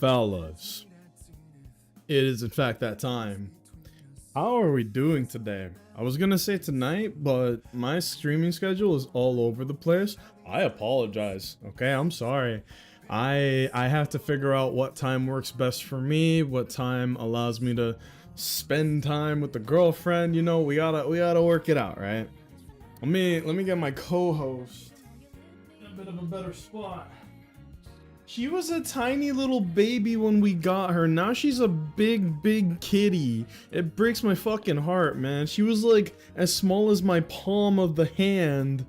Fellas, it is in fact that time. How are we doing today? I was gonna say tonight, but my streaming schedule is all over the place. I apologize. Okay, I'm sorry. I have to figure out what time works best for me, what time allows me to spend time with the girlfriend. You know, we gotta work it out, right? Let me get my co-host in a bit of a better spot. She was a tiny little baby when we got her. Now she's a big kitty. It breaks my fucking heart, man. She was like as small as my palm of the hand,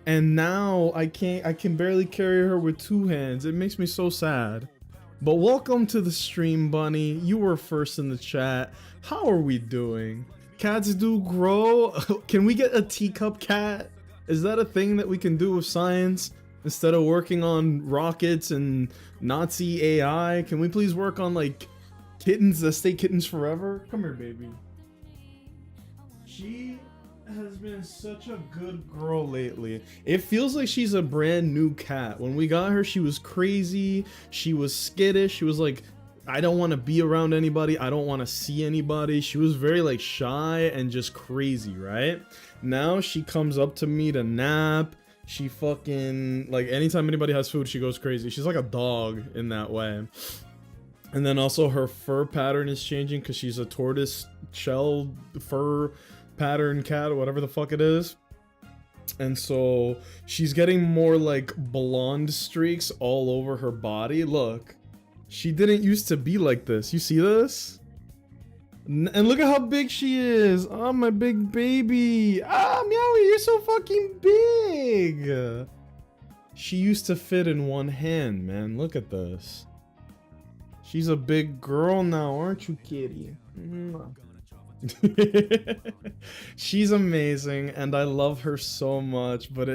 and now I can barely carry her with two hands. It makes me so sad. But welcome to the stream, Bunny. You were first in the chat. How are we doing? Cats do grow. Can we get a teacup cat? Is that a thing that we can do with science? Instead of working on rockets and Nazi AI, can we please work on like kittens that stay kittens forever? Come here, baby. She has been such a good girl lately. It feels like she's a brand new cat. When we got her, she was crazy. She was skittish. She was like, I don't want to be around anybody. I don't want to see anybody. She was very like shy and just crazy, right? Now she comes up to me to nap. She fucking, like, anytime anybody has food, she goes crazy. She's like a dog in that way. And then also her fur pattern is changing because she's a tortoise shell fur pattern cat or whatever the fuck it is. And so she's getting more like blonde streaks all over her body. Look, she didn't used to be like this. You see this? And look at how big she is. Oh, my big baby. Ah, Meowie, you're so fucking big. She used to fit in one hand, man. Look at this. She's a big girl now, aren't you, kitty? She's amazing, and I love her so much, but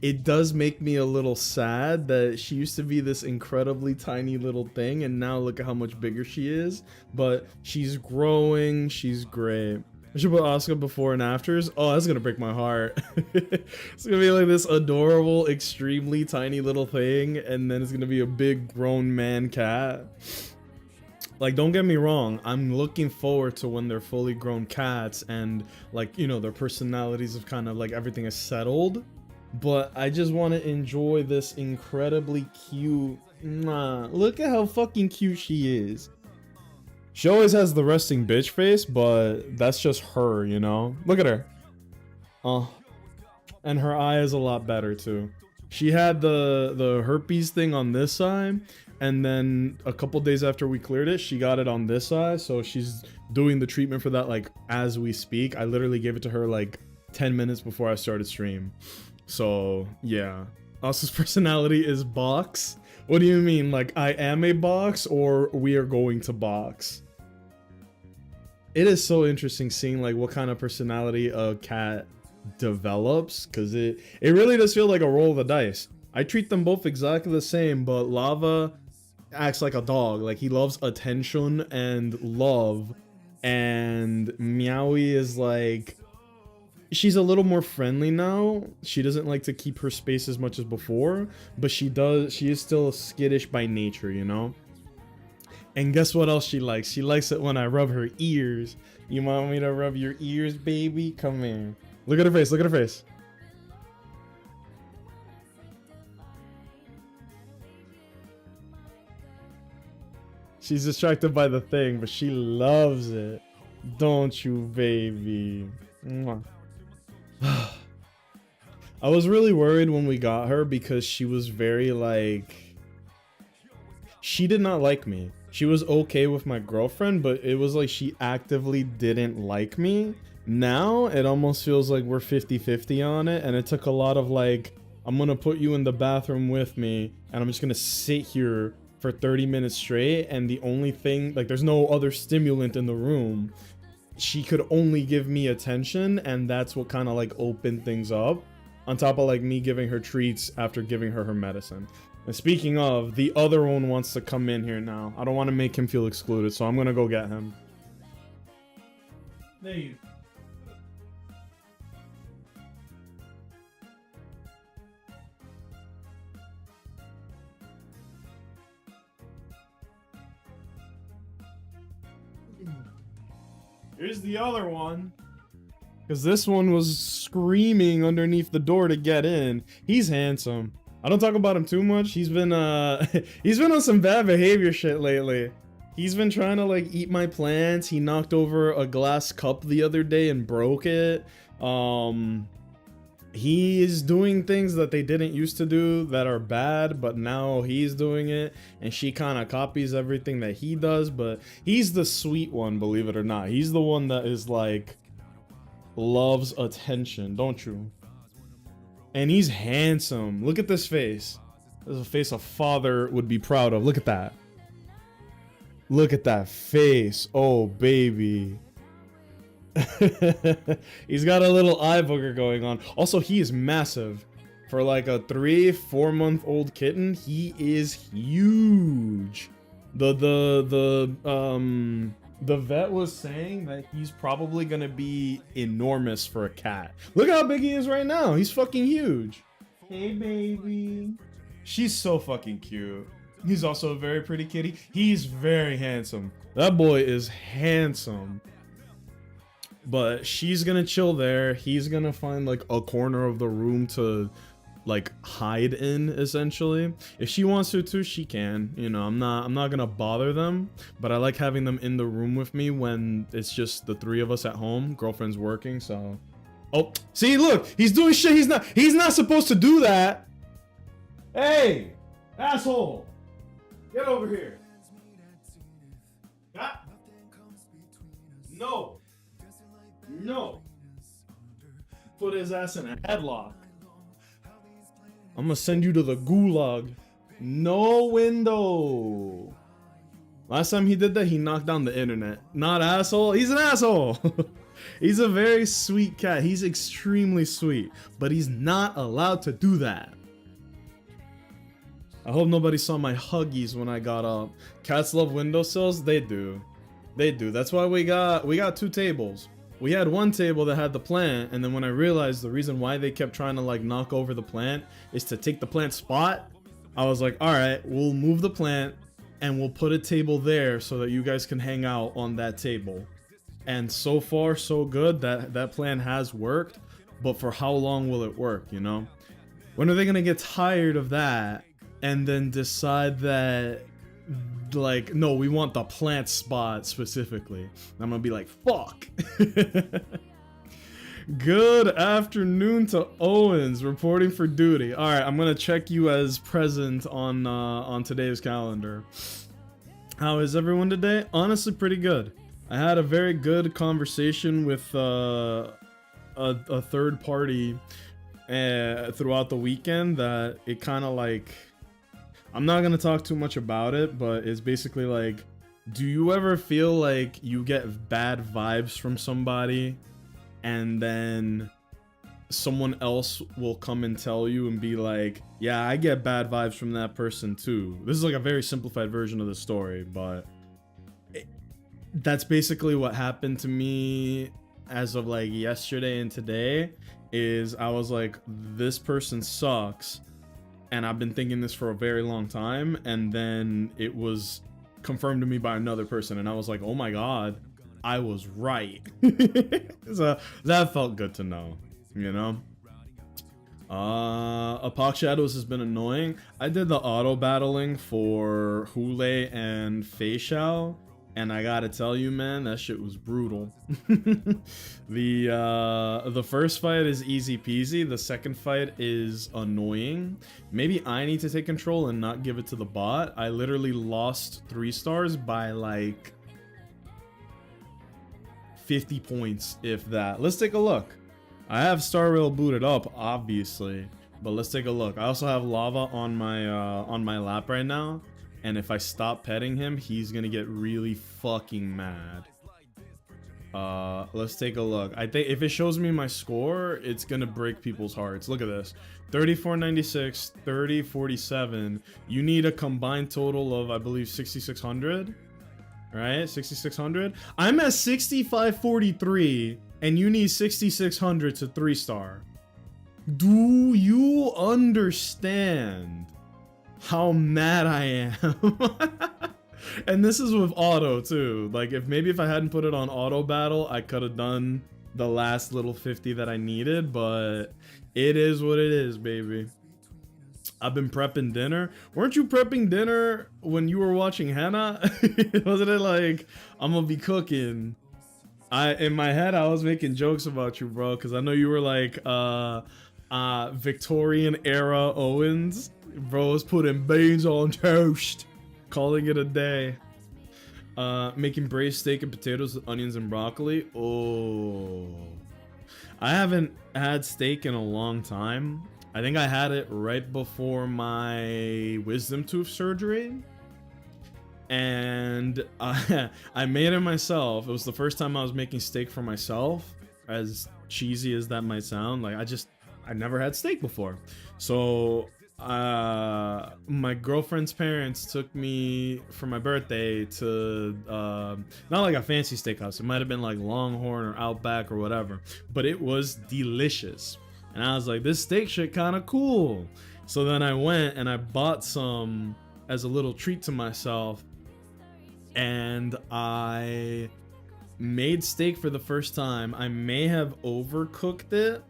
it does make me a little sad that she used to be this incredibly tiny little thing, and now look at how much bigger she is. But she's growing, she's great. I should put Oscar before and afters. Oh, that's gonna break my heart. It's gonna be like this adorable, extremely tiny little thing, and then it's gonna be a big grown man cat. Like, don't get me wrong, I'm looking forward to when they're fully grown cats and, like, you know, their personalities of kind of like everything is settled. But I just want to enjoy this incredibly cute. Look at how fucking cute she is. She always has the resting bitch face, but that's just her, you know? Look at her. And her eye is a lot better too. She had the herpes thing on this side, and then a couple days after we cleared it, she got it on this side, so she's doing the treatment for that like as we speak. I literally gave it to her like 10 minutes before I started stream. So yeah, Asa's personality is box. What do you mean? Like I am a box or we are going to box? It is so interesting seeing like what kind of personality a cat develops, because it really does feel like a roll of the dice. I treat them both exactly the same, but Lava acts like a dog. Like he loves attention and love, and Meowie is like, she's a little more friendly now. She doesn't like to keep her space as much as before, but she is still skittish by nature, you know? And guess what else she likes? She likes it when I rub her ears. You want me to rub your ears, baby? Come here. Look at her face, look at her face. She's distracted by the thing, but she loves it. Don't you, baby? Mwah. I was really worried when we got her because she was very like, she did not like me. She was okay with my girlfriend, but it was like she actively didn't like me. Now it almost feels like we're 50-50 on it, and it took a lot of like, I'm gonna put you in the bathroom with me and I'm just gonna sit here for 30 minutes straight, and the only thing, like, there's no other stimulant in the room. She could only give me attention, and that's what kind of like opened things up, on top of like me giving her treats after giving her medicine. And speaking of, the other one wants to come in here now. I don't want to make him feel excluded, so I'm gonna go get him. There you go. Here's the other one. Because this one was screaming underneath the door to get in. He's handsome. I don't talk about him too much. He's been he's been on some bad behavior shit lately. He's been trying to like eat my plants. He knocked over a glass cup the other day and broke it. He is doing things that they didn't used to do that are bad, but now he's doing it, and she kind of copies everything that he does. But he's the sweet one, believe it or not. He's the one that is like loves attention, don't you? And he's handsome. Look at this face. This is a face a father would be proud of. Look at that. Look at that face. Oh, baby. He's got a little eye booger going on. Also, he is massive. For like a 3-4 month old kitten, he is huge. The vet was saying that he's probably gonna be enormous for a cat. Look how big he is right now. He's fucking huge. Hey, baby. She's so fucking cute. He's also a very pretty kitty. He's very handsome. That boy is handsome. But she's gonna chill there. He's gonna find like a corner of the room to like hide in, essentially. If she wants to, she can. You know, I'm not gonna bother them, but I like having them in the room with me when it's just the three of us at home. Girlfriend's working, so. Oh, see, look, he's doing shit. He's not supposed to do that. Hey, asshole, get over here. Ah. No. No. Put his ass in a headlock. I'm gonna send you to the gulag. No window. Last time he did that, he knocked down the internet. Not asshole. He's an asshole. He's a very sweet cat. He's extremely sweet, but he's not allowed to do that. I hope nobody saw my huggies when I got up. Cats love windowsills. They do. They do. That's why we got two tables. We had one table that had the plant, and then when I realized the reason why they kept trying to like knock over the plant is to take the plant spot, I was like, all right, we'll move the plant and we'll put a table there so that you guys can hang out on that table. And so far, so good. That plan has worked, but for how long will it work, you know? When are they gonna get tired of that and then decide that, like, no, we want the plant spot specifically? I'm gonna be like, fuck. Good afternoon to Owens, reporting for duty. All right, I'm gonna check you as present on today's calendar. How is everyone today? Honestly, pretty good. I had a very good conversation with a third party throughout the weekend that it kind of like, I'm not gonna talk too much about it, but it's basically like, do you ever feel like you get bad vibes from somebody and then someone else will come and tell you and be like, yeah, I get bad vibes from that person too? This is like a very simplified version of the story, but that's basically what happened to me as of like yesterday and today. Is I was like, this person sucks, and I've been thinking this for a very long time, and then it was confirmed to me by another person, and I was like, oh my god, I was right. So that felt good to know, you know. Apoc Shadows has been annoying. I did the auto battling for Hule and Fei Xiao, and I gotta tell you, man, that shit was brutal. The first fight is easy peasy. The second fight is annoying. Maybe I need to take control and not give it to the bot. I literally lost 3 stars by like 50 points, if that. Let's take a look. I have Star Rail booted up, obviously, but let's take a look. I also have Lava on my lap right now. And if I stop petting him, he's gonna get really fucking mad. Let's take a look. I think if it shows me my score, it's gonna break people's hearts. Look at this. 3496, 3047. You need a combined total of, I believe, 6600. Right? 6600. I'm at 6543, and you need 6600 to 3-star. Do you understand how mad I am? And this is with auto too. Like if I hadn't put it on auto battle, I could have done the last little 50 that I needed, but it is what it is, baby. I've been prepping dinner. Weren't you prepping dinner when you were watching Hannah? Wasn't it like, I'm gonna be cooking? In my head, I was making jokes about you, bro, because I know you were like Victorian era Owens. Bro was putting beans on toast, calling it a day. Making braised steak and potatoes with onions and broccoli. Oh, I haven't had steak in a long time. I think I had it right before my wisdom tooth surgery. And I made it myself. It was the first time I was making steak for myself. As cheesy as that might sound, like I never had steak before. So my girlfriend's parents took me for my birthday to not like a fancy steakhouse. It might have been like Longhorn or Outback or whatever, but it was delicious. And I was like, this steak shit kind of cool. So then I went and I bought some as a little treat to myself. And I made steak for the first time. I may have overcooked it,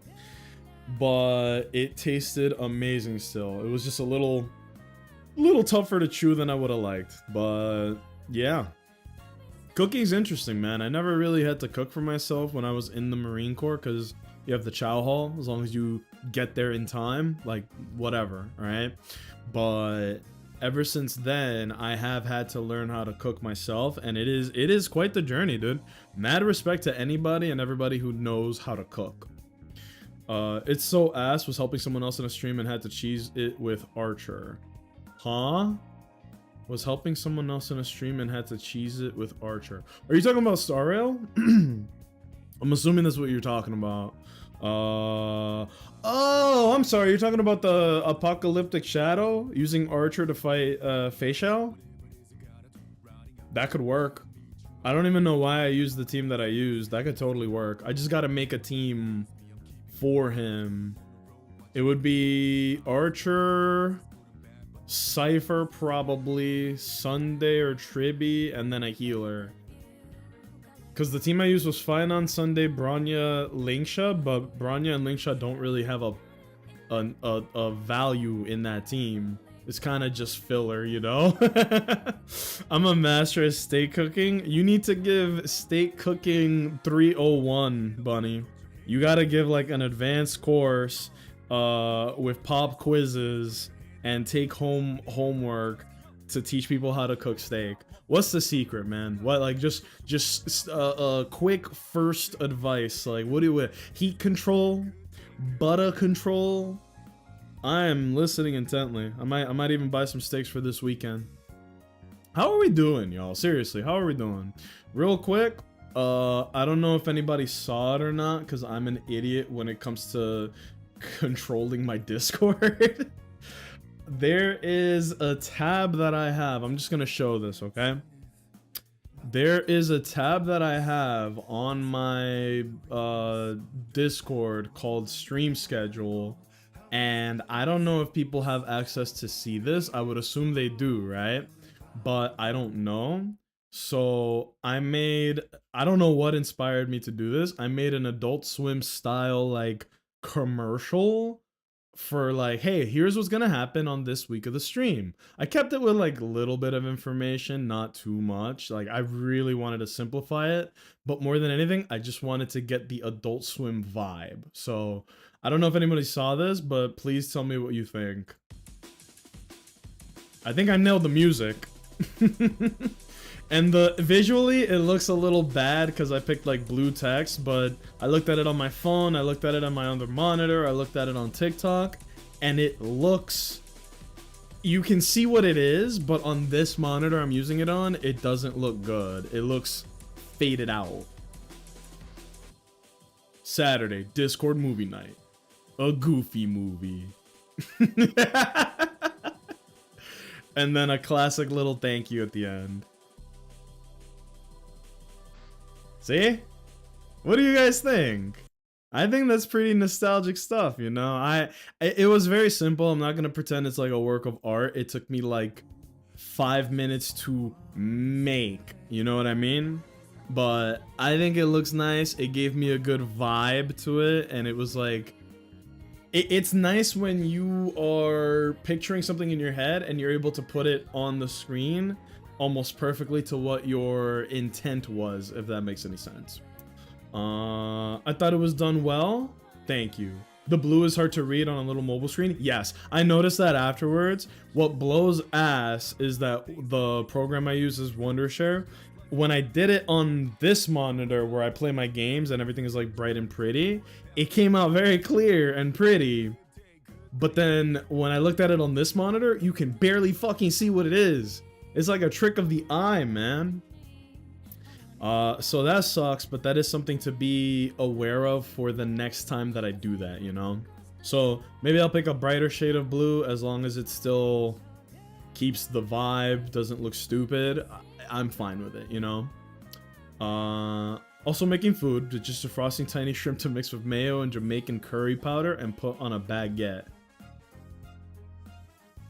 but it tasted amazing still. It was just a little tougher to chew than I would have liked. But yeah. Cooking's interesting, man. I never really had to cook for myself when I was in the Marine Corps because you have the chow hall as long as you get there in time, like whatever, right? But ever since then, I have had to learn how to cook myself, and it is quite the journey, dude. Mad respect to anybody and everybody who knows how to cook. It's so ass was helping someone else in a stream and had to cheese it with Archer. Huh? Was helping someone else in a stream and had to cheese it with Archer. Are you talking about Star Rail? I'm assuming that's what you're talking about. Oh, I'm sorry. You're talking about the Apocalyptic Shadow using Archer to fight Fei Xiao? That could work. I don't even know why I used the team that I used. That could totally work. I just gotta make a team for him. It would be Archer, Cypher probably, Sunday or Tribby, and then a healer. Because the team I used was fine on Sunday, Bronya, Lingsha, but Bronya and Lingsha don't really have a value in that team. It's kind of just filler, you know? I'm a master at steak cooking. You need to give steak cooking 301, Bunny. You gotta give like an advanced course with pop quizzes and take home homework to teach people how to cook steak. What's the secret, man? What, like, just quick first advice. Like, what do you, heat control, butter control? I am listening intently. I might even buy some steaks for this weekend. How are we doing, y'all? Seriously, how are we doing? Real quick, I don't know if anybody saw it or not, because I'm an idiot when it comes to controlling my Discord. There is a tab that I have. I'm just gonna show this, okay? There is a tab that I have on my Discord called Stream Schedule, and I don't know if people have access to see this. I would assume they do, right? But I don't know. So I don't know what inspired me to do this. I made an Adult Swim style like commercial for like, hey, here's what's gonna happen on this week of the stream. I kept it with like a little bit of information, not too much. Like, I really wanted to simplify it, but more than anything, I just wanted to get the Adult Swim vibe. So I don't know if anybody saw this, but please tell me what you think. I think I nailed the music. And visually, it looks a little bad because I picked like blue text, but I looked at it on my phone, I looked at it on my other monitor, I looked at it on TikTok, and it looks, you can see what it is, but on this monitor I'm using it on, it doesn't look good. It looks faded out. Saturday, Discord movie night. A goofy movie. And then a classic little thank you at the end. See? What do you guys think? I think that's pretty nostalgic stuff, you know? It was very simple. I'm not gonna pretend it's like a work of art. It took me like 5 minutes to make, you know what I mean? But I think it looks nice. It gave me a good vibe to it, and it was like, it's nice when you are picturing something in your head and you're able to put it on the screen almost perfectly to what your intent was, if that makes any sense. I thought it was done well. Thank you. The blue is hard to read on a little mobile screen. Yes, I noticed that afterwards. What blows ass is that the program I use is Wondershare. When I did it on this monitor where I play my games and everything is like bright and pretty, it came out very clear and pretty. But then when I looked at it on this monitor, you can barely fucking see what it is. It's like a trick of the eye, man. So that sucks, but that is something to be aware of for the next time that I do that, you know? So maybe I'll pick a brighter shade of blue as long as it still keeps the vibe, doesn't look stupid. I'm fine with it, you know? Also making food, just defrosting tiny shrimp to mix with mayo and Jamaican curry powder and put on a baguette.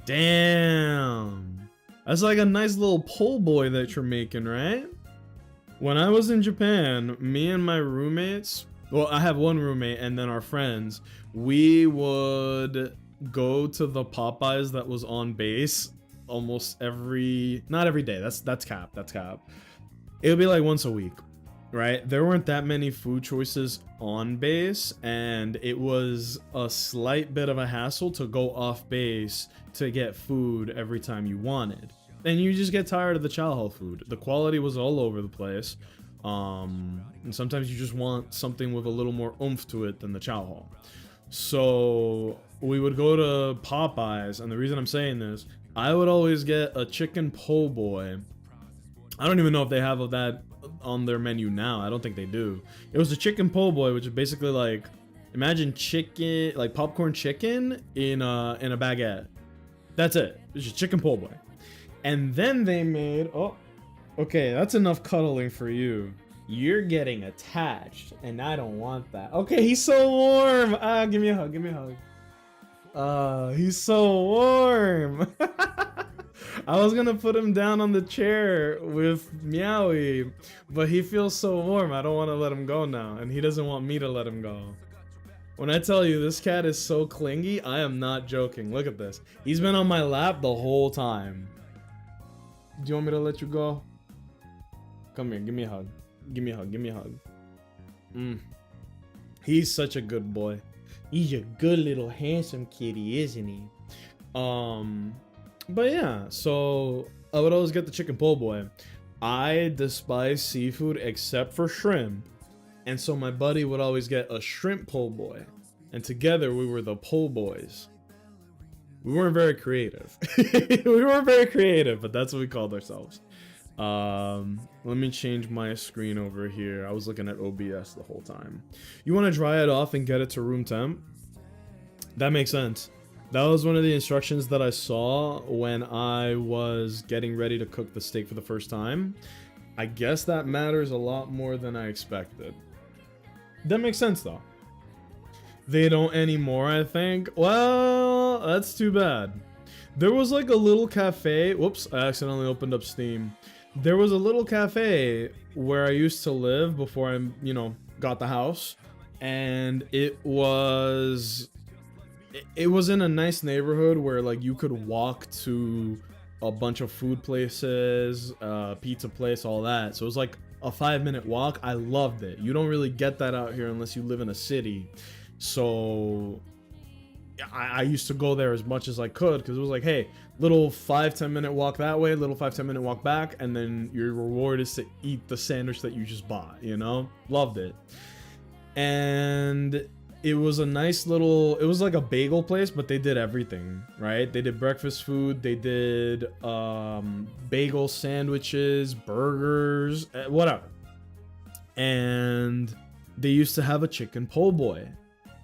Damn! That's like a nice little po' boy that you're making, right? When I was in Japan, me and my roommates, well, I have one roommate and then our friends, we would go to the Popeyes that was on base almost not every day. That's cap. It would be like once a week, right? There weren't that many food choices on base, and it was a slight bit of a hassle to go off base to get food every time you wanted. And you just get tired of the chow hall food. The quality was all over the place. And sometimes you just want something with a little more oomph to it than the chow hall. So we would go to Popeyes, and the reason I'm saying this, I would always get a chicken po' boy. I don't even know if they have that on their menu now. I don't think they do. It was a chicken po' boy, which is basically like, imagine chicken, like popcorn chicken in a baguette. That's it. It's just chicken po' boy. And then they made, oh, okay, that's enough cuddling for you. You're getting attached, and I don't want that. Okay, he's so warm. Give me a hug, give me a hug. He's so warm. I was gonna put him down on the chair with Meowie, but he feels so warm. I don't want to let him go now, and he doesn't want me to let him go. When I tell you this cat is so clingy, I am not joking. Look at this. He's been on my lap the whole time. Do you want me to let you go? Come here, give me a hug. Give me a hug, give me a hug. He's such a good boy. He's a good little handsome kitty, isn't he? But yeah, so I would always get the chicken po' boy. I despise seafood except for shrimp. And so my buddy would always get a shrimp po' boy. And together we were the po' boys. We weren't very creative. We weren't very creative, but that's what we called ourselves. Let me change my screen over here. I was looking at OBS the whole time. You want to dry it off and get it to room temp? That makes sense. That was one of the instructions that I saw when I was getting ready to cook the steak for the first time. I guess that matters a lot more than I expected. That makes sense though. They don't anymore, I think. Well, that's too bad. There was like a little cafe. Whoops, I accidentally opened up Steam. There was a little cafe where I used to live before I, got the house. And it was in a nice neighborhood where like you could walk to a bunch of food places, pizza place, all that. So it was like a 5-minute walk. I loved it. You don't really get that out here unless you live in a city. So I used to go there as much as I could because it was like, hey, little 5-10 minute walk that way, little 5-10 minute walk back, and then your reward is to eat the sandwich that you just bought, Loved it. And it was a nice little, it was like a bagel place, but they did everything, right? They did breakfast food, they did bagel sandwiches, burgers, whatever. And they used to have a chicken po' boy.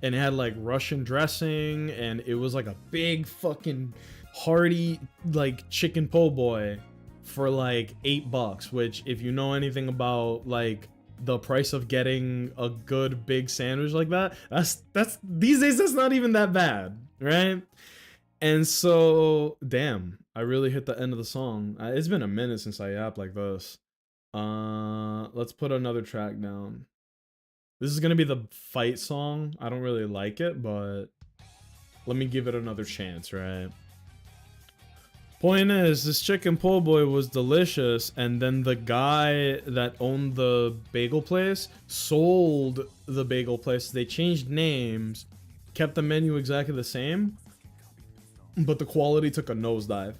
And it had like Russian dressing, and it was like a big fucking hearty like chicken po' boy for like $8, which if you know anything about like the price of getting a good big sandwich like that, that's these days that's not even that bad, right? And so damn, I really hit the end of the song. It's been a minute since I yapped like this. Let's put another track down. This is gonna be the fight song. I don't really like it, but let me give it another chance, right? Point is, this chicken po' boy was delicious, and then the guy that owned the bagel place sold the bagel place. They changed names, kept the menu exactly the same, but the quality took a nosedive.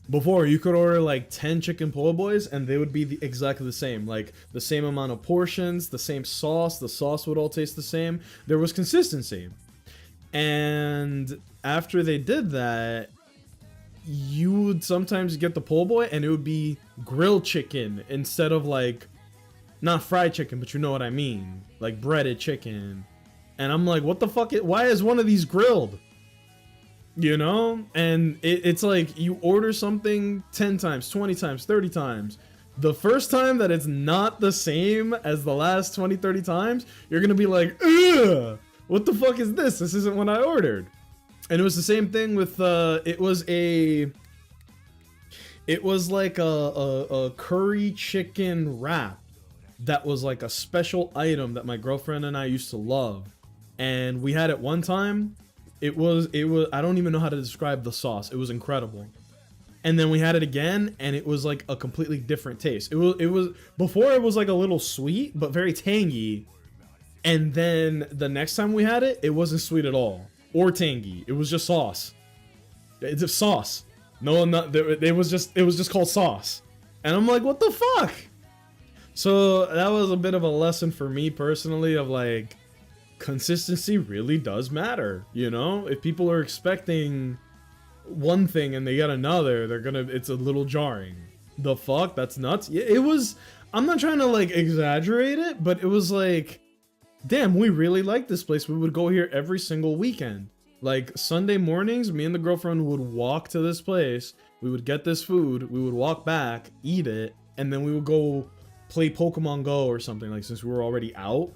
Before, you could order like 10 chicken po' boys and they would be exactly the same. Like the same amount of portions, the same sauce, the sauce would all taste the same. There was consistency. And after they did that, you would sometimes get the po' boy and it would be grilled chicken instead of like, not fried chicken, but you know what I mean. Like breaded chicken. And I'm like, what the fuck? Why is one of these grilled? You know? And it's like you order something 10 times, 20 times, 30 times. The first time that it's not the same as the last 20, 30 times, you're gonna be like, ugh, what the fuck is this? This isn't what I ordered. And it was the same thing with, it was like a curry chicken wrap that was like a special item that my girlfriend and I used to love. And we had it one time. It was, I don't even know how to describe the sauce. It was incredible. And then we had it again and it was like a completely different taste. It was, before it was like a little sweet, but very tangy. And then the next time we had it, it wasn't sweet at all. Or tangy. It was just sauce. It's a sauce. No, not it was just called sauce. And I'm like, what the fuck? So that was a bit of a lesson for me personally of like, consistency really does matter, you know? If people are expecting one thing and they get another, it's a little jarring. The fuck? That's nuts. It was, I'm not trying to like exaggerate it, but it was like, damn, we really like this place. We would go here every single weekend. Like Sunday mornings, me and the girlfriend would walk to this place. We would get this food. We would walk back, eat it, and then we would go play Pokemon Go or something, like, since we were already out.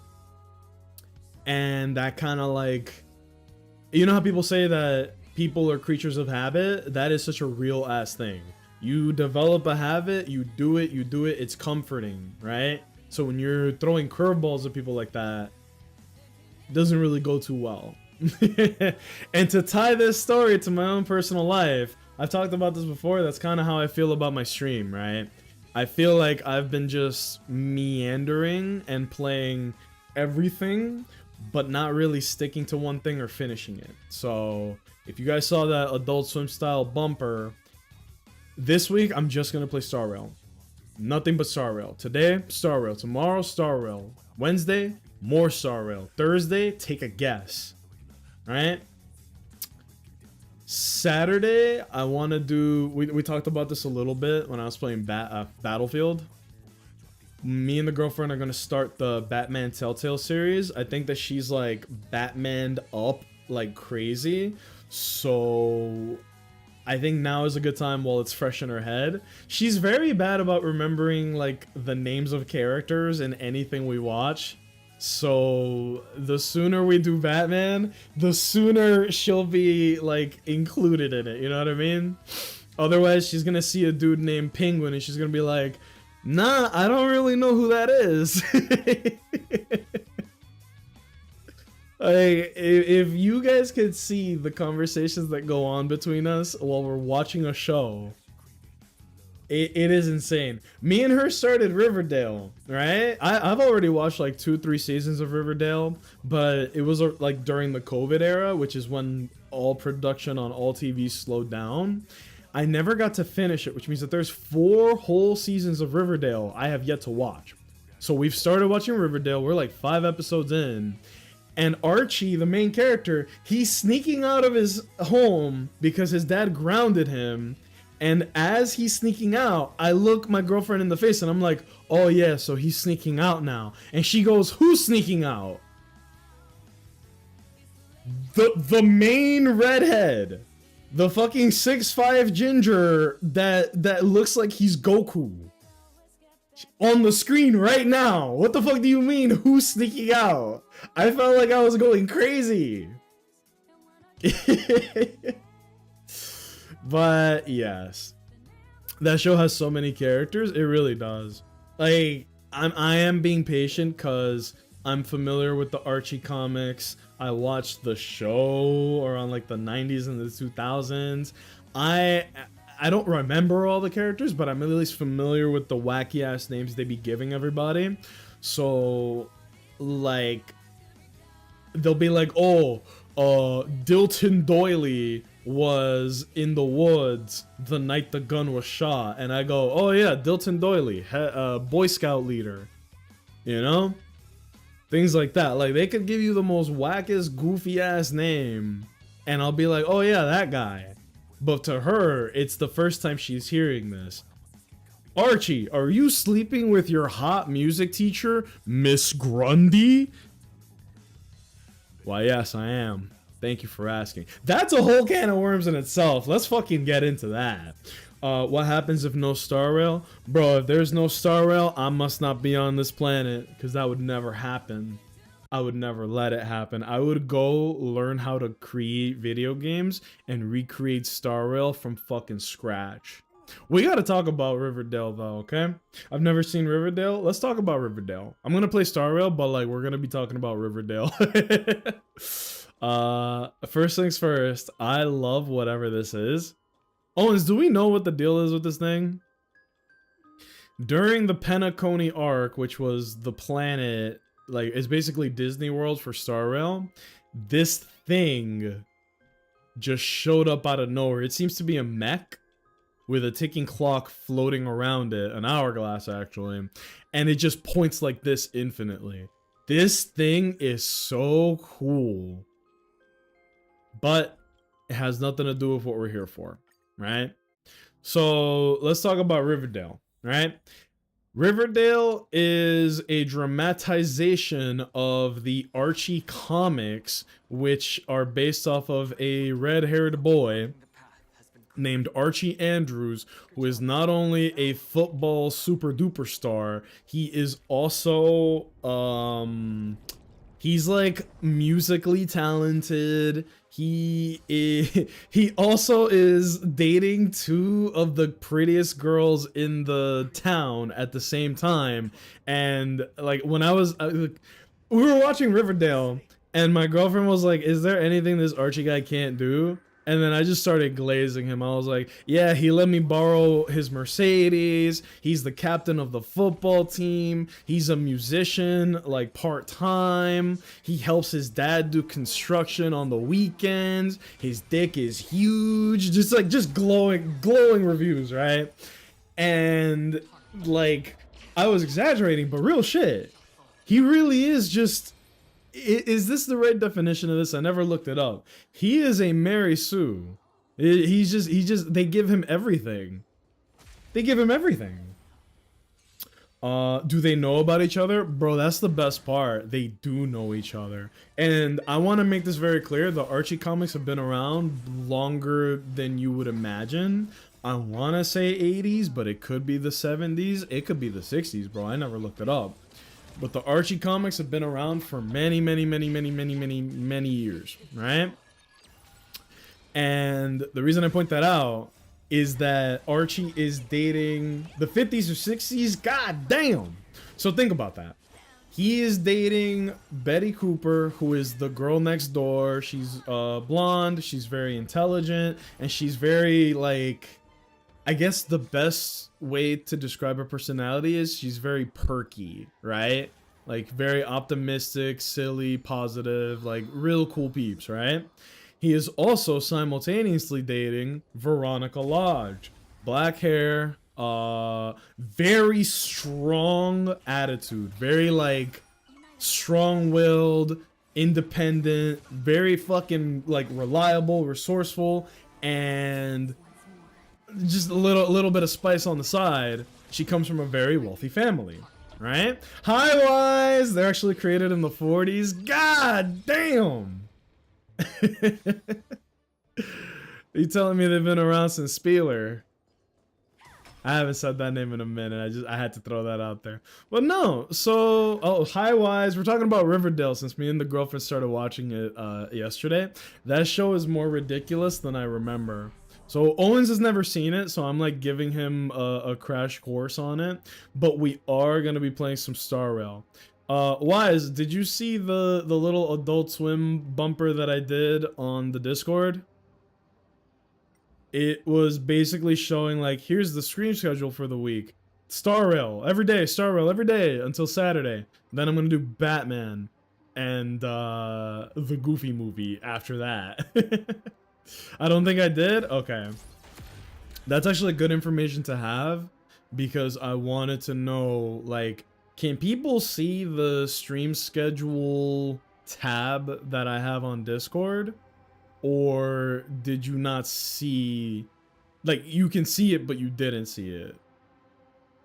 And that kind of like, you know how people say that people are creatures of habit? That is such a real ass thing. You develop a habit, you do it, it's comforting, right? So when you're throwing curveballs at people like that, it doesn't really go too well. And to tie this story to my own personal life, I've talked about this before, that's kind of how I feel about my stream, right? I feel like I've been just meandering and playing everything, but not really sticking to one thing or finishing it. So if you guys saw that Adult Swim style bumper, this week I'm just gonna play Star Rail. Nothing but Star Rail. Today, Star Rail. Tomorrow, Star Rail. Wednesday, more Star Rail. Thursday, take a guess. Right? Saturday, I want to do, we talked about this a little bit when I was playing Battlefield. Me and the girlfriend are going to start the Batman Telltale series. I think that she's like Batmaned up like crazy. So I think now is a good time while it's fresh in her head. She's very bad about remembering like the names of characters in anything we watch. So the sooner we do Batman, the sooner she'll be like included in it. You know what I mean? Otherwise, she's going to see a dude named Penguin and she's going to be like, nah, I don't really know who that is. Like, if you guys could see the conversations that go on between us while we're watching a show, it is insane. Me and her started Riverdale, right? I've already watched like 2-3 seasons of Riverdale, but it was like during the COVID era, which is when all production on all TV slowed down. I never got to finish it, which means that there's 4 whole seasons of Riverdale I have yet to watch. So we've started watching Riverdale. We're like 5 episodes in. And Archie, the main character, he's sneaking out of his home because his dad grounded him. And as he's sneaking out, I look my girlfriend in the face and I'm like, oh yeah, so he's sneaking out now. And she goes, who's sneaking out? The main redhead. The fucking 6'5" ginger that looks like he's Goku. On the screen right now. What the fuck do you mean, who's sneaking out? I felt like I was going crazy. But yes, that show has so many characters. It really does. Like, I am being patient because I'm familiar with the Archie comics. I watched the show around like the 90s and the 2000s. I don't remember all the characters, but I'm at least familiar with the wacky ass names they be giving everybody. So, like, they'll be like, oh, Dilton Doily was in the woods the night the gun was shot, and I go, oh yeah, Dilton Doily, Boy Scout leader, you know, things like that. Like, they could give you the most wackest, goofy ass name, and I'll be like, oh yeah, that guy. But to her, it's the first time she's hearing this. Archie, are you sleeping with your hot music teacher, Miss Grundy? Why, yes, I am. Thank you for asking. That's a whole can of worms in itself. Let's fucking get into that. What happens if no Star Rail? Bro, if there's no Star Rail, I must not be on this planet, because that would never happen. I would never let it happen. I would go learn how to create video games and recreate Star Rail from fucking scratch. We gotta talk about Riverdale though, okay? I've never seen Riverdale. Let's talk about Riverdale. I'm gonna play Star Rail, but like we're gonna be talking about Riverdale. First things first, I love whatever this is. Owens, do we know what the deal is with this thing? During the Penacony arc, which was the planet, like it's basically Disney World for Star Rail, this thing just showed up out of nowhere. It seems to be a mech with a ticking clock floating around it, an hourglass actually, and it just points like this infinitely. This thing is so cool, but it has nothing to do with what we're here for, right? So let's talk about Riverdale, right? Riverdale is a dramatization of the Archie comics, which are based off of a red-haired boy named Archie Andrews, who is not only a football super duper star, he is also he's like musically talented. He also is dating two of the prettiest girls in the town at the same time. And like when we were watching Riverdale, and my girlfriend was like, "Is there anything this Archie guy can't do?" And then I just started glazing him. I was like, yeah, he let me borrow his Mercedes. He's the captain of the football team. He's a musician, like part-time. He helps his dad do construction on the weekends. His dick is huge. Just glowing reviews, right? And like, I was exaggerating, but real shit. He really is just... Is this the right definition of this? I never looked it up. He is a Mary Sue. They give him everything. They give him everything. Do they know about each other? Bro, that's the best part. They do know each other. And I want to make this very clear. The Archie comics have been around longer than you would imagine. I want to say 80s, but it could be the 70s. It could be the 60s, bro. I never looked it up. But the Archie comics have been around for many years, right? And the reason I point that out is that Archie is dating the 50s or 60s. God damn. So think about that. He is dating Betty Cooper, who is the girl next door. She's blonde, she's very intelligent, and she's very like... I guess the best way to describe her personality is she's very perky, right? Like very optimistic, silly, positive, like real cool peeps, right? He is also simultaneously dating Veronica Lodge. Black hair, very strong attitude, very like strong-willed, independent, very fucking like reliable, resourceful, and just a little bit of spice on the side. She comes from a very wealthy family, right? High Wise, they're actually created in the 40s. God damn. You telling me they've been around since Spieler? I haven't said that name in a minute. I had to throw that out there. But no, so High Wise, we're talking about Riverdale since me and the girlfriend started watching it yesterday. That show is more ridiculous than I remember. So Owens has never seen it, so I'm like giving him a crash course on it. But we are gonna be playing some Star Rail. Wise, did you see the little Adult Swim bumper that I did on the Discord? It was basically showing like, here's the stream schedule for the week. Star Rail every day, Star Rail every day until Saturday. Then I'm gonna do Batman and the Goofy movie after that. I don't think I did. Okay, that's actually good information to have because I wanted to know, like, can people see the stream schedule tab that I have on Discord? Or did you not see, like, you can see it but you didn't see it?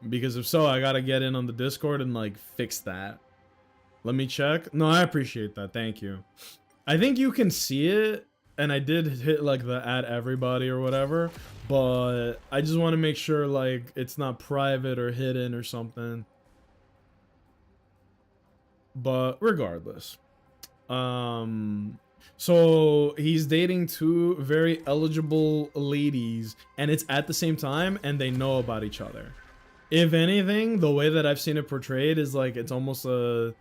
Because if so, I gotta get in on the Discord and like fix that. Let me check. No, I appreciate that, thank you. I think you can see it, and I did hit like the add everybody or whatever, but I just want to make sure like it's not private or hidden or something. But regardless, so he's dating two very eligible ladies, and it's at the same time, and they know about each other. If anything, the way that I've seen it portrayed is like it's almost a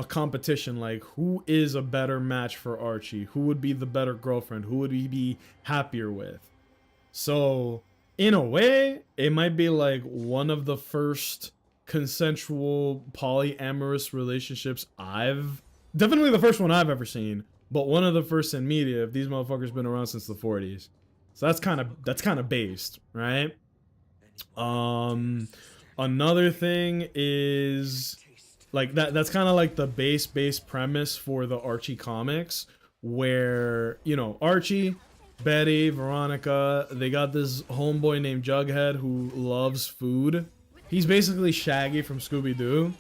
competition, like who is a better match for Archie? Who would be the better girlfriend? Who would he be happier with? So in a way, it might be like one of the first consensual polyamorous relationships definitely the first one I've ever seen, but one of the first in media if these motherfuckers been around since the 40s. So that's kind of based, right? Another thing is like that's kind of like the base premise for the Archie comics, where, you know, Archie, Betty, Veronica, they got this homeboy named Jughead who loves food. He's basically Shaggy from Scooby-Doo.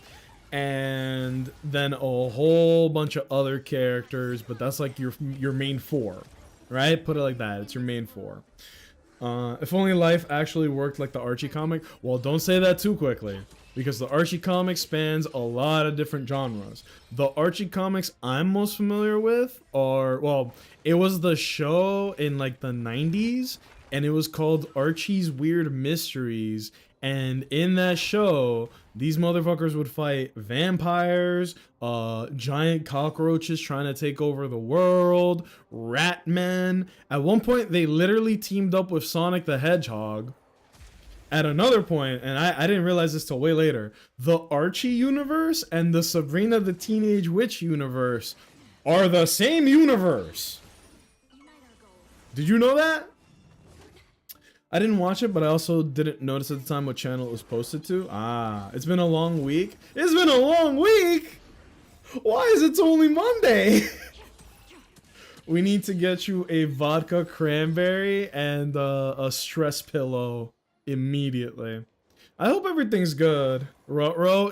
And then a whole bunch of other characters, but that's like your main four, right? Put it like that, it's your main four. If only life actually worked like the Archie comic. Well, don't say that too quickly, because the Archie comic spans a lot of different genres. The Archie comics I'm most familiar with are, well, it was the show in like the 90s, and it was called Archie's Weird Mysteries. And in that show, these motherfuckers would fight vampires, giant cockroaches trying to take over the world, rat men. At one point, they literally teamed up with Sonic the Hedgehog. At another point, and I didn't realize this till way later, the Archie universe and the Sabrina the Teenage Witch universe are the same universe. Did you know that? I didn't watch it, but I also didn't notice at the time what channel it was posted to. Ah, it's been a long week. It's been a long week! Why is it only Monday? We need to get you a vodka cranberry and a stress pillow immediately. I hope everything's good, Ruh-roh.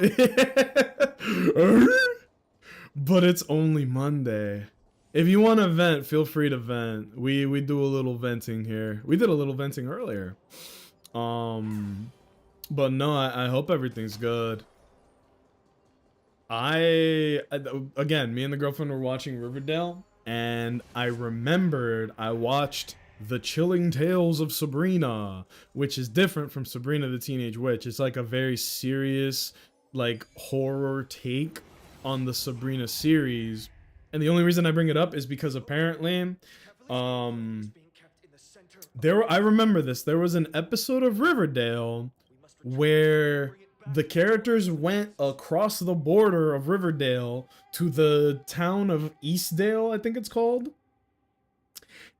But it's only Monday. If you want to vent, feel free to vent. We do a little venting here. We did a little venting earlier. But no, I hope everything's good. Again, me and the girlfriend were watching Riverdale, and I remembered I watched The Chilling Tales of Sabrina, which is different from Sabrina the Teenage Witch. It's like a very serious, like, horror take on the Sabrina series. And the only reason I bring it up is because apparently, I remember this. There was an episode of Riverdale where the characters went across the border of Riverdale to the town of Eastdale, I think it's called.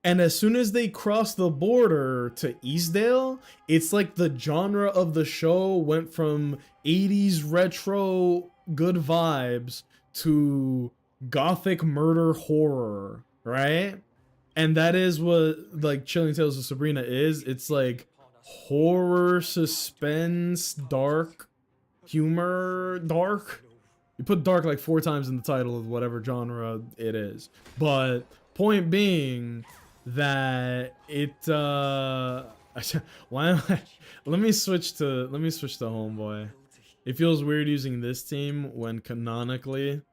And as soon as they crossed the border to Eastdale, it's like the genre of the show went from 80s retro good vibes to gothic murder horror, right? And that is what like Chilling Tales of Sabrina is. It's like horror, suspense, dark humor. Dark, you put dark like 4 times in the title of whatever genre it is. But point being that it why am I, let me switch to homeboy. It feels weird using this team when canonically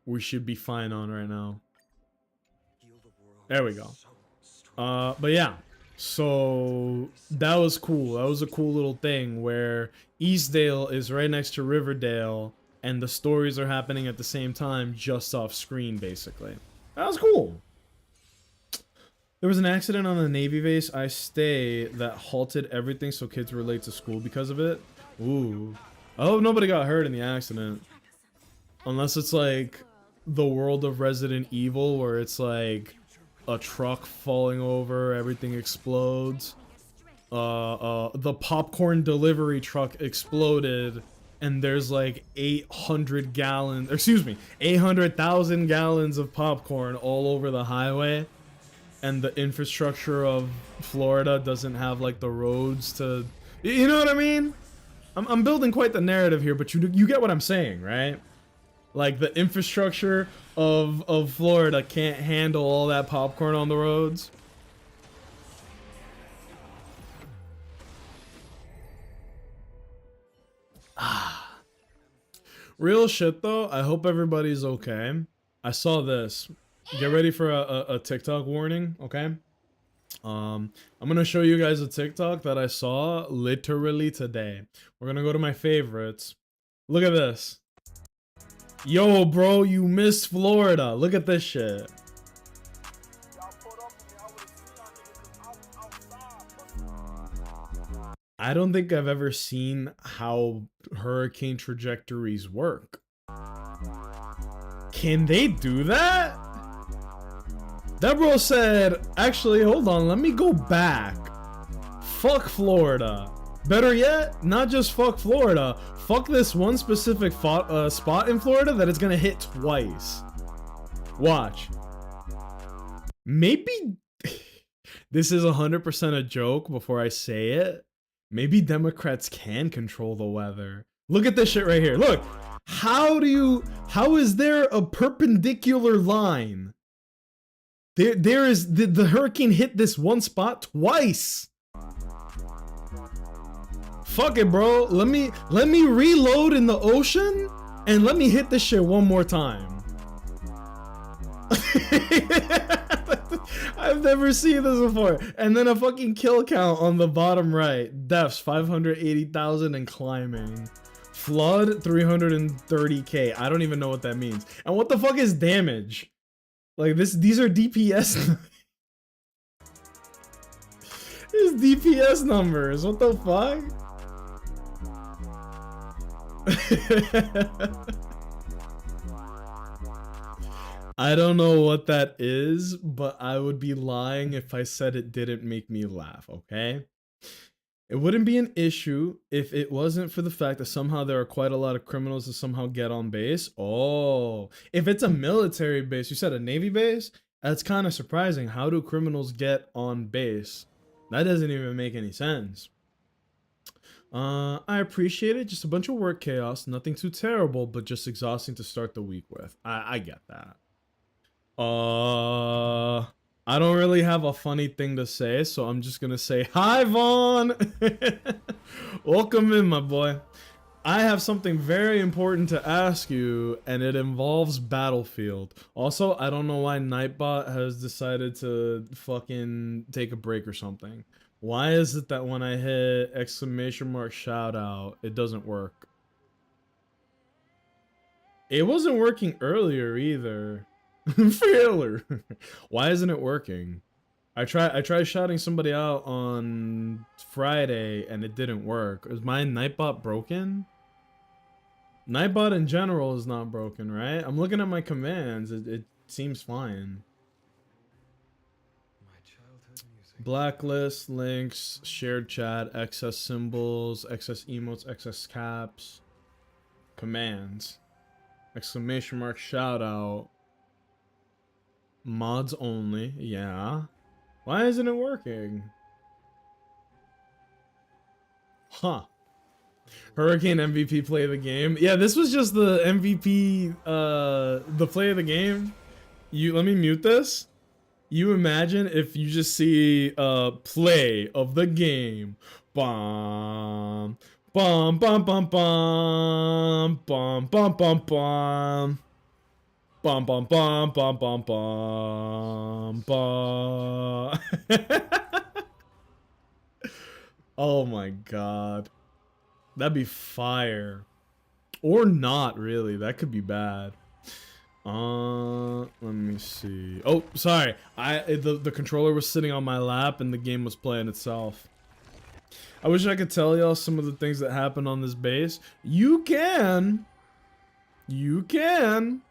we should be fine on right now. There we go. But yeah, So that was cool. That was a cool little thing where Eastdale is right next to Riverdale and the stories are happening at the same time just off screen basically. That was cool. There was an accident on the Navy base I stay that halted everything so kids were late to school because of it. Ooh. I hope nobody got hurt in the accident. Unless it's like the world of Resident Evil where it's like a truck falling over, everything explodes. The popcorn delivery truck exploded and there's like 800 gallons, excuse me, 800,000 gallons of popcorn all over the highway. And the infrastructure of Florida doesn't have like the roads to, you know what I mean? I'm building quite the narrative here, but you get what I'm saying, right? Like the infrastructure of Florida can't handle all that popcorn on the roads. Real shit though, I hope everybody's okay. I saw this. Get ready for a TikTok warning, okay? I'm gonna show you guys a TikTok that I saw literally today. We're gonna go to my favorites. Look at this. Yo, bro, you missed Florida. Look at this shit. I don't think I've ever seen how hurricane trajectories work. Can they do that? That bro said, actually, hold on, let me go back. Fuck Florida. Better yet, not just fuck Florida, fuck this one specific spot in Florida that it's gonna hit twice. Watch. Maybe, this is 100% a joke before I say it. Maybe Democrats can control the weather. Look at this shit right here, look. How is there a perpendicular line? There is the hurricane hit this one spot twice. Fuck it, bro. Let me reload in the ocean and let me hit this shit one more time. I've never seen this before. And then a fucking kill count on the bottom right. Deaths 580,000 and climbing. Flood 330k. I don't even know what that means. And what the fuck is damage? Like these are DPS. These DPS numbers. What the fuck? I don't know what that is, but I would be lying if I said it didn't make me laugh, okay? It wouldn't be an issue if it wasn't for the fact that somehow there are quite a lot of criminals that somehow get on base. Oh, if it's a military base, you said a Navy base? That's kind of surprising. How do criminals get on base? That doesn't even make any sense. I appreciate it. Just a bunch of work chaos. Nothing too terrible, but just exhausting to start the week with. I get that. I don't really have a funny thing to say, so I'm just gonna say, hi, Vaughn! Welcome in, my boy. I have something very important to ask you, and it involves Battlefield. Also, I don't know why Nightbot has decided to fucking take a break or something. Why is it that when I hit ! Shout out, it doesn't work? It wasn't working earlier either. Failure. Why isn't it working? I tried shouting somebody out on Friday and it didn't work. Is my Nightbot broken? Nightbot in general is not broken, right? I'm looking at my commands. It seems fine. Blacklist, links, shared chat, excess symbols, excess emotes, excess caps, commands, ! Shout out. Mods only, yeah. Why isn't it working? Huh. Hurricane MVP play of the game. Yeah, this was just the MVP, the play of the game. Let me mute this. You imagine if you just see play of the game. Bum, bum, bum, bum, bum, bum, bum, bum, bum. Bum bum bum bum bum bum bum. Oh my god. That'd be fire. Or not, really. That could be bad. Let me see. Oh, sorry. The controller was sitting on my lap and the game was playing itself. I wish I could tell y'all some of the things that happened on this base. You can. You can.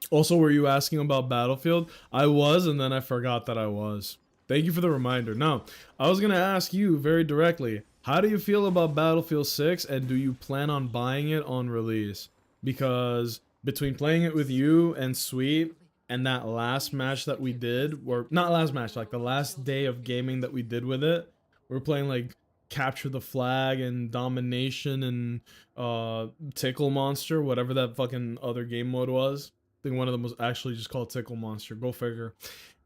Also, were you asking about Battlefield? I was, and then I forgot that I was. Thank you for the reminder. Now, I was going to ask you very directly, how do you feel about Battlefield 6, and do you plan on buying it on release? Because between playing it with you and Sweet, and that last match that we did, or not last match, like the last day of gaming that we did with it, we were playing like Capture the Flag and Domination and Tickle Monster, whatever that fucking other game mode was. I think one of them was actually just called Tickle Monster. Go figure.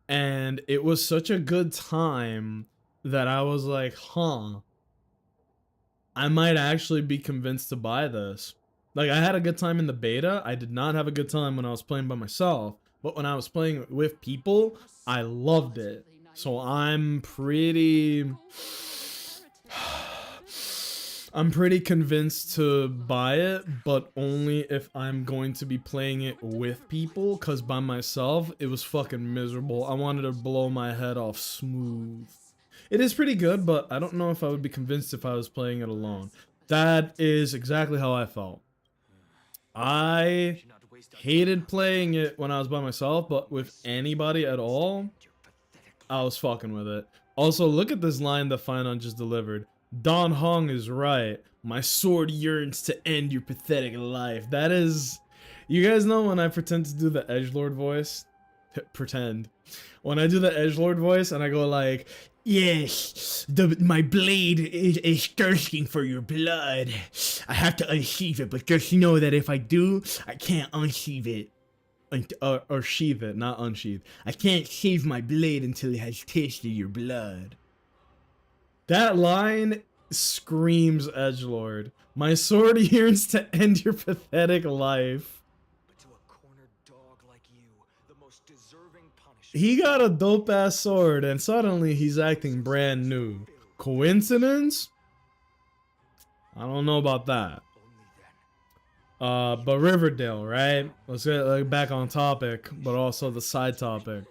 And it was such a good time that I was like, huh, I might actually be convinced to buy this. Like, I had a good time in the beta. I did not have a good time when I was playing by myself. But when I was playing with people, I loved it. So I'm pretty convinced to buy it, but only if I'm going to be playing it with people, because by myself, it was fucking miserable. I wanted to blow my head off smooth. It is pretty good, but I don't know if I would be convinced if I was playing it alone. That is exactly how I felt. I hated playing it when I was by myself, but with anybody at all, I was fucking with it. Also, look at this line that Finon just delivered. Dan Hong is right. My sword yearns to end your pathetic life. That is... You guys know when I pretend to do the edgelord voice? Pretend. When I do the edgelord voice and I go like, yes, my blade is thirsting for your blood. I have to unsheath it, but just know that if I do, I can't unsheath it. Or sheath it, not unsheath. I can't sheath my blade until it has tasted your blood. That line screams edgelord. My sword yearns to end your pathetic life. But to a cornered dog like you, the most deserving punishment. He got a dope ass sword and suddenly he's acting brand new. Coincidence? I don't know about that. But Riverdale, right? Let's get back on topic, but also the side topic.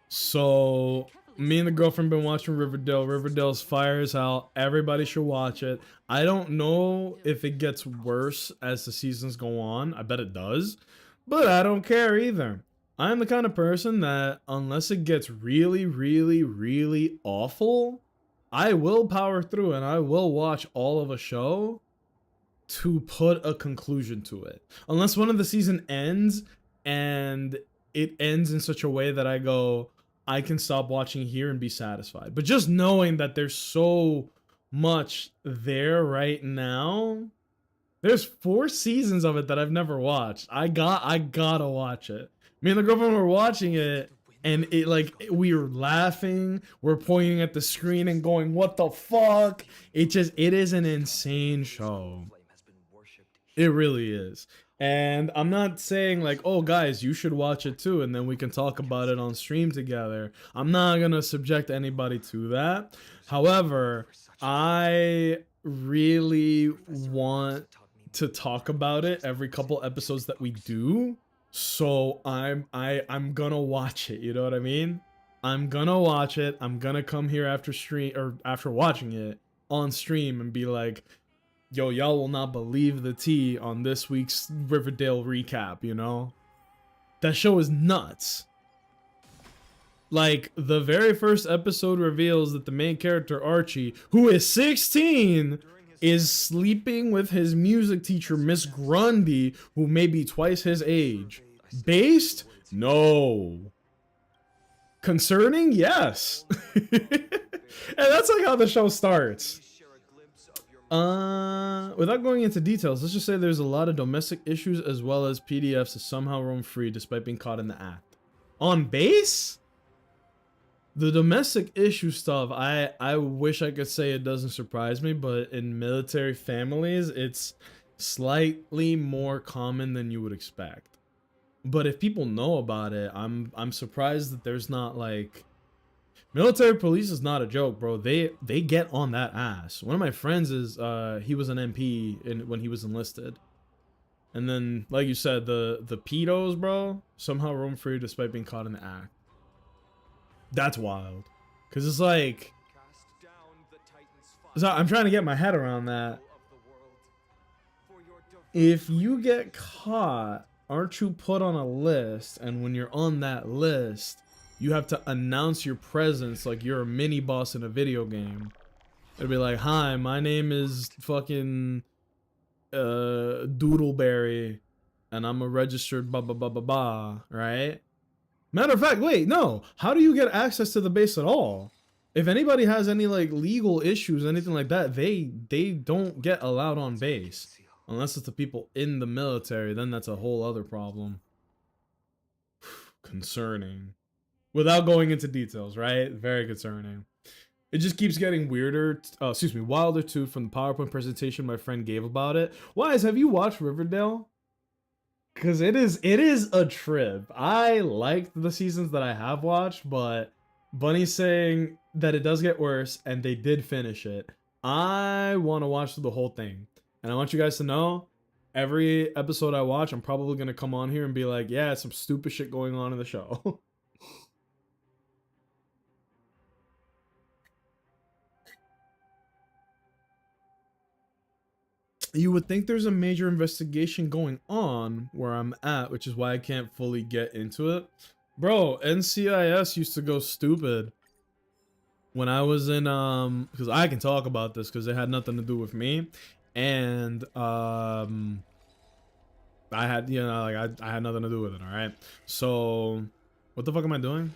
So, me and the girlfriend been watching Riverdale. Riverdale's fire as hell. Everybody should watch it. I don't know if it gets worse as the seasons go on. I bet it does. But I don't care either. I'm the kind of person that, unless it gets really, really, really awful, I will power through and I will watch all of a show to put a conclusion to it. Unless one of the season ends and it ends in such a way that I go, I can stop watching here and be satisfied. But just knowing that there's so much there right now, there's 4 seasons of it that I've never watched. I gotta watch it. Me and the girlfriend were watching it, and it we were laughing, we're pointing at the screen and going, what the fuck? It is an insane show. It really is. And I'm not saying like, oh guys, you should watch it too, and then we can talk about it on stream together. I'm not gonna subject anybody to that. However, I really want to talk about it every couple episodes that we do. So I'm gonna watch it, you know what I mean? I'm gonna watch it. I'm gonna come here after stream or after watching it on stream and be like, yo, y'all will not believe the tea on this week's Riverdale recap, you know? That show is nuts. Like, the very first episode reveals that the main character, Archie, who is 16, is sleeping with his music teacher, Miss Grundy, who may be twice his age. Based? No. Concerning? Yes. And that's like how the show starts. Without going into details, let's just say there's a lot of domestic issues as well as PDFs that somehow roam free despite being caught in the act. On base? The domestic issue stuff, I wish I could say it doesn't surprise me, but in military families, it's slightly more common than you would expect. But if people know about it, I'm surprised that there's not like Military police is not a joke, bro. They get on that ass. One of my friends is he was an MP when he was enlisted. And then, like you said, the pedos, bro, somehow roam free despite being caught in the act. That's wild. Cause it's like, so I'm trying to get my head around that. If you get caught, aren't you put on a list? And when you're on that list, you have to announce your presence like you're a mini boss in a video game. It'd be like, hi, my name is fucking Doodleberry, and I'm a registered blah blah blah blah blah, right? Matter of fact, wait, no. How do you get access to the base at all? If anybody has any like legal issues, anything like that, they don't get allowed on base. Unless it's the people in the military, then that's a whole other problem. Concerning. Without going into details, right? Very concerning. It just keeps getting weirder. Wilder too, from the PowerPoint presentation my friend gave about it. Wise, have you watched Riverdale? Because it is a trip. I liked the seasons that I have watched, but Bunny's saying that it does get worse, and they did finish it. I want to watch the whole thing. And I want you guys to know, every episode I watch, I'm probably going to come on here and be like, yeah, some stupid shit going on in the show. You would think there's a major investigation going on where I'm at, which is why I can't fully get into it. Bro, NCIS used to go stupid when I was in, because I can talk about this because it had nothing to do with me. And I had, you know, like I had nothing to do with it. All right, so what the fuck am I doing?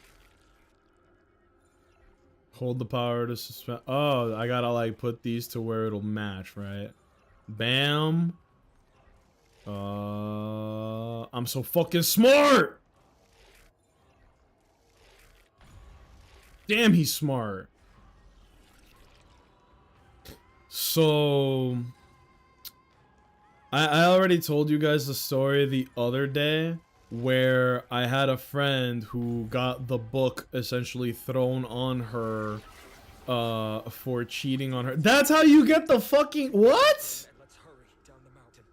Hold the power to suspend. Oh, I gotta like put these to where it'll match, right? Bam. I'm so fucking smart. Damn, he's smart. So I already told you guys the story the other day where I had a friend who got the book essentially thrown on her for cheating on her. That's how you get the fucking what? Let's hurry down the mountain.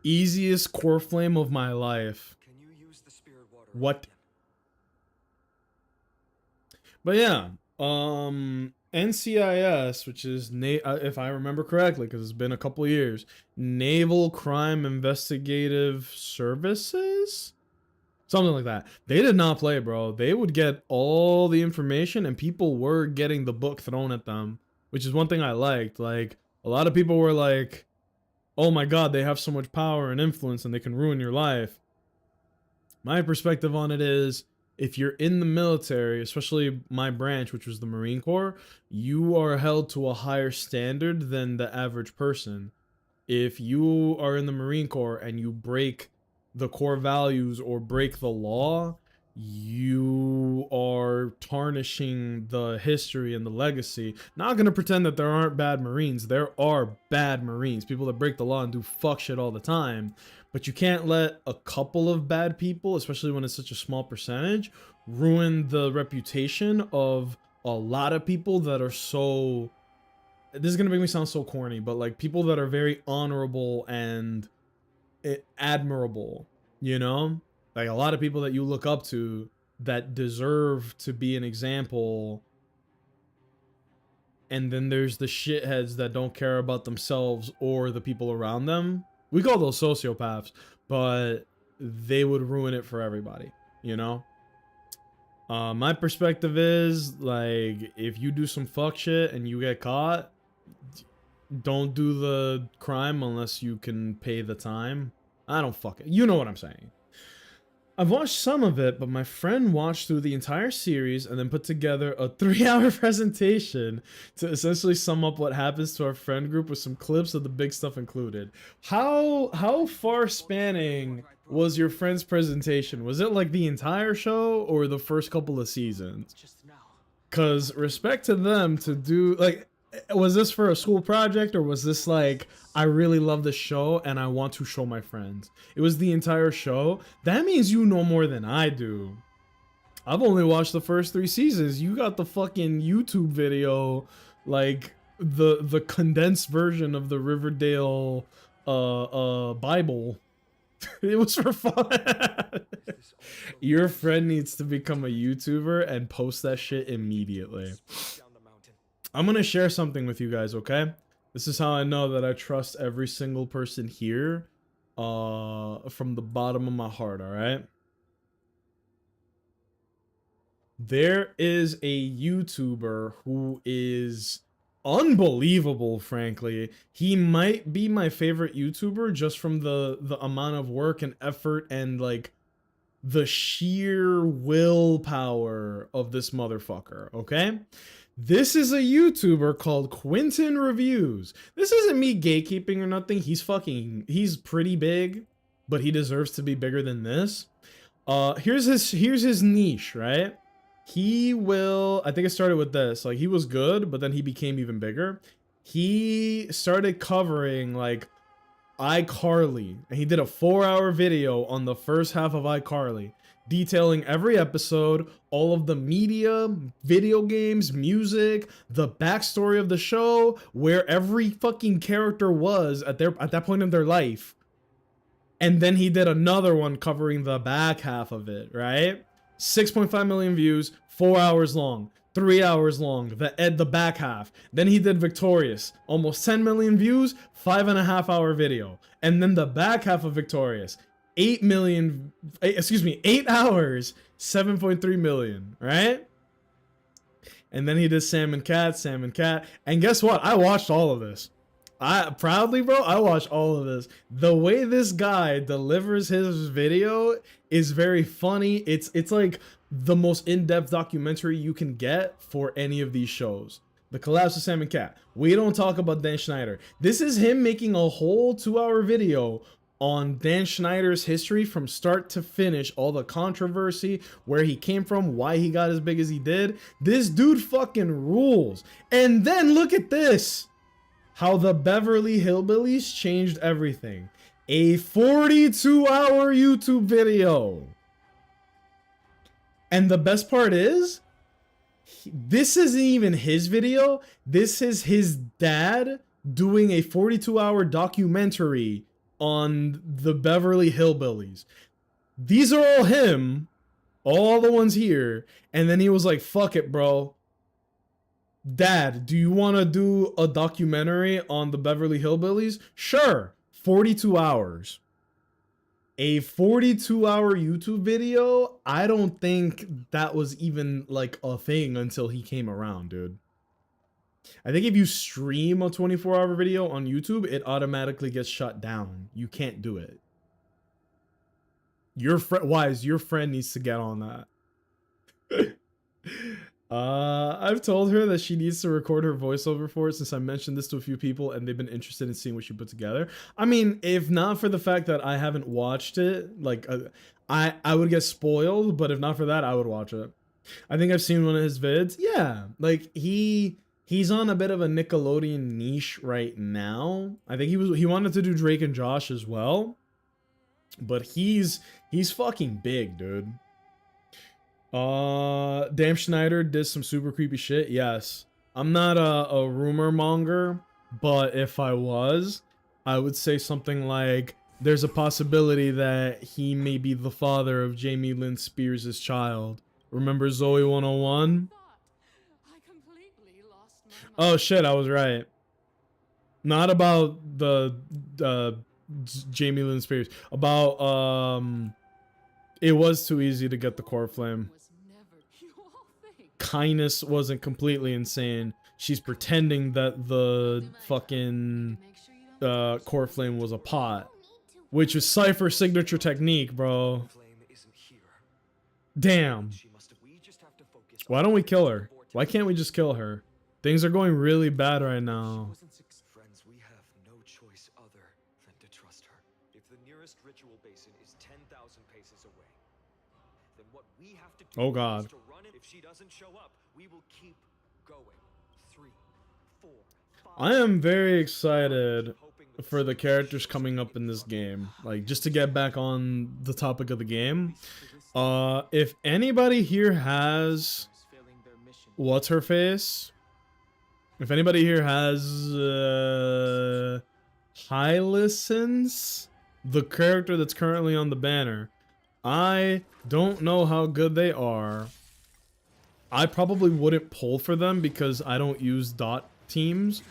Easiest core flame of my life. Can you use the spirit water? What? But yeah, NCIS, which is if I remember correctly, because it's been a couple years, Naval Crime Investigative Services, something like that. They did not play, bro. They would get all the information, and people were getting the book thrown at them, which is one thing I liked. Like, a lot of people were like, "Oh my God, they have so much power and influence, and they can ruin your life." My perspective on it is, if you're in the military, especially my branch, which was the Marine Corps, you are held to a higher standard than the average person. If you are in the Marine Corps and you break the core values or break the law, you are tarnishing the history and the legacy. Not gonna pretend that there aren't bad Marines. There are bad Marines, people that break the law and do fuck shit all the time. But you can't let a couple of bad people, especially when it's such a small percentage, ruin the reputation of a lot of people that are so... This is gonna make me sound so corny, but like people that are very honorable and admirable, you know? Like a lot of people that you look up to that deserve to be an example. And then there's the shitheads that don't care about themselves or the people around them. We call those sociopaths, but they would ruin it for everybody, you know? My perspective is, like, if you do some fuck shit and you get caught, don't do the crime unless you can pay the time. I don't fucking... You know what I'm saying. I've watched some of it, but my friend watched through the entire series and then put together a 3-hour presentation to essentially sum up what happens to our friend group with some clips of the big stuff included. How far spanning was your friend's presentation? Was it like the entire show or the first couple of seasons? Cause respect to them to do, like, was this for a school project or was this like, I really love the show and I want to show my friends? It was the entire show. That means you know more than I do. I've only watched the first 3 seasons. You got the fucking YouTube video, like the condensed version of the Riverdale Bible. It was for fun. Your friend needs to become a YouTuber and post that shit immediately. I'm gonna share something with you guys, okay? This is how I know that I trust every single person here, from the bottom of my heart, alright? There is a YouTuber who is unbelievable, frankly. He might be my favorite YouTuber just from the amount of work and effort and like the sheer willpower of this motherfucker, okay? This is a YouTuber called Quentin Reviews. This isn't me gatekeeping or nothing. He's pretty big, but he deserves to be bigger than this. Here's his niche, right? He will, I think it started with this, like he was good, but then he became even bigger. He started covering like iCarly, and he did a 4-hour video on the first half of iCarly, detailing every episode, all of the media, video games, music, the backstory of the show, where every fucking character was at that point in their life. And then he did another one covering the back half of it, right? 6.5 million views, 4 hours long, 3 hours long, the back half. Then he did Victorious, almost 10 million views, 5.5 hour video. And then the back half of Victorious, 8 hours, 7.3 million, right? And then he did Sam and Cat. And guess what? I watched all of this. I watched all of this. The way this guy delivers his video is very funny. It's like the most in-depth documentary you can get for any of these shows. The Collapse of Sam and Cat. We don't talk about Dan Schneider. This is him making a whole 2-hour video on Dan Schneider's history from start to finish, all the controversy, where he came from, why he got as big as he did. This dude fucking rules. And then look at this. How the Beverly Hillbillies changed everything. A 42-hour YouTube video. And the best part is, this isn't even his video. This is his dad doing a 42-hour documentary on the Beverly Hillbillies. These are all him, all the ones here. And then he was like, fuck it, bro. Dad, do you want to do a documentary on the Beverly Hillbillies? Sure. 42 hours. A 42-hour YouTube video? I don't think that was even like a thing until he came around, dude. I think if you stream a 24-hour video on YouTube, it automatically gets shut down. You can't do it. Your friend needs to get on that. I've told her that she needs to record her voiceover for it, since I mentioned this to a few people and they've been interested in seeing what she put together. I mean, if not for the fact that I haven't watched it, like I would get spoiled, but if not for that, I would watch it. I think I've seen one of his vids. Yeah, like he's on a bit of a Nickelodeon niche right now. I think he wanted to do Drake and Josh as well, but he's fucking big, dude. Dan Schneider did some super creepy shit. Yes. I'm not a rumor monger, but if I was, I would say something like there's a possibility that he may be the father of Jamie Lynn Spears' child. Remember Zoe 101? Oh shit, I was right. Not about the Jamie Lynn Spears. About it was too easy to get the core flame. Kindness wasn't completely insane. She's pretending that the fucking core flame was a pot, which is Cypher's signature technique, bro. Damn. Why don't we kill her? Why can't we just kill her? Things are going really bad right now. Friends, we have no choice other than to trust her. If the nearest ritual basin is 10,000 paces away, then what we have to do Oh God. is to run it. If she doesn't show up, we will keep going. 3, 4, 5. I am very excited for the characters coming up in this game. Like, just to get back on the topic of the game, If anybody here has what's her face? If anybody here has Hylicens, the character that's currently on the banner, I don't know how good they are. I probably wouldn't pull for them because I don't use dot teams.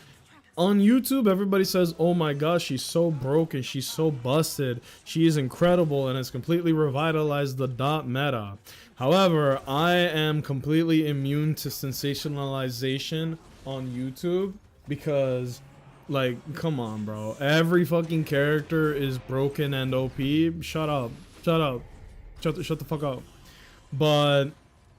On YouTube, everybody says, oh my gosh, she's so broken, she's so busted, she is incredible, and it's completely revitalized the dot meta. However, I am completely immune to sensationalization on YouTube because, like, come on, bro. Every fucking character is broken and OP. Shut up. Shut up. Shut the fuck up. But,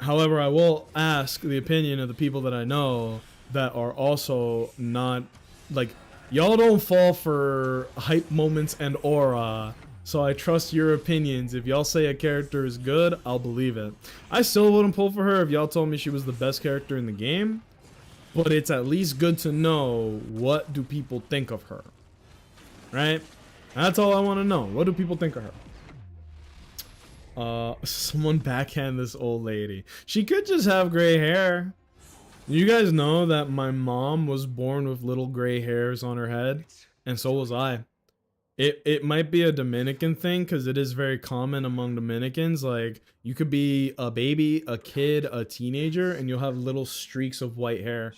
however, I will ask the opinion of the people that I know that are also not, like, y'all don't fall for hype moments and aura, so I trust your opinions. If y'all say a character is good, I'll believe it. I still wouldn't pull for her if y'all told me she was the best character in the game, but it's at least good to know what do people think of her, right? That's all I want to know. What do people think of her? Someone backhand this old lady. She could just have gray hair. You guys know that my mom was born with little gray hairs on her head, and so was I. It might be a Dominican thing because it is very common among Dominicans. Like, you could be a baby, a kid, a teenager, and you'll have little streaks of white hair.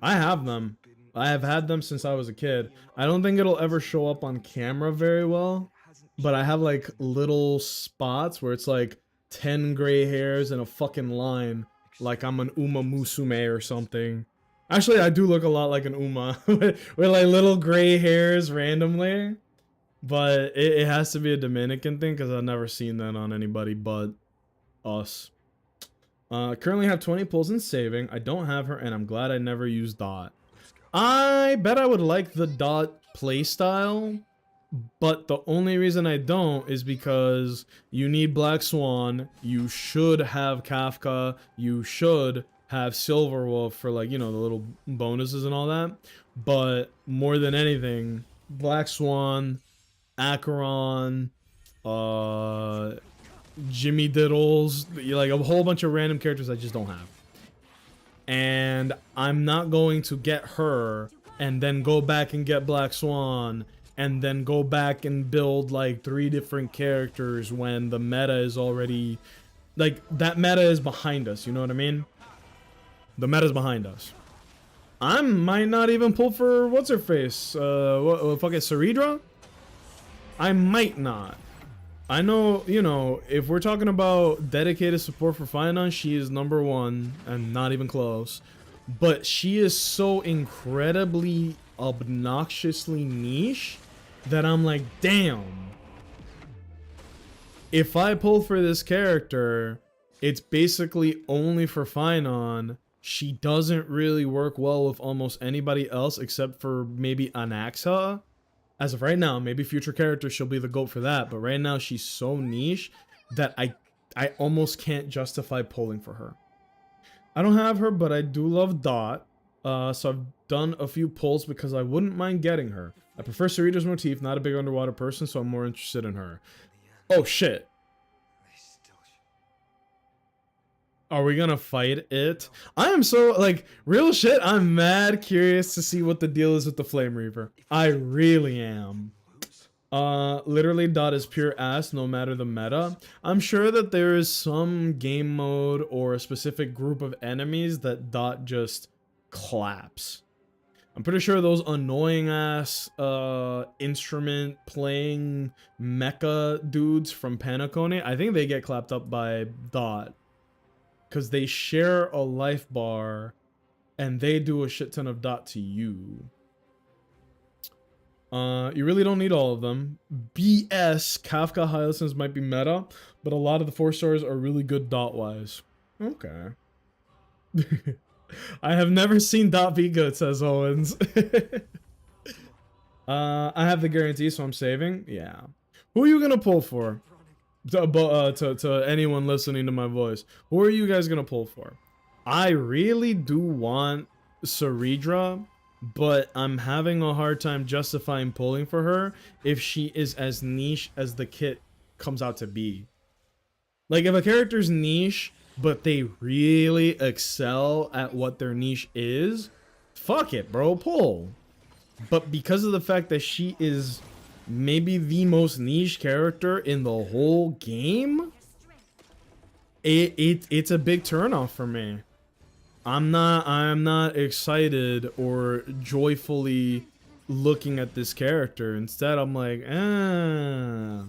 I have them. I have had them since I was a kid. I don't think it'll ever show up on camera very well, but I have like little spots where it's like 10 gray hairs in a fucking line. Like I'm an Uma Musume or something. Actually, I do look a lot like an Uma with like little gray hairs randomly. But it has to be a Dominican thing because I've never seen that on anybody but us. Currently have 20 pulls in saving. I don't have her and I'm glad I never used dot. I bet I would like the dot playstyle. But the only reason I don't is because you need Black Swan, you should have Kafka, you should have Silverwolf for, like, you know, the little bonuses and all that. But more than anything, Black Swan, Acheron, Jimmy Diddles, like a whole bunch of random characters I just don't have. And I'm not going to get her and then go back and get Black Swan and then go back and build like 3 different characters when the meta is already, like, that meta is behind us, you know what I mean? The meta is behind us. I might not even pull for what's her face, fucking Saridra? I might not. I know, you know, if we're talking about dedicated support for Finance, she is #1 and not even close. But she is so incredibly obnoxiously niche that I'm like, damn. If I pull for this character, it's basically only for Finon. She doesn't really work well with almost anybody else except for maybe Anaxa. As of right now, maybe future characters she'll be the GOAT for that, but right now she's so niche that I almost can't justify pulling for her. I don't have her, but I do love Dot. So I've done a few pulls because I wouldn't mind getting her. I prefer Saridra's motif, not a big underwater person, so I'm more interested in her. Oh shit. Are we gonna fight it? I am so, like, real shit, I'm mad curious to see what the deal is with the Flame Reaver. I really am. Literally Dot is pure ass no matter the meta. I'm sure that there is some game mode or a specific group of enemies that Dot just claps. I'm pretty sure those annoying ass instrument playing mecha dudes from Panacone, I think they get clapped up by Dot. Because they share a life bar and they do a shit ton of dot to you. You really don't need all of them. BS, Kafka Hylicens might be meta, but a lot of the 4-stars are really good dot-wise. Okay. I have never seen dot be good, says Owens. I have the guarantee, so I'm saving. Yeah. Who are you gonna pull for? To anyone listening to my voice, who are you guys gonna pull for? I really do want Saridra, but I'm having a hard time justifying pulling for her if she is as niche as the kit comes out to be. Like if a character's niche, but they really excel at what their niche is, fuck it, bro, pull. But because of the fact that she is maybe the most niche character in the whole game, it's a big turnoff for me. I'm not excited or joyfully looking at this character. Instead, I'm like, I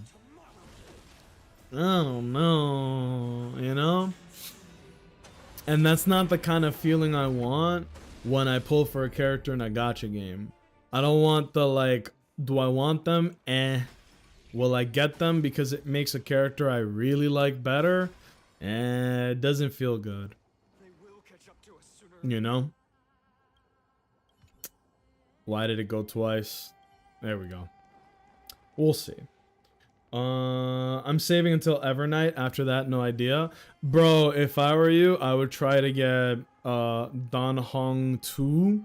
don't know, you know? And that's not the kind of feeling I want when I pull for a character in a gacha game. I don't want the like, do I want them? Will I get them because it makes a character I really like better? It doesn't feel good. They will catch up to us sooner. You know? Why did it go twice? There we go. We'll see. I'm saving until Evernight. After that, no idea. Bro, if I were you, I would try to get Dan Hong 2.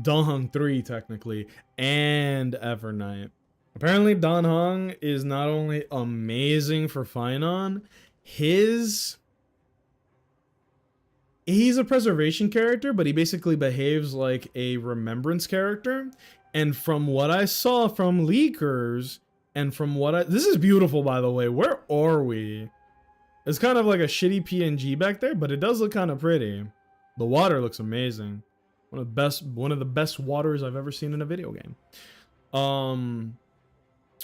Dan Hong 3, technically. And Evernight. Apparently, Dan Hong is not only amazing for Finon, he's a preservation character, but he basically behaves like a remembrance character. And from what I saw from leakers, and from what this is beautiful, by the way. Where are we? It's kind of like a shitty PNG back there, but it does look kind of pretty. The water looks amazing. One of the best waters I've ever seen in a video game.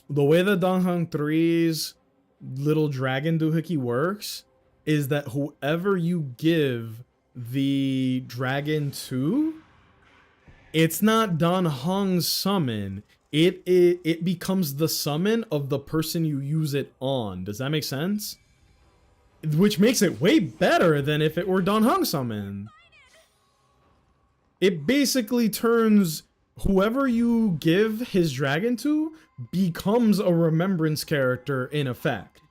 The way the Dan Hong 3's little dragon doohickey works is that whoever you give the dragon to, it's not Dan Hong's summon. It becomes the summon of the person you use it on. Does that make sense? Which makes it way better than if it were Dan Hong's summon. It basically turns whoever you give his dragon to becomes a remembrance character in effect.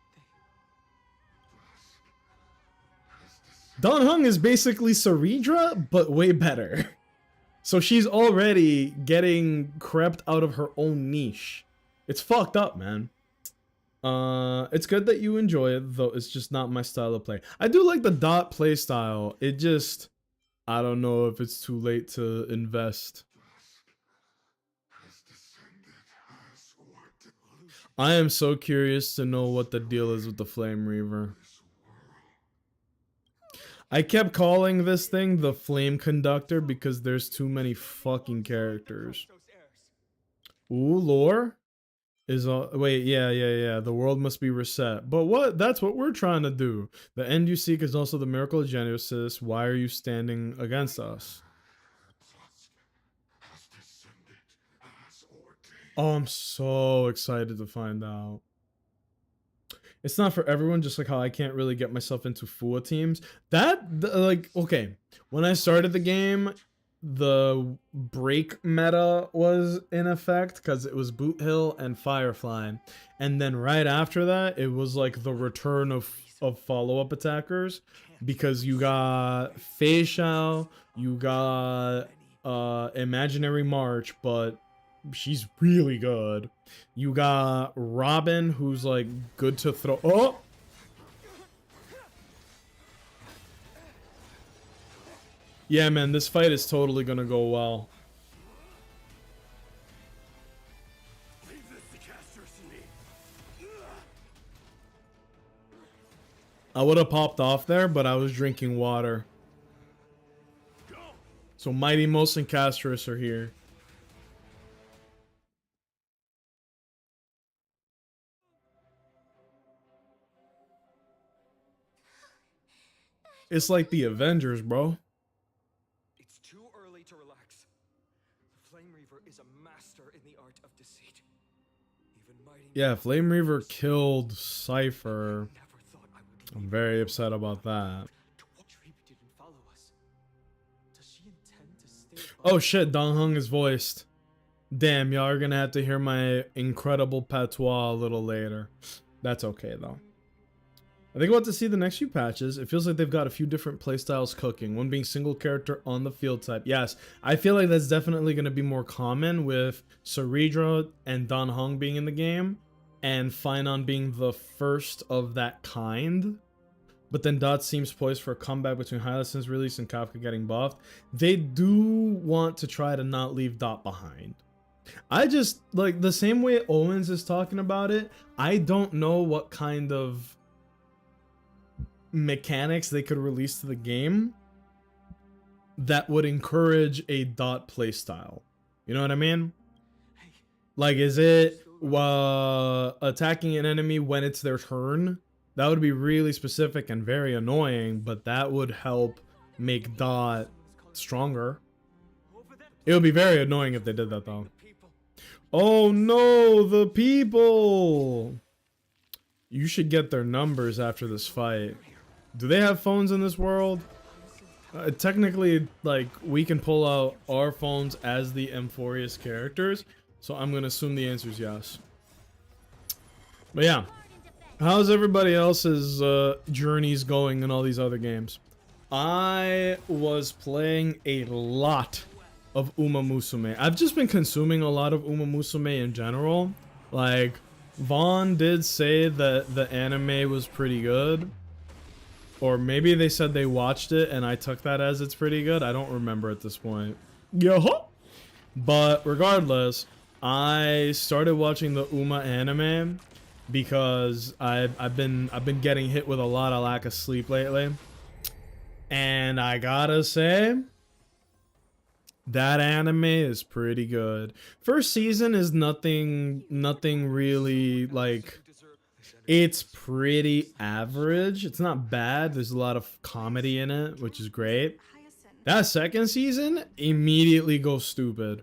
Dan Hong is basically Saridra, but way better. So she's already getting crept out of her own niche. It's fucked up, man. It's good that you enjoy it, though it's just not my style of play. I do like the dot play style. It just, I don't know if it's too late to invest. I am so curious to know what the deal is with the Flame Reaver. I kept calling this thing the Flame Conductor because there's too many fucking characters. Ooh, lore? Wait, yeah. The world must be reset. But what? That's what we're trying to do. The end you seek is also the miracle of Genesis. Why are you standing against us? Oh, I'm so excited to find out. It's not for everyone, just like how I can't really get myself into Fua teams. Okay, when I started the game, the break meta was in effect because it was Boot Hill and Firefly. And then right after that, it was like the return of follow-up attackers because you got Fei Xiao, you got Imaginary March, but she's really good. You got Robin, who's like good to throw. Oh! Yeah, man, this fight is totally gonna go well. I would have popped off there, but I was drinking water. So Mighty Most and Castris are here. It's like the Avengers, bro. It's too early to relax. The Flame Reaver is a master in the art of deceit. Even mighty. Yeah, Flame Reaver killed Cypher. I'm very upset about that. Oh shit, Dan Hong is voiced. Damn, y'all are gonna have to hear my incredible patois a little later. That's okay though. I think we'll have to see the next few patches. It feels like they've got a few different playstyles cooking. One being single character on the field type. Yes, I feel like that's definitely going to be more common with Saridra and Dan Hong being in the game. and Finon being the first of that kind. But then Dot seems poised for a comeback between Hylicen's release and Kafka getting buffed. They do want to try to not leave Dot behind. I just, like, the same way Owens is talking about it, I don't know what kind of mechanics they could release to the game that would encourage a Dot playstyle. You know what I mean? Like, is it attacking an enemy when it's their turn? That would be really specific and very annoying, but that would help make Dot stronger. It would be very annoying if they did that, though. Oh no, the people! You should get their numbers after this fight. Do they have phones in this world? Technically, like, we can pull out our phones as the Amphorius characters, so I'm gonna assume the answer is yes. But yeah. How's everybody else's journeys going in all these other games? I was playing a lot of Uma Musume. I've just been consuming a lot of Uma Musume in general. Like, Vaughn did say that the anime was pretty good. Or maybe they said they watched it and I took that as it's pretty good. I don't remember at this point. Yo-ho! But regardless, I started watching the Uma anime because I've been getting hit with a lot of lack of sleep lately, and I gotta say that anime is pretty good. First season is nothing really, like, it's pretty average. It's not bad. There's a lot of comedy in it, which is great. That second season immediately goes stupid.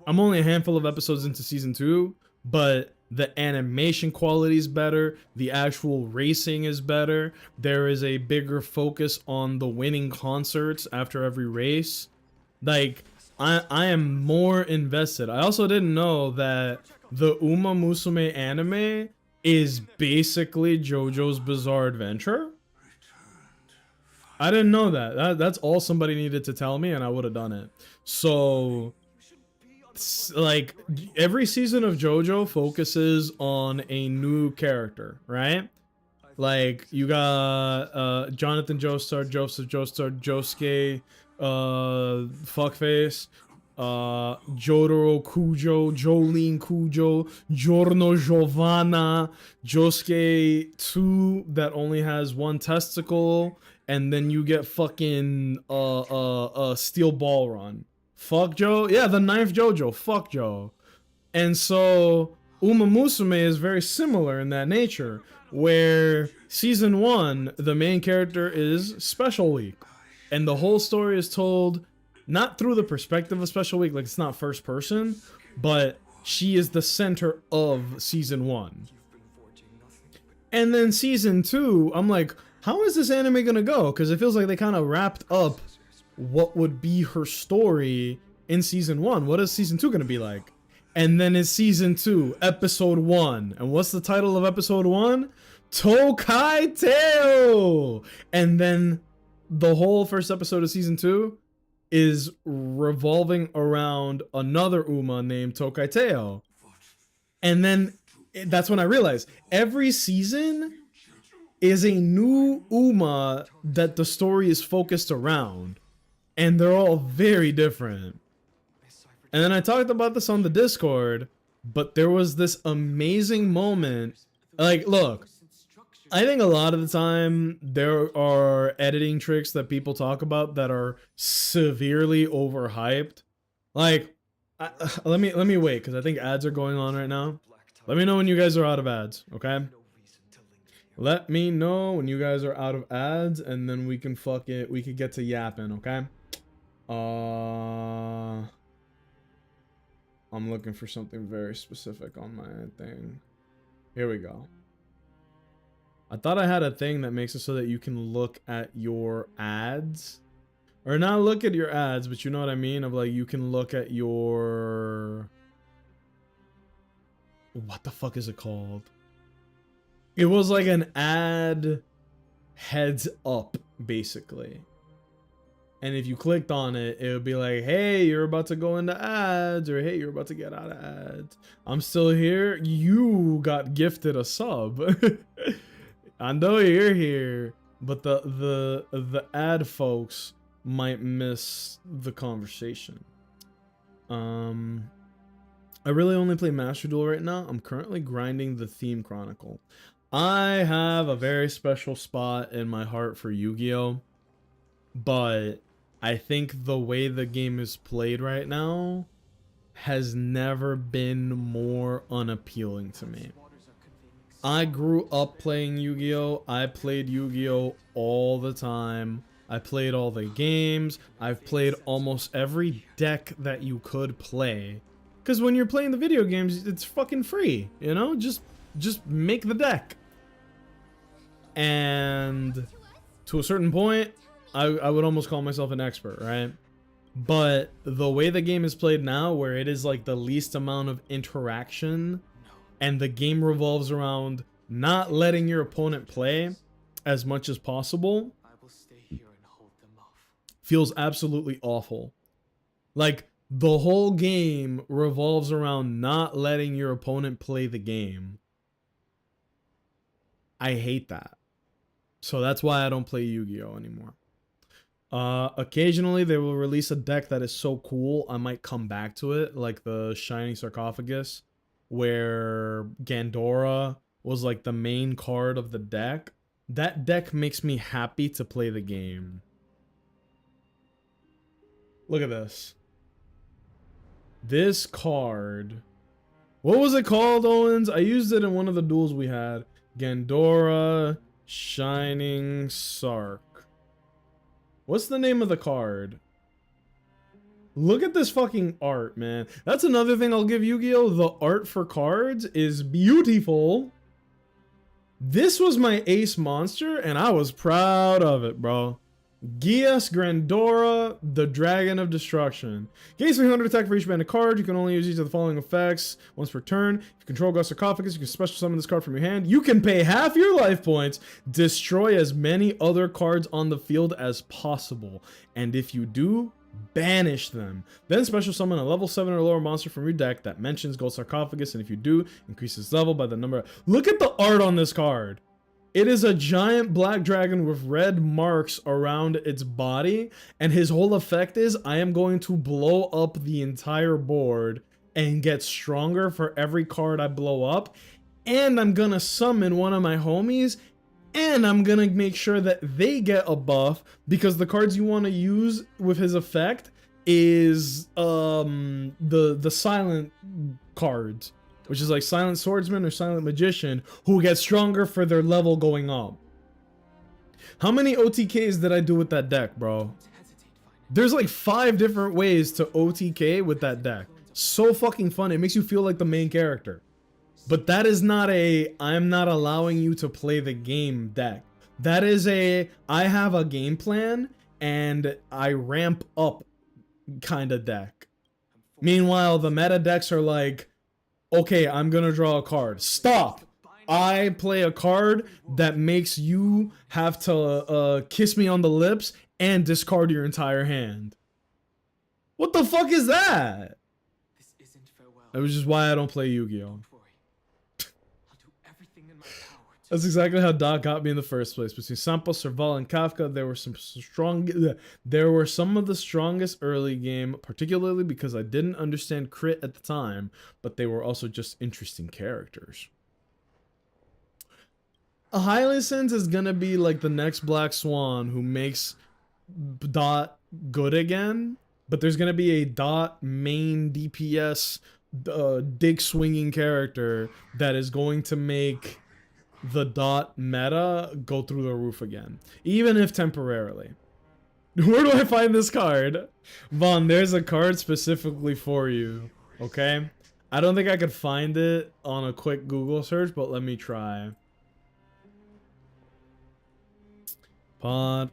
I'm only a handful of episodes into season 2, but the animation quality is better. The actual racing is better. There is a bigger focus on the winning concerts after every race. Like, I am more invested. I also didn't know that the Uma Musume anime is basically JoJo's Bizarre Adventure. I didn't know that. That's all somebody needed to tell me, and I would have done it. So, like, every season of JoJo focuses on a new character, right? Like, you got Jonathan Joestar, Joseph Joestar, Josuke, Fuckface, Jotaro Kujo, Jolene Kujo, Giorno Giovanna, Josuke 2 that only has one testicle, and then you get fucking Steel Ball Run. Fuck Joe? Yeah, the 9th JoJo. Fuck Joe. And so Uma Musume is very similar in that nature, where season 1, the main character is Special Week. And the whole story is told not through the perspective of Special Week, like, it's not first person, but she is the center of season 1. And then season 2, I'm like, how is this anime gonna go? Because it feels like they kind of wrapped up what would be her story in season 1. What is season 2 gonna be like? And then it's season 2, episode 1. And what's the title of episode 1? Tokai Teo! And then the whole first episode of season 2 is revolving around another Uma named Tokai Teo. And then that's when I realized every season is a new Uma that the story is focused around. And they're all very different. And then I talked about this on the Discord, but there was this amazing moment. Like, look, I think a lot of the time there are editing tricks that people talk about that are severely overhyped. Like, let me wait, because I think ads are going on right now. Let me know when you guys are out of ads, okay? Let me know when you guys are out of ads, and then we can we could get to yapping, okay? I'm looking for something very specific on my thing. Here we go. I thought I had a thing that makes it so that you can look at your ads. Or not look at your ads, but you know what I mean? Of like, you can look at your... What the fuck is it called? It was like an ad heads up, basically. And if you clicked on it, it would be like, hey, you're about to go into ads, or hey, you're about to get out of ads. I'm still here. You got gifted a sub. I know you're here, but the ad folks might miss the conversation. I really only play Master Duel right now. I'm currently grinding the Theme Chronicle. I have a very special spot in my heart for Yu-Gi-Oh! But I think the way the game is played right now has never been more unappealing to me. I grew up playing Yu-Gi-Oh! I played Yu-Gi-Oh! All the time. I played all the games. I've played almost every deck that you could play. Because when you're playing the video games, it's fucking free, you know? Just make the deck. And to a certain point, I would almost call myself an expert, right? But the way the game is played now, where it is like the least amount of interaction, and the game revolves around not letting your opponent play as much as possible, feels absolutely awful. Like, the whole game revolves around not letting your opponent play the game. I hate that. So that's why I don't play Yu-Gi-Oh! Anymore. Occasionally they will release a deck that is so cool I might come back to it, like the Shining Sarcophagus, where Gandora was like the main card of the deck. That deck makes me happy to play the game. Look at this. This card. What was it called, Owens? I used it in one of the duels we had. Gandora Shining Sark. What's the name of the card? Look at this fucking art, man. That's another thing I'll give Yu-Gi-Oh! The art for cards is beautiful. This was my ace monster, and I was proud of it, bro. Gias Grandora, the Dragon of Destruction. Gains 300 attack for each banded card. You can only use each of the following effects once per turn. If you control Ghost Sarcophagus, you can special summon this card from your hand. You can pay half your life points, destroy as many other cards on the field as possible. And if you do, banish them. Then special summon a level 7 or lower monster from your deck that mentions Gold Sarcophagus, and if you do, increase its level by the number. Look at the art on this card. It is a giant black dragon with red marks around its body, and his whole effect is I am going to blow up the entire board and get stronger for every card I blow up, and I'm gonna summon one of my homies, and I'm gonna make sure that they get a buff, because the cards you want to use with his effect is the silent cards, which is like Silent Swordsman or Silent Magician, who get stronger for their level going up. How many OTKs did I do with that deck, bro? There's like 5 different ways to OTK with that deck. So fucking fun. It makes you feel like the main character. But that is not a I'm not allowing you to play the game deck. That is a I have a game plan and I ramp up kind of deck. Meanwhile, the meta decks are like, okay, I'm gonna draw a card. Stop! I play a card that makes you have to kiss me on the lips and discard your entire hand. What the fuck is that? That was just why I don't play Yu-Gi-Oh! That's exactly how Doc got me in the first place. Between Sampo, Serval, and Kafka, there were some of the strongest early game, particularly because I didn't understand crit at the time, but they were also just interesting characters. A Hylicense is gonna be like the next Black Swan who makes Dot good again, but there's gonna be a Dot main DPS dick swinging character that is going to make the Dot meta go through the roof again, even if temporarily. Where do I find this card? Vaughn, there's a card specifically for you, okay? I don't think I could find it on a quick Google search, but let me try. Pod,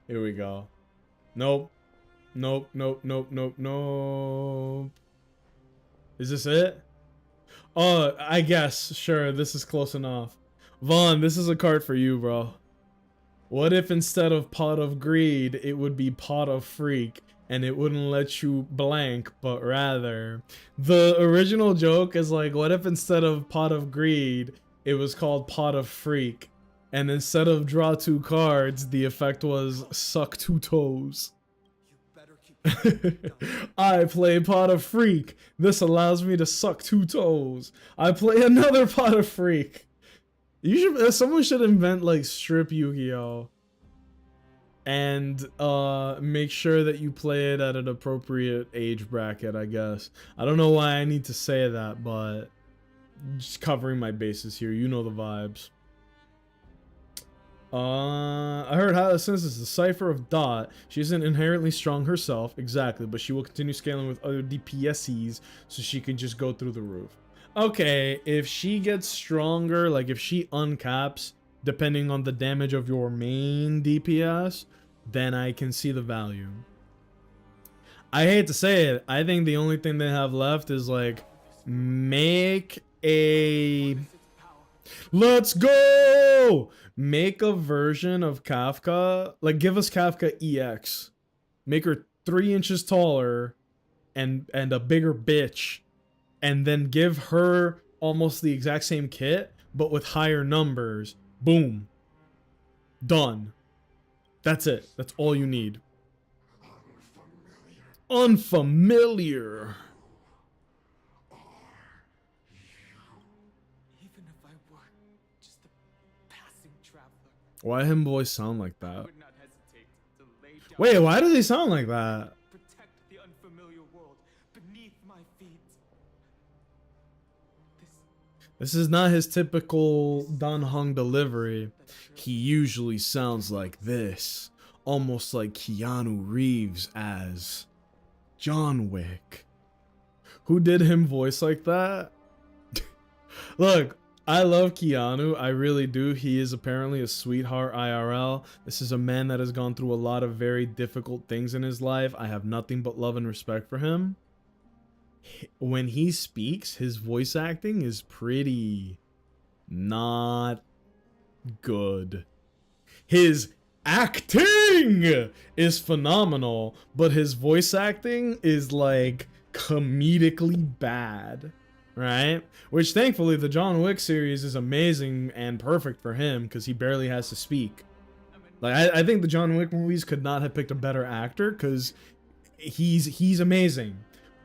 here we go. Nope. Nope, nope, nope, nope, nope. Is this it? Oh, I guess. Sure, this is close enough. Vaughn, this is a card for you, bro. What if instead of pot of greed, it would be pot of freak, and it wouldn't let you blank, but rather the original joke is like, what if instead of pot of greed, it was called pot of freak, and instead of draw 2 cards, the effect was suck 2 toes. I play pot of freak. This allows me to suck 2 toes. I play another pot of freak. You should. Someone should invent like strip Yu-Gi-Oh, and make sure that you play it at an appropriate age bracket. I guess. I don't know why I need to say that, but just covering my bases here. You know the vibes. I heard how since it's the cipher of Dot, she isn't inherently strong herself, exactly, but she will continue scaling with other DPSs so she can just go through the roof. Okay, if she gets stronger, like if she uncaps, depending on the damage of your main DPS, then I can see the value. I hate to say it, I think the only thing they have left is like, make a... Let's go! Make a version of Kafka, like give us Kafka EX. Make her 3 inches taller and a bigger bitch. And then give her almost the exact same kit, but with higher numbers. Boom. Done. That's it. That's all you need. Unfamiliar. Even if I were just a passing traveler, Why him voice sound like I that? would not hesitate to lay down. Wait, why does he sound like that? Protect the unfamiliar world beneath my feet. This is not his typical Dan Heng delivery. He usually sounds like this. Almost like Keanu Reeves as John Wick. Who did him voice like that? Look, I love Keanu. I really do. He is apparently a sweetheart IRL. This is a man that has gone through a lot of very difficult things in his life. I have nothing but love and respect for him. When he speaks, his voice acting is pretty not good. His acting is phenomenal, but his voice acting is like comedically bad, right? Which thankfully the John Wick series is amazing and perfect for him because he barely has to speak. Like I think the John Wick movies could not have picked a better actor because he's amazing.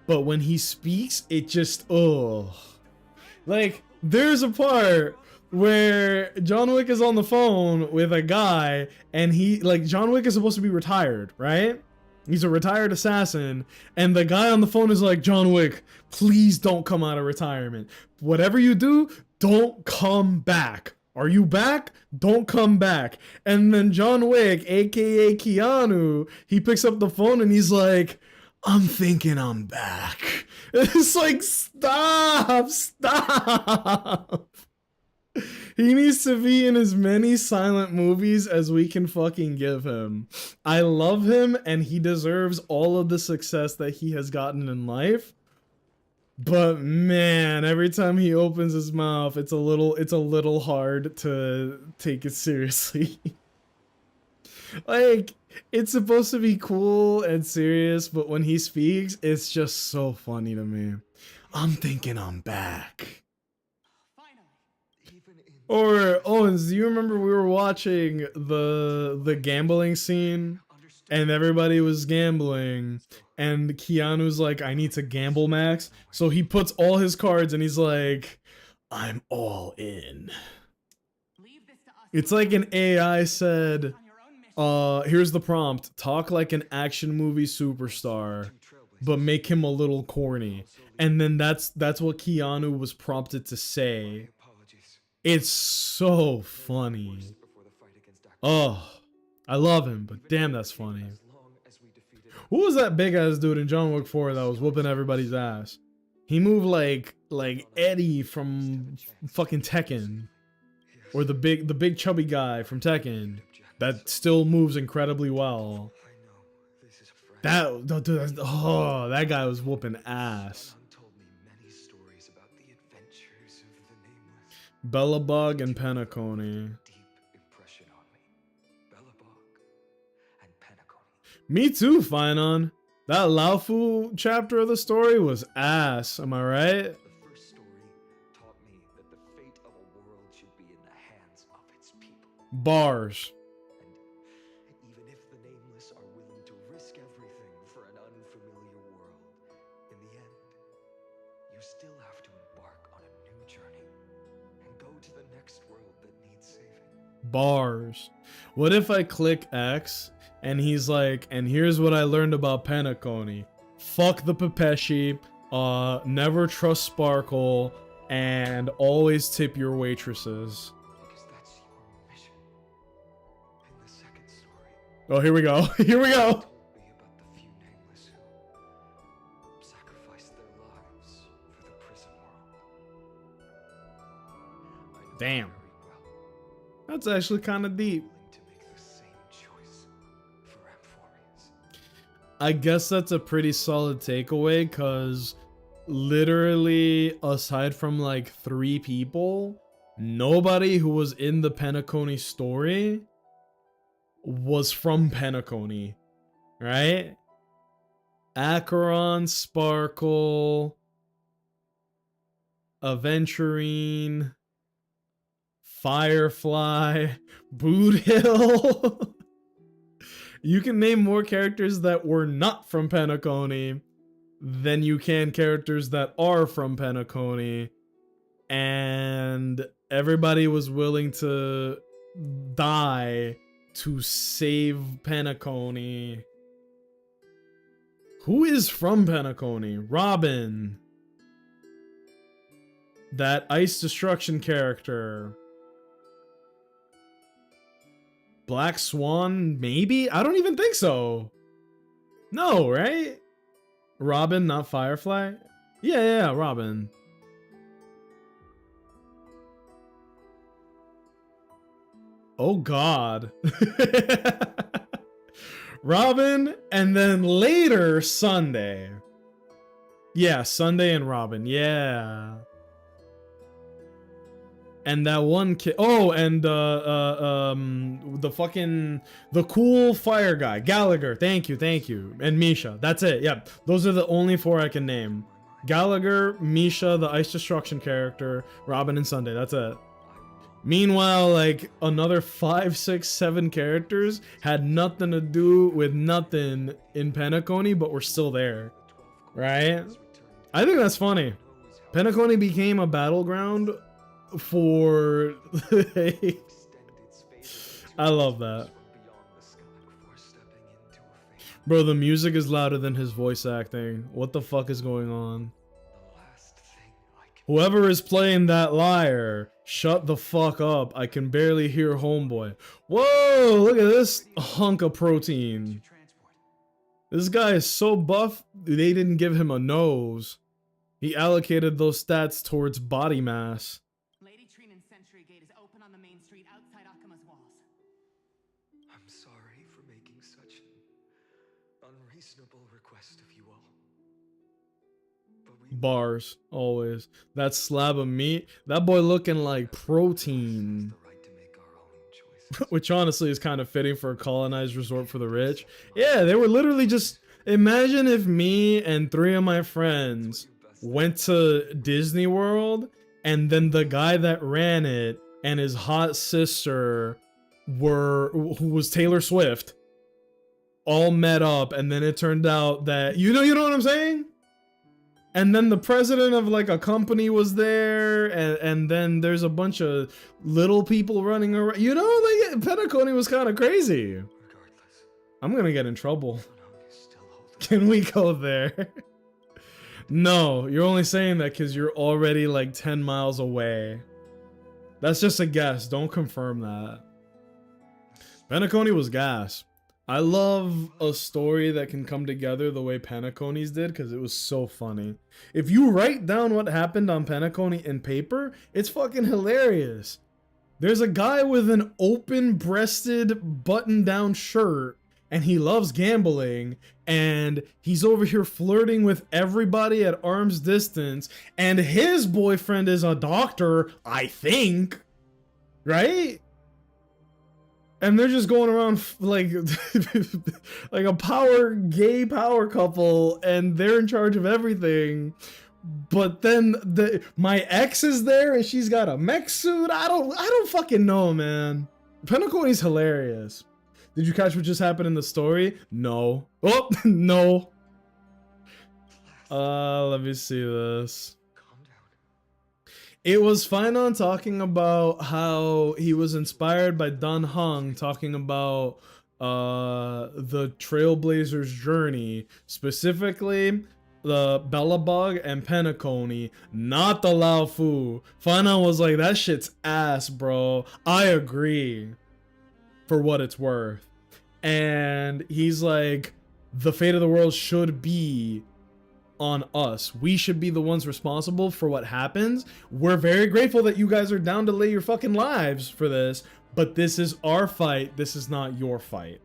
But when he speaks, it just, like, there's a part where John Wick is on the phone with a guy, and John Wick is supposed to be retired, right? He's a retired assassin, and the guy on the phone is like, John Wick, please don't come out of retirement. Whatever you do, don't come back. Are you back? Don't come back. And then John Wick, aka Keanu, he picks up the phone and he's like, I'm thinking I'm back. It's like, stop. He needs to be in as many silent movies as we can fucking give him. I love him and he deserves all of the success that he has gotten in life. But man, every time he opens his mouth, it's a little hard to take it seriously. Like, it's supposed to be cool and serious, but when he speaks, it's just so funny to me. I'm thinking I'm back. Or Owens, do you remember we were watching the gambling scene and everybody was gambling and Keanu's like, I need to gamble max. So he puts all his cards and he's like, I'm all in. It's like an AI said, here's the prompt. Talk like an action movie superstar, but make him a little corny. And then that's what Keanu was prompted to say. It's so funny. Oh, I love him, but damn, that's funny. Who was that big ass dude in John Wick 4 that was whooping everybody's ass? He moved like Eddie from fucking Tekken, or the big chubby guy from Tekken that still moves incredibly well. That guy was whooping ass. Bellabug and Penacony. Me too, Finon. That Laofu chapter of the story was ass, am I right? The first story taught me that the fate of a world should be in the hands of its people. Bars. And even if the Nameless are willing to risk everything for an unfamiliar world, in the end, you still have to embark on a new journey and go to the next world that needs saving. Bars. What if I click X and he's like, and here's what I learned about Penacony. Fuck the Pepeshi, never trust Sparkle, and always tip your waitresses. Because that's your mission. In the second story, Oh, here we go. Here we go. told me about the few Nameless who sacrificed their lives for the prison world. I know Damn. very well. That's actually kind of deep. Willing to make the same choice for Amphorius. I guess that's a pretty solid takeaway, because literally, aside from like 3 people, nobody who was in the Penacony story was from Penacony, right? Acheron, Sparkle, Aventurine, Firefly, Boothill. You can name more characters that were not from Penacony than you can characters that are from Penacony. And everybody was willing to die to save Penacony. Who is from Penacony? Robin. That Ice Destruction character. Black Swan, maybe? I don't even think so. No, right? Robin, not Firefly? Yeah, Robin. Oh God. Robin, and then later Sunday. Yeah, Sunday and Robin, yeah. And that one kid. Oh, and the cool fire guy, Gallagher. Thank you, and Misha. That's it. Yep, those are the only 4 I can name. Gallagher, Misha, the Ice Destruction character, Robin, and Sunday. That's it. Meanwhile, like another 5, 6, 7 characters had nothing to do with nothing in Penacony, but were still there, right? I think that's funny. Penacony became a battleground for I love that. Bro, the music is louder than his voice acting. What the fuck is going on? Whoever is playing that lyre, shut the fuck up. I can barely hear homeboy. Whoa, look at this hunk of protein. This guy is so buff, they didn't give him a nose. He allocated those stats towards body mass. Lady Trinan's Sentry Gate is open on the main street outside Akima's walls. I'm sorry for making such an unreasonable request of you all. But we Bars, always. That slab of meat, that boy looking like protein. the right to make our own choices. Which honestly is kind of fitting for a colonized resort for the rich. Yeah, they were literally just... Imagine if me and 3 of my friends went to Disney World, and then the guy that ran it and his hot sister who was Taylor Swift, all met up, and then it turned out that... You know what I'm saying? And then the president of like a company was there, and then there's a bunch of little people running around. You know, like Penacony was kind of crazy. Regardless, I'm gonna get in trouble. Funong is still holding. Can we go there? No, you're only saying that because you're already like 10 miles away. That's just a guess. Don't confirm that. Penacony was gas. I love a story that can come together the way Penacony's did, because it was so funny. If you write down what happened on Penacony in paper, it's fucking hilarious. There's a guy with an open-breasted, button-down shirt, and he loves gambling, and he's over here flirting with everybody at arm's distance, and his boyfriend is a doctor, I think. Right? and they're just going around like like a gay power couple, and they're in charge of everything. But then my ex is there and she's got a mech suit. I don't fucking know, man. Penacony's hilarious. Did you catch what just happened in the story? No. Oh, no. Let me see this. Calm down. It was Finon talking about how he was inspired by Dan Heng talking about the Trailblazer's journey, specifically the Belobog and Penacony, not the Lao Fu. Finon was like, that shit's ass, bro. I agree, for what it's worth. And he's like, the fate of the world should be on us. We should be the ones responsible for what happens. We're very grateful that you guys are down to lay your fucking lives for this, but this is our fight. This is not your fight.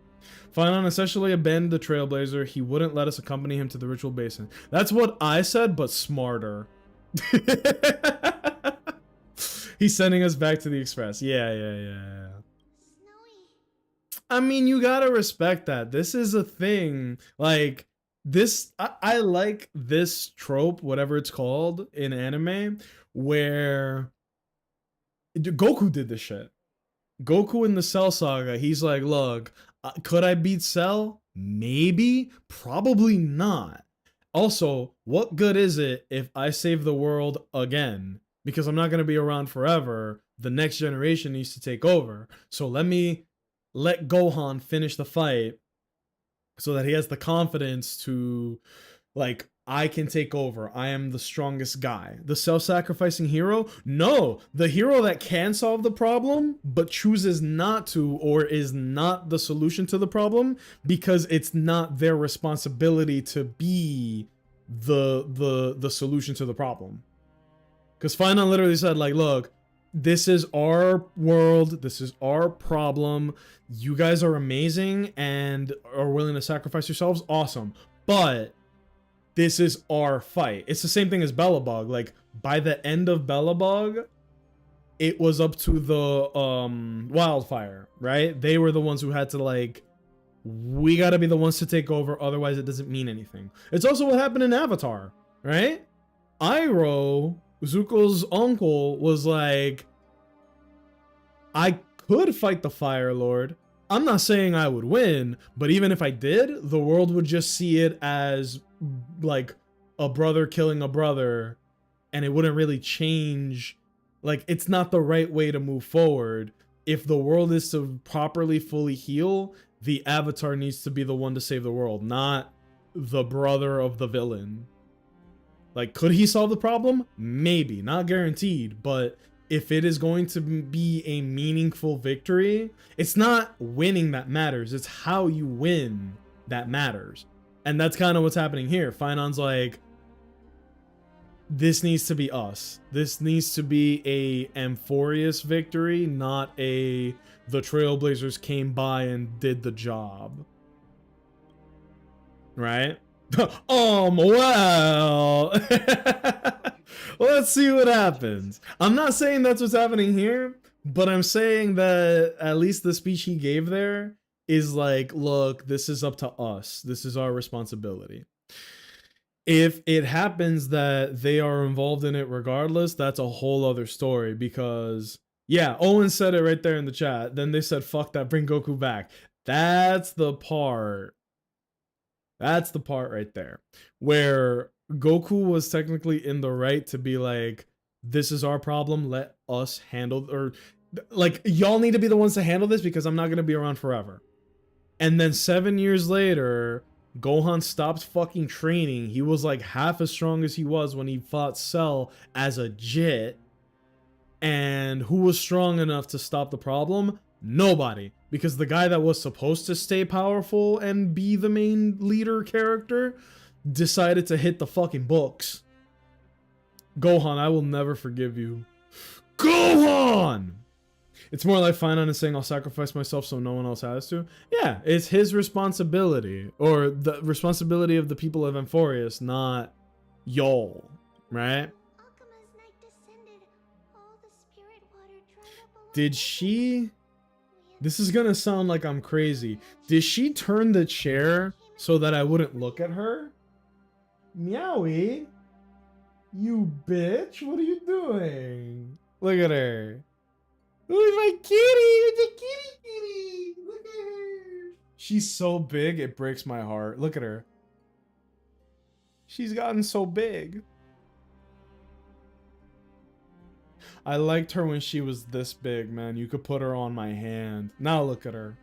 Finon essentially abandoned the Trailblazer. He wouldn't let us accompany him to the ritual basin. That's what I said, but smarter. He's sending us back to the Express. Yeah. Snowy. I mean, you gotta respect that. This is a thing. Like, this, I like this trope, whatever it's called in anime, where Goku did this shit. Goku in the Cell Saga, he's like, look, could I beat Cell? Maybe, probably not. Also, what good is it if I save the world again? Because I'm not going to be around forever. The next generation needs to take over. So let Gohan finish the fight so that he has the confidence to, like, I can take over. I am the strongest guy. The self-sacrificing hero? No, the hero that can solve the problem but chooses not to, or is not the solution to the problem because it's not their responsibility to be the solution to the problem. Because Finon literally said, like, look, this is our world, this is our problem. You guys are amazing and are willing to sacrifice yourselves. Awesome. But this is our fight. It's the same thing as Belobog. Like, by the end of Belobog, it was up to the Wildfire, right? They were the ones who had to, like, we gotta be the ones to take over, otherwise it doesn't mean anything. It's also what happened in Avatar, right? Iroh, Zuko's uncle, was like, I could fight the Fire Lord. I'm not saying I would win, but even if I did, the world would just see it as like a brother killing a brother, and it wouldn't really change. Like, it's not the right way to move forward. If the world is to properly fully heal, the Avatar needs to be the one to save the world, not the brother of the villain. Like, could he solve the problem? Maybe, not guaranteed, but if it is going to be a meaningful victory, it's not winning that matters, it's how you win that matters. And that's kind of what's happening here. Finon's like, this needs to be us. This needs to be a Amphorius victory, not a the Trailblazers came by and did the job. Right? Well. Let's see what happens. I'm not saying that's what's happening here, but I'm saying that at least the speech he gave there is like, look, this is up to us. This is our responsibility. If it happens that they are involved in it regardless, that's a whole other story, because yeah, Owen said it right there in the chat. Then they said, fuck that, bring Goku back. That's the part right there where Goku was technically in the right to be like, this is our problem, let us handle, or like, y'all need to be the ones to handle this because I'm not going to be around forever. And then 7 years later, Gohan stopped fucking training. He was like half as strong as he was when he fought Cell as a Jit. And who was strong enough to stop the problem? Nobody. Because the guy that was supposed to stay powerful and be the main leader character decided to hit the fucking books. Gohan, I will never forgive you. Gohan! It's more like Finon is saying, I'll sacrifice myself so no one else has to. Yeah, it's his responsibility, or the responsibility of the people of Amphorius, not y'all, right? Akuma's night descended. All the spirit water dried up along Did with it. she... We This is gonna sound like I'm crazy. Did she turn the chair so that I wouldn't look at her? Meowie, you bitch, what are you doing? Look at her. Who's my kitty? It's a kitty. Look at her. She's so big, it breaks my heart. Look at her. She's gotten so big. I liked her when she was this big, man. You could put her on my hand. Now look at her.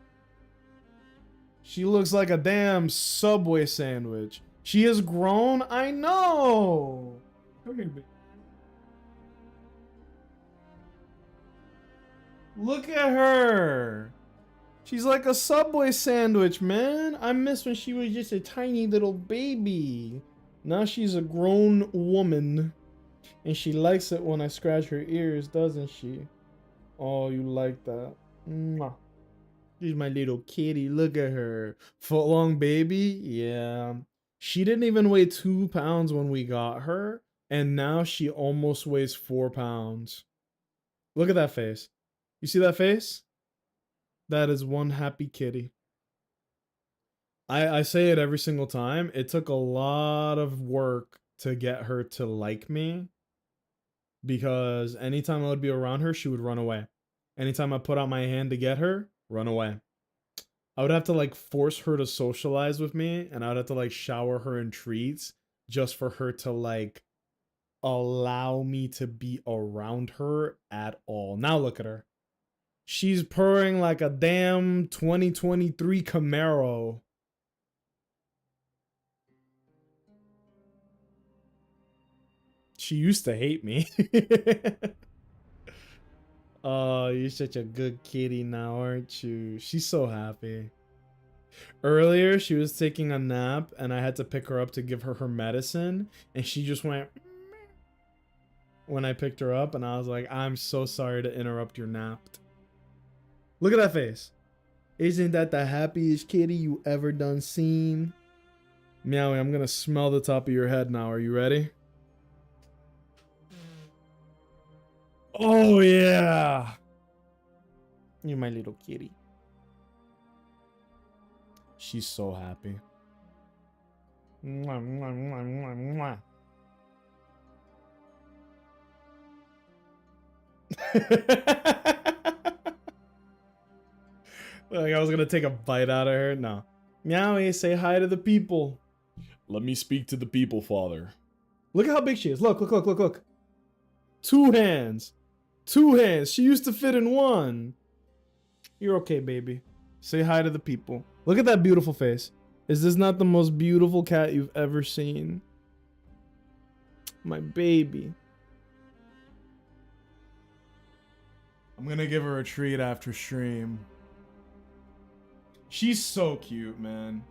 She looks like a damn Subway sandwich. She has grown. I know. Come here, baby. Look at her. She's like a Subway sandwich, man. I miss when she was just a tiny little baby. Now she's a grown woman. And she likes it when I scratch her ears, doesn't she? Oh, you like that. Mwah. She's my little kitty. Look at her. Footlong baby? Yeah. She didn't even weigh 2 pounds when we got her. And now she almost weighs 4 pounds. Look at that face. You see that face? That is one happy kitty. I say it every single time. It took a lot of work to get her to like me. Because anytime I would be around her, she would run away. Anytime I put out my hand to get her, run away. I would have to like force her to socialize with me, and I would have to like shower her in treats just for her to like allow me to be around her at all. Now look at her. She's purring like a damn 2023 Camaro. She used to hate me. Oh, you're such a good kitty now, aren't you? She's so happy. Earlier, she was taking a nap, and I had to pick her up to give her her medicine, and she just went when I picked her up, and I was like, I'm so sorry to interrupt your nap. Look at that face. Isn't that the happiest kitty you ever done seen? Meowie, I'm gonna smell the top of your head now. Are you ready? Oh, yeah. You're my little kitty. She's so happy. Mwah, mwah, mwah, mwah, mwah. Like I was gonna take a bite out of her. No. Meowie, say hi to the people. Let me speak to the people, father. Look at how big she is. Look, look, look, look, look. 2 hands. 2 hands. She used to fit in 1. You're okay, baby. Say hi to the people. Look at that beautiful face. Is this not the most beautiful cat you've ever seen? My baby. I'm gonna give her a treat after stream. She's so cute, man.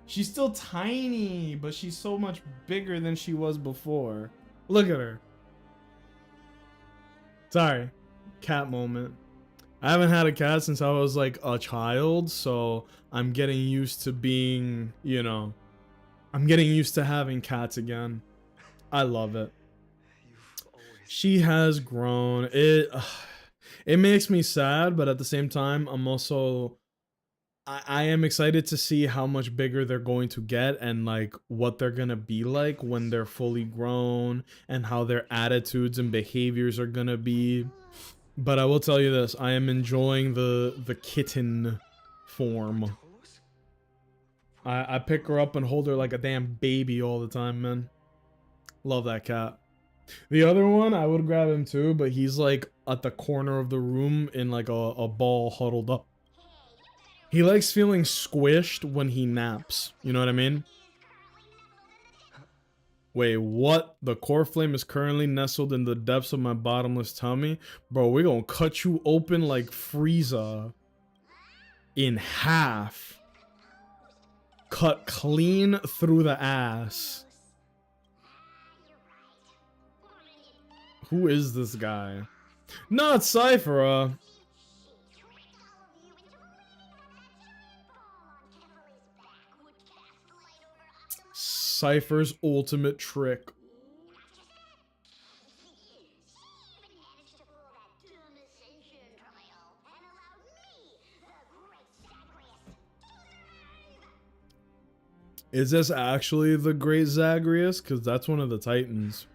She's still tiny, but she's so much bigger than she was before. Look at her. Sorry, cat moment. I haven't had a cat since I was like a child, so I'm getting used to being, you know, I'm getting used to having cats again. I love it. She has grown. It makes me sad, but at the same time, I'm also I am excited to see how much bigger they're going to get and like what they're gonna be like when they're fully grown and how their attitudes and behaviors are gonna be. But I will tell you this, I am enjoying the kitten form. I pick her up and hold her like a damn baby all the time, man. Love that cat. The other one, I would grab him too, but he's like at the corner of the room in like a ball huddled up. He likes feeling squished when he naps. You know what I mean? Wait, what? The core flame is currently nestled in the depths of my bottomless tummy? Bro, we're gonna cut you open like Frieza. In half. Cut clean through the ass. Who is this guy? Not Cypher, Cypher's ultimate trick. Is this actually the Great Zagreus? Because that's one of the Titans.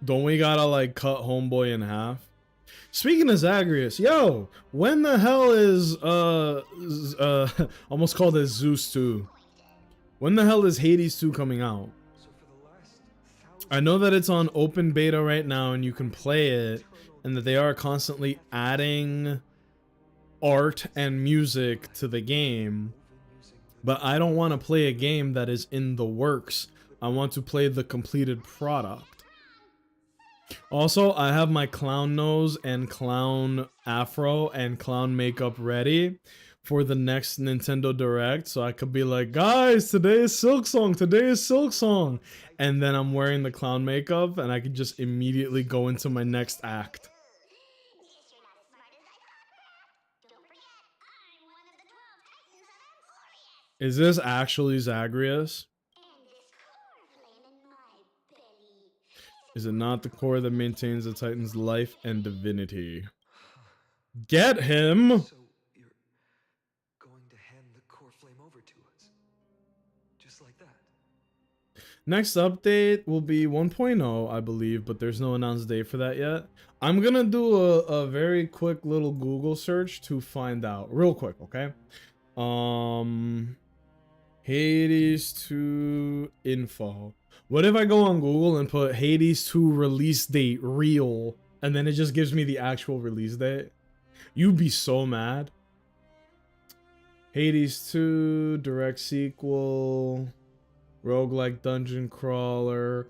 Don't we gotta like cut Homeboy in half? Speaking of Zagreus, yo, when the hell is almost called it Zeus 2? When the hell is Hades 2 coming out? So for the last I know that it's on open beta right now and you can play it, and that they are constantly adding art and music to the game, but I don't want to play a game that is in the works. I want to play the completed product. Also, I have my clown nose and clown afro and clown makeup ready for the next Nintendo Direct, so I could be like, guys, today is Silk Song, today is Silk Song, and then I'm wearing the clown makeup and I could just immediately go into my next act. Is this actually Zagreus? Is it not the core that maintains the Titan's life and divinity? Get him! So you're going to hand the core flame over to us. Just like that. Next update will be 1.0, I believe, but there's no announced date for that yet. I'm gonna do a very quick little Google search to find out. Real quick, okay? Hades 2 info. What if I go on Google and put Hades 2 release date real, and then it just gives me the actual release date? You'd be so mad. Hades 2 direct sequel, roguelike dungeon crawler.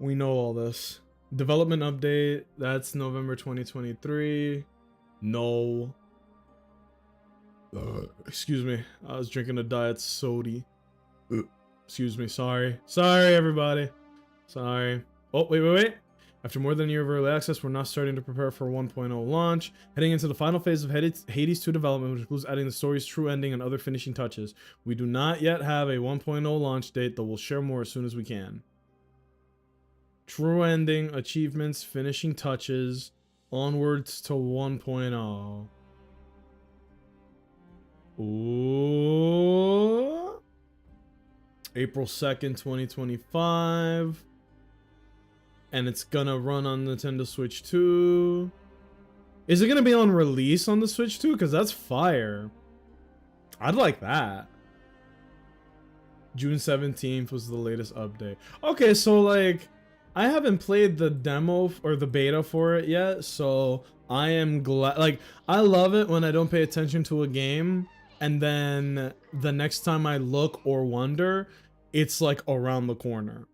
We know all this. Development update, that's November 2023. No. Excuse me, I was drinking a diet soda. Excuse me, sorry. Sorry, everybody. Sorry. Oh, wait. After more than a year of early access, we're now starting to prepare for 1.0 launch, heading into the final phase of Hades 2 development, which includes adding the story's true ending and other finishing touches. We do not yet have a 1.0 launch date, though we'll share more as soon as we can. True ending, achievements, finishing touches, onwards to 1.0. Ooh. April 2nd, 2025. And it's gonna run on Nintendo Switch 2. Is it gonna be on release on the Switch 2? Because that's fire. I'd like that. June 17th was the latest update. Okay, so like, I haven't played the demo or the beta for it yet, so I am glad. Like, I love it when I don't pay attention to a game, and then the next time I look or wonder, it's like around the corner,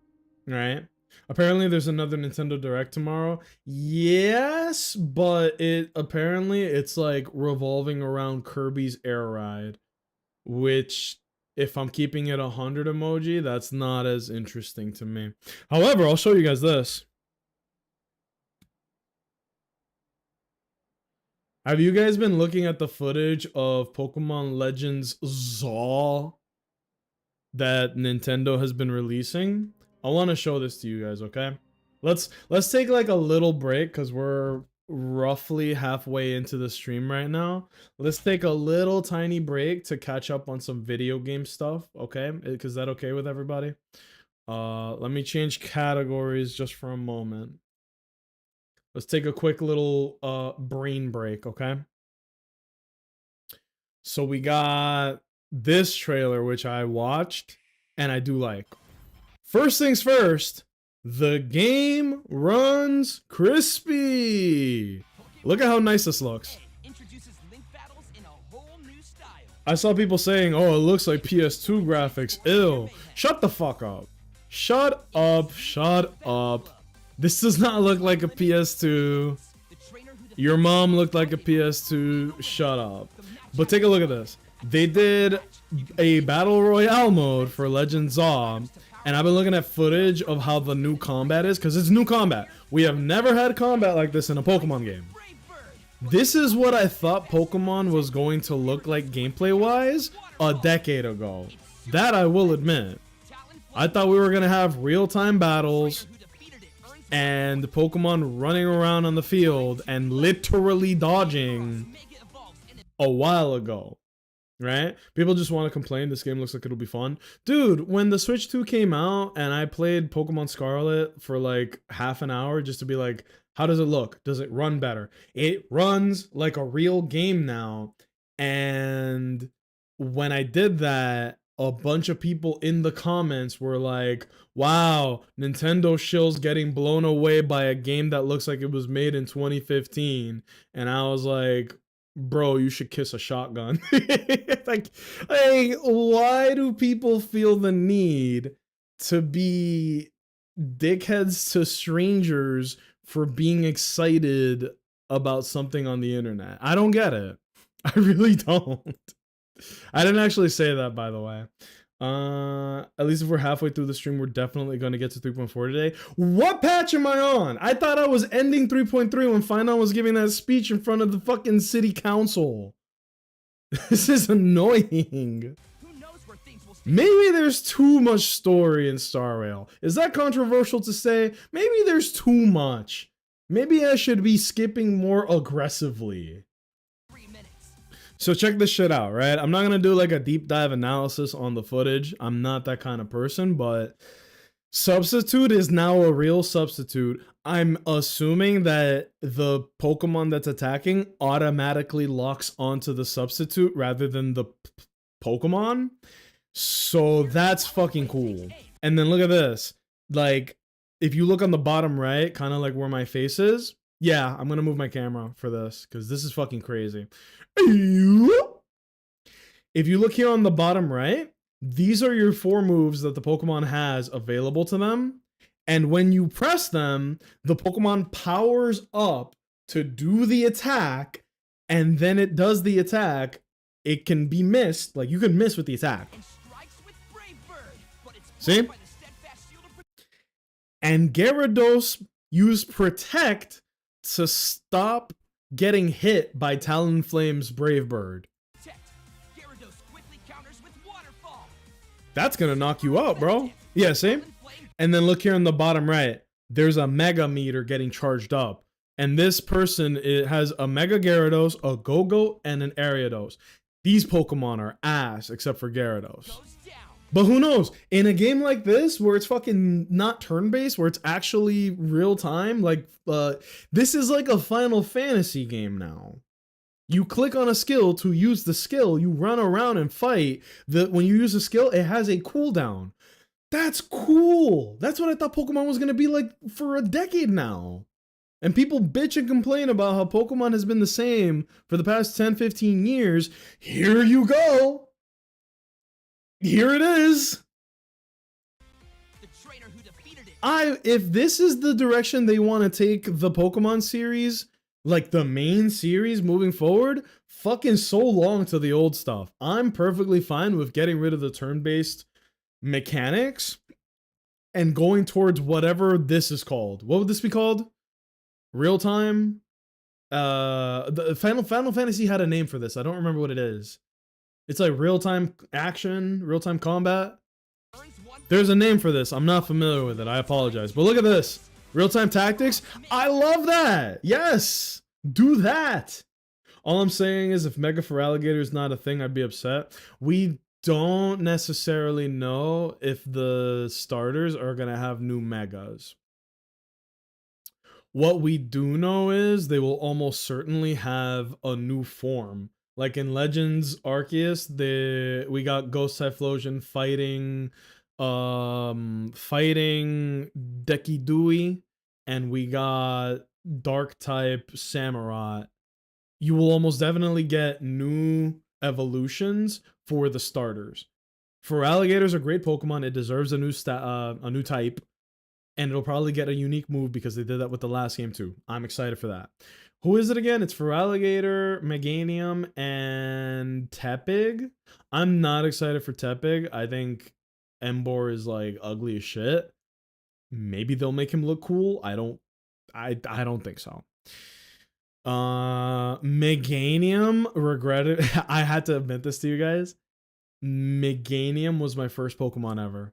right? Apparently there's another Nintendo Direct tomorrow. Yes, but it's like revolving around Kirby's Air Ride, which, if I'm keeping it 100 emoji, that's not as interesting to me. However, I'll show you guys this. Have you guys been looking at the footage of Pokemon Legends ZA that Nintendo has been releasing? I want to show this to you guys, okay? Let's take like a little break because we're roughly halfway into the stream right now. Let's take a little tiny break to catch up on some video game stuff, okay? Is that okay with everybody? Let me change categories just for a moment. Let's take a quick little brain break, okay? So we got this trailer, which I watched, and I do like. First things first, the game runs crispy. Look at how nice this looks. I saw people saying, oh, it looks like PS2 graphics. Ew. Shut the fuck up. Shut up. Shut up. This does not look like a PS2. Your mom looked like a PS2. Shut up. But take a look at this. They did a battle royale mode for Legends ZA, and I've been looking at footage of how the new combat is, because it's new combat. We have never had combat like this in a Pokemon game. This is what I thought Pokemon was going to look like gameplay-wise a decade ago. That I will admit. I thought we were going to have real-time battles and Pokemon running around on the field and literally dodging a while ago. right? People just want to complain. This game looks like it'll be fun. Dude, when the Switch 2 came out and I played Pokemon Scarlet for like half an hour just to be like, how does it look? Does it run better? It runs like a real game now. And when I did that, a bunch of people in the comments were like, wow, Nintendo shill's getting blown away by a game that looks like it was made in 2015. And I was like, bro, you should kiss a shotgun. like, why do people feel the need to be dickheads to strangers for being excited about something on the internet? I don't get it. I really don't. I didn't actually say that, by the way. At least if we're halfway through the stream, we're definitely going to get to 3.4 today. What patch am I on? I thought I was ending 3.3 when Final was giving that speech in front of the fucking city council. This is annoying. Maybe there's too much story in Star Rail. Is that controversial to say? Maybe there's too much. Maybe I should be skipping more aggressively. So check this shit out, right? I'm not going to do like a deep dive analysis on the footage. I'm not that kind of person, but Substitute is now a real substitute. I'm assuming that the Pokemon that's attacking automatically locks onto the substitute rather than the Pokemon. So that's fucking cool. And then look at this. Like, if you look on the bottom right, kind of like where my face is. Yeah, I'm going to move my camera for this because this is fucking crazy. If you look here on the bottom right, these are your 4 moves that the Pokemon has available to them. And when you press them, the Pokemon powers up to do the attack. And then it does the attack. It can be missed. Like, you can miss with the attack. See? And Gyarados used Protect to stop getting hit by Talonflame's Brave Bird. That's gonna knock you out, bro. Yeah, see? And then look here in the bottom right. There's a Mega Meter getting charged up. And this person, it has a Mega Gyarados, a Go-Go, and an Ariados. These Pokemon are ass, except for Gyarados. But who knows? In a game like this, where it's fucking not turn-based, where it's actually real-time, like, this is like a Final Fantasy game now. You click on a skill to use the skill, you run around and fight. When you use a skill, it has a cooldown. That's cool! That's what I thought Pokemon was gonna be like for a decade now. And people bitch and complain about how Pokemon has been the same for the past 10, 15 years. Here you go! Here it is. If this is the direction they want to take the Pokemon series, like the main series moving forward, fucking so long to the old stuff. I'm perfectly fine with getting rid of the turn-based mechanics and going towards whatever this is called. What would this be called? Real time? The Final Fantasy had a name for this. I don't remember what it is. It's like real-time action, real-time combat. There's a name for this. I'm not familiar with it. I apologize. But look at this. Real-time tactics. I love that. Yes. Do that. All I'm saying is if Mega Feraligatr is not a thing, I'd be upset. We don't necessarily know if the starters are going to have new Megas. What we do know is they will almost certainly have a new form. Like in Legends Arceus, we got Ghost Typhlosion fighting Dekidui, and we got Dark type Samurott. You will almost definitely get new evolutions for the starters. Feraligator's a great Pokemon. It deserves a new type, and it'll probably get a unique move because they did that with the last game too. I'm excited for that. Who is it again? It's Feraligatr, Meganium, and Tepig. I'm not excited for Tepig. I think Emboar is like ugly as shit. Maybe they'll make him look cool. I don't think so. Meganium, regretted. I had to admit this to you guys. Meganium was my first Pokemon ever.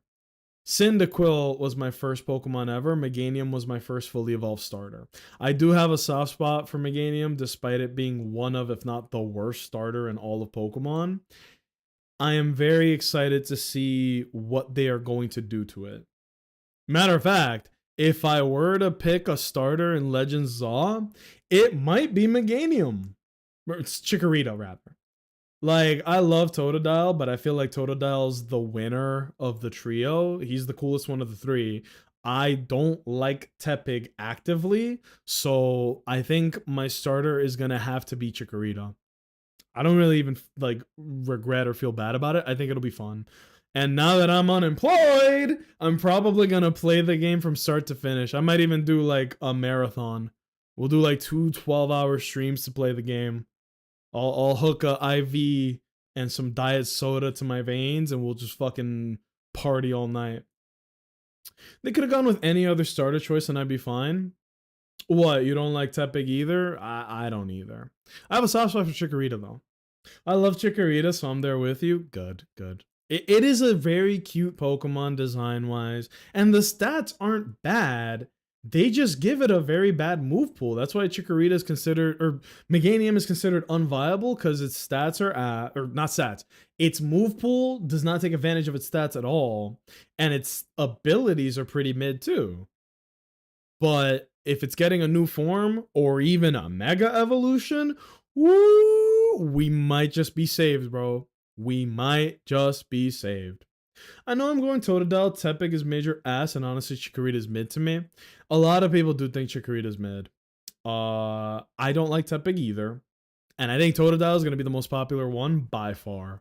Cyndaquil was my first Pokemon ever. Meganium was my first fully evolved starter. I do have a soft spot for Meganium, despite it being one of, if not the worst starter in all of Pokemon. I am very excited to see what they are going to do to it. Matter of fact, if I were to pick a starter in Legends Zaw, it might be Meganium. It's Chikorita, rather. Like, I love Totodile, but I feel like Totodile's the winner of the trio. He's the coolest one of the three. I don't like Tepig actively, so I think my starter is going to have to be Chikorita. I don't really even, like, regret or feel bad about it. I think it'll be fun. And now that I'm unemployed, I'm probably going to play the game from start to finish. I might even do, like, a marathon. We'll do, like, 2 12-hour streams to play the game. I'll hook a IV and some diet soda to my veins and we'll just fucking party all night. They could have gone with any other starter choice and I'd be fine. What, you don't like Tepig either? I don't either. I have a soft spot for Chikorita though. I love Chikorita, so I'm there with you. Good, good. It is a very cute Pokemon design-wise, and the stats aren't bad. They just give it a very bad move pool. That's why Chikorita is considered, or Meganium is considered unviable, because its stats are at, or not stats, its move pool does not take advantage of its stats at all, and its abilities are pretty mid too. But if it's getting a new form, or even a Mega Evolution, woo, we might just be saved, bro. We might just be saved. I know I'm going Totodile. Tepig is major ass, and honestly, Chikorita is mid to me. A lot of people do think Chikorita is mid. I don't like Tepig either, and I think Totodile is going to be the most popular one by far.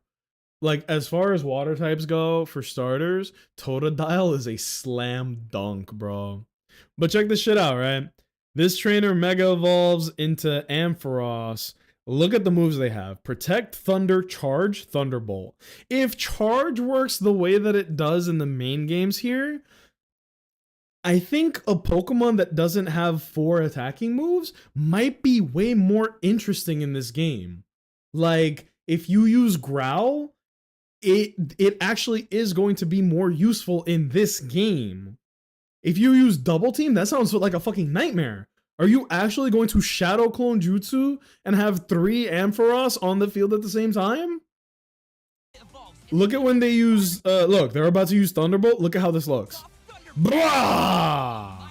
Like, as far as water types go for starters, Totodile is a slam dunk, bro. But check this shit out, right? This trainer mega evolves into Ampharos. Look at the moves they have. Protect, Thunder, Charge, Thunderbolt. If Charge works the way that it does in the main games here, I think a Pokemon that doesn't have 4 attacking moves might be way more interesting in this game. Like, if you use Growl, it actually is going to be more useful in this game. If you use Double Team, that sounds like a fucking nightmare. Are you actually going to Shadow Clone Jutsu and have 3 Ampharos on the field at the same time? Look at when they use, look, they're about to use Thunderbolt. Look at how this looks. Blah!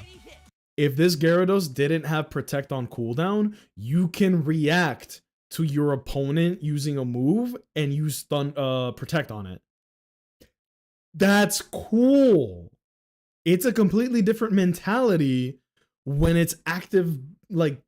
If this Gyarados didn't have Protect on cooldown, you can react to your opponent using a move and use Protect on it. That's cool. It's a completely different mentality when it's active, like,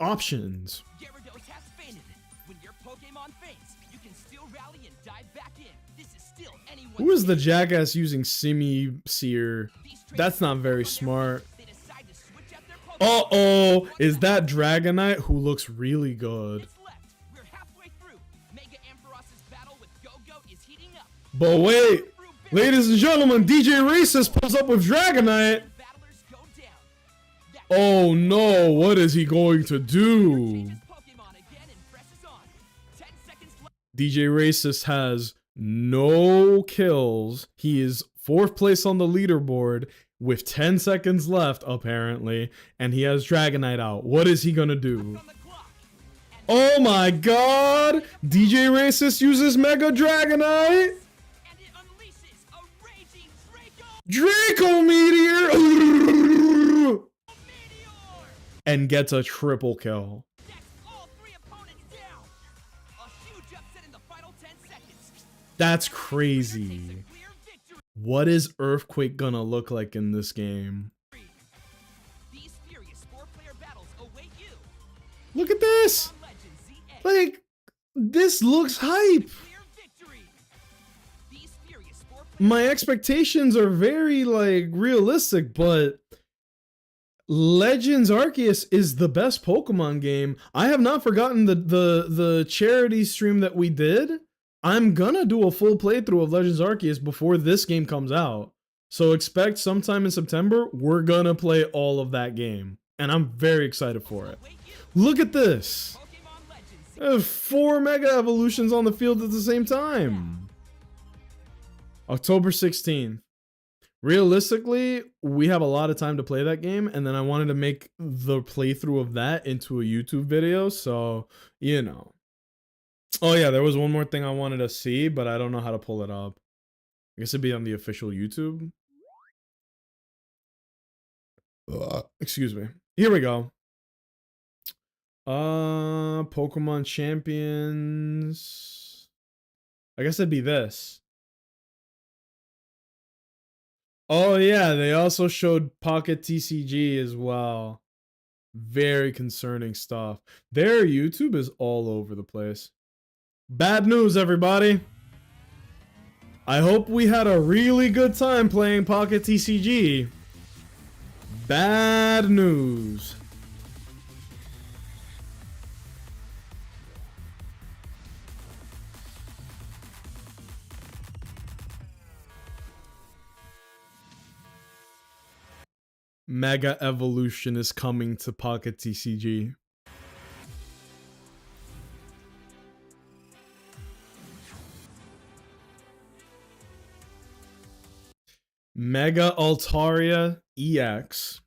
options. Gyarados has fainted. When your Pokemon faints, you can still rally and dive back in. This is still anyone's Who is the jackass using Simi Seer? That's not very smart. They decide to switch out their Pokemon. Uh-oh, is that Dragonite, who looks really good? It's left. We're halfway through. Mega Ampharos's battle with Go-Go is heating up. But wait, ladies and gentlemen, DJ Racist pulls up with Dragonite. Battlers go down. That Oh no, what is he going to do? changes Pokemon again and presses on. 10 seconds left. DJ Racist has no kills. He is 4th place on the leaderboard with 10 seconds left, apparently, and he has Dragonite out. What is he gonna do? On the clock. Oh my god! DJ Racist uses Mega Dragonite! And it unleashes a raging Draco Draco Meteor! Meteor. And gets a triple kill. Next, all 3 opponents down. A huge upset in the final 10 seconds. That's Takes crazy. a clear victory. What is Earthquake gonna look like in this game? These furious 4-player battles await you. Look at this! On Legends ZA. Like, this looks hype! Clear victory. These furious 4-player My expectations are very, like, realistic, but Legends Arceus is the best Pokemon game. I have not forgotten the charity stream that we did. I'm gonna do a full playthrough of Legends Arceus before this game comes out. So expect sometime in September, we're gonna play all of that game. And I'm very excited for it. await you. Look at this! Pokemon Legends ZA. There's 4 Mega Evolutions on the field at the same time. October 16th. Realistically, we have a lot of time to play that game, and then I wanted to make the playthrough of that into a YouTube video, so, you know. Oh yeah, there was one more thing I wanted to see, but I don't know how to pull it up. I guess it'd be on the official YouTube. Excuse me. Here we go. Pokemon Champions. I guess it'd be this. Oh yeah, they also showed Pocket TCG as well. Very concerning stuff. Their YouTube is all over the place. Bad news, everybody. I hope we had a really good time playing Pocket TCG. Bad news. Mega Evolution is coming to Pocket TCG. Mega Altaria EX.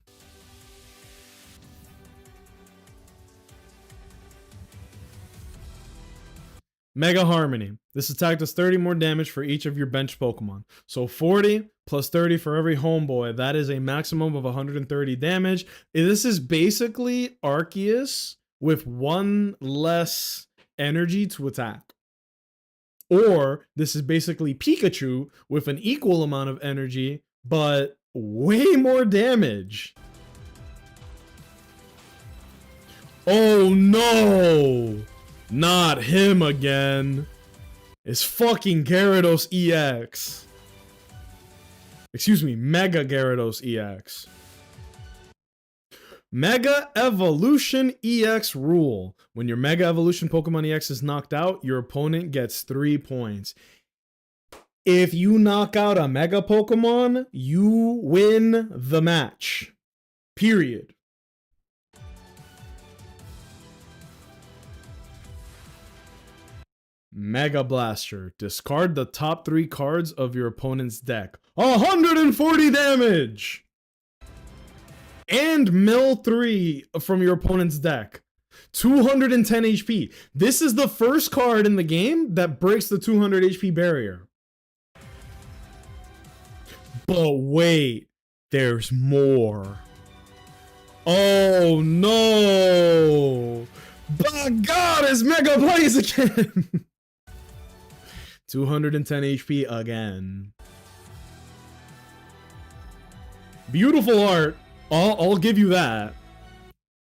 Mega Harmony. This attack does 30 more damage for each of your bench Pokemon. So 40 plus 30 for every homeboy. That is a maximum of 130 damage. This is basically Arceus with one less energy to attack. Or this is basically Pikachu with an equal amount of energy, but way more damage. Oh no! Not him again. It's fucking Gyarados EX. Excuse me, Mega Gyarados EX. Mega Evolution EX rule. When your Mega Evolution Pokemon EX is knocked out, your opponent gets 3 points. If you knock out a Mega Pokemon, you win the match. Period. Mega Blaster. Discard the top 3 cards of your opponent's deck. 140 damage! And mill 3 from your opponent's deck. 210 HP. This is the first card in the game that breaks the 200 HP barrier. But wait, there's more. Oh no! By God, it's Mega Blaziken! 210 HP again. Beautiful art. I'll give you that.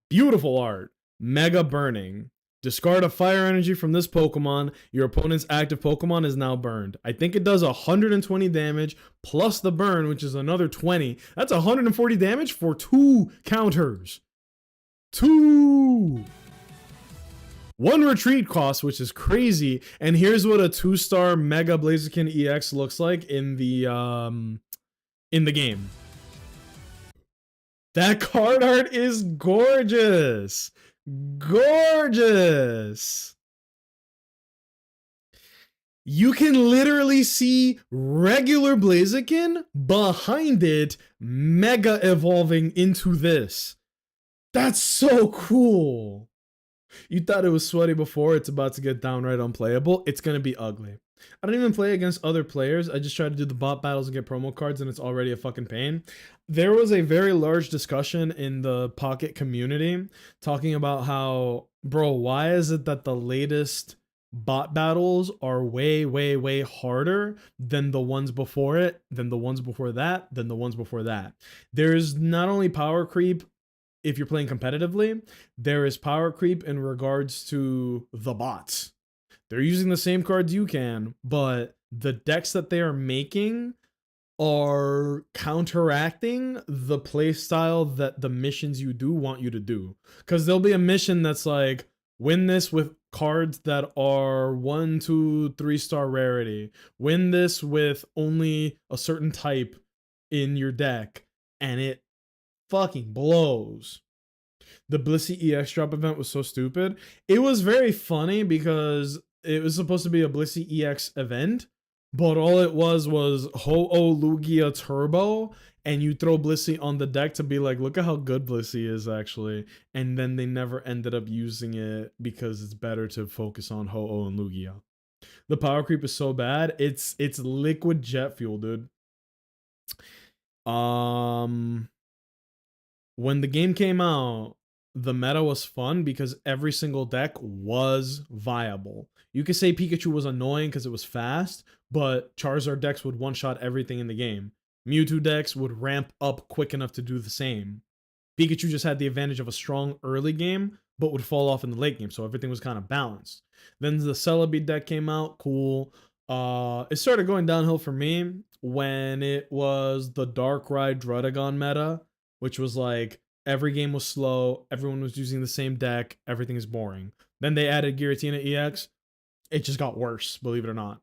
Beautiful art. Mega Burning. Discard a fire energy from this Pokemon. Your opponent's active Pokemon is now burned. I think it does 120 damage plus the burn, which is another 20. That's 140 damage for 2 counters. 2! 1 retreat cost, which is crazy. And here's what a 2-star Mega Blaziken EX looks like in the game. That card art is gorgeous. Gorgeous. You can literally see regular Blaziken behind it, mega evolving into this. That's so cool. You thought it was sweaty before, it's about to get downright unplayable. It's gonna be ugly. I don't even play against other players. I just try to do the bot battles and get promo cards, and it's already a fucking pain. There was a very large discussion in the Pocket community talking about how, bro, why is it that the latest bot battles are way, way, way harder than the ones before it, than the ones before that, than the ones before that? There's not only power creep if you're playing competitively, there is power creep in regards to the bots. They're using the same cards you can, but the decks that they are making are counteracting the play style that the missions you do want you to do. Because there'll be a mission that's like, win this with cards that are 1, 2, 3-star rarity. Win this with only a certain type in your deck. And it fucking blows. The Blissey EX drop event was so stupid. It was very funny because it was supposed to be a Blissey EX event, but all it was Ho-Oh Lugia Turbo, and you throw Blissey on the deck to be like, look at how good Blissey is actually. And then they never ended up using it because it's better to focus on Ho-Oh and Lugia. The power creep is so bad. It's liquid jet fuel, dude. When the game came out, the meta was fun because every single deck was viable. You could say Pikachu was annoying because it was fast, but Charizard decks would one-shot everything in the game. Mewtwo decks would ramp up quick enough to do the same. Pikachu just had the advantage of a strong early game, but would fall off in the late game, so everything was kind of balanced. Then the Celebi deck came out, cool. It started going downhill for me when it was the Darkrai Druddigon meta, which was like every game was slow, everyone was using the same deck, everything is boring. Then they added Giratina EX, it just got worse, believe it or not.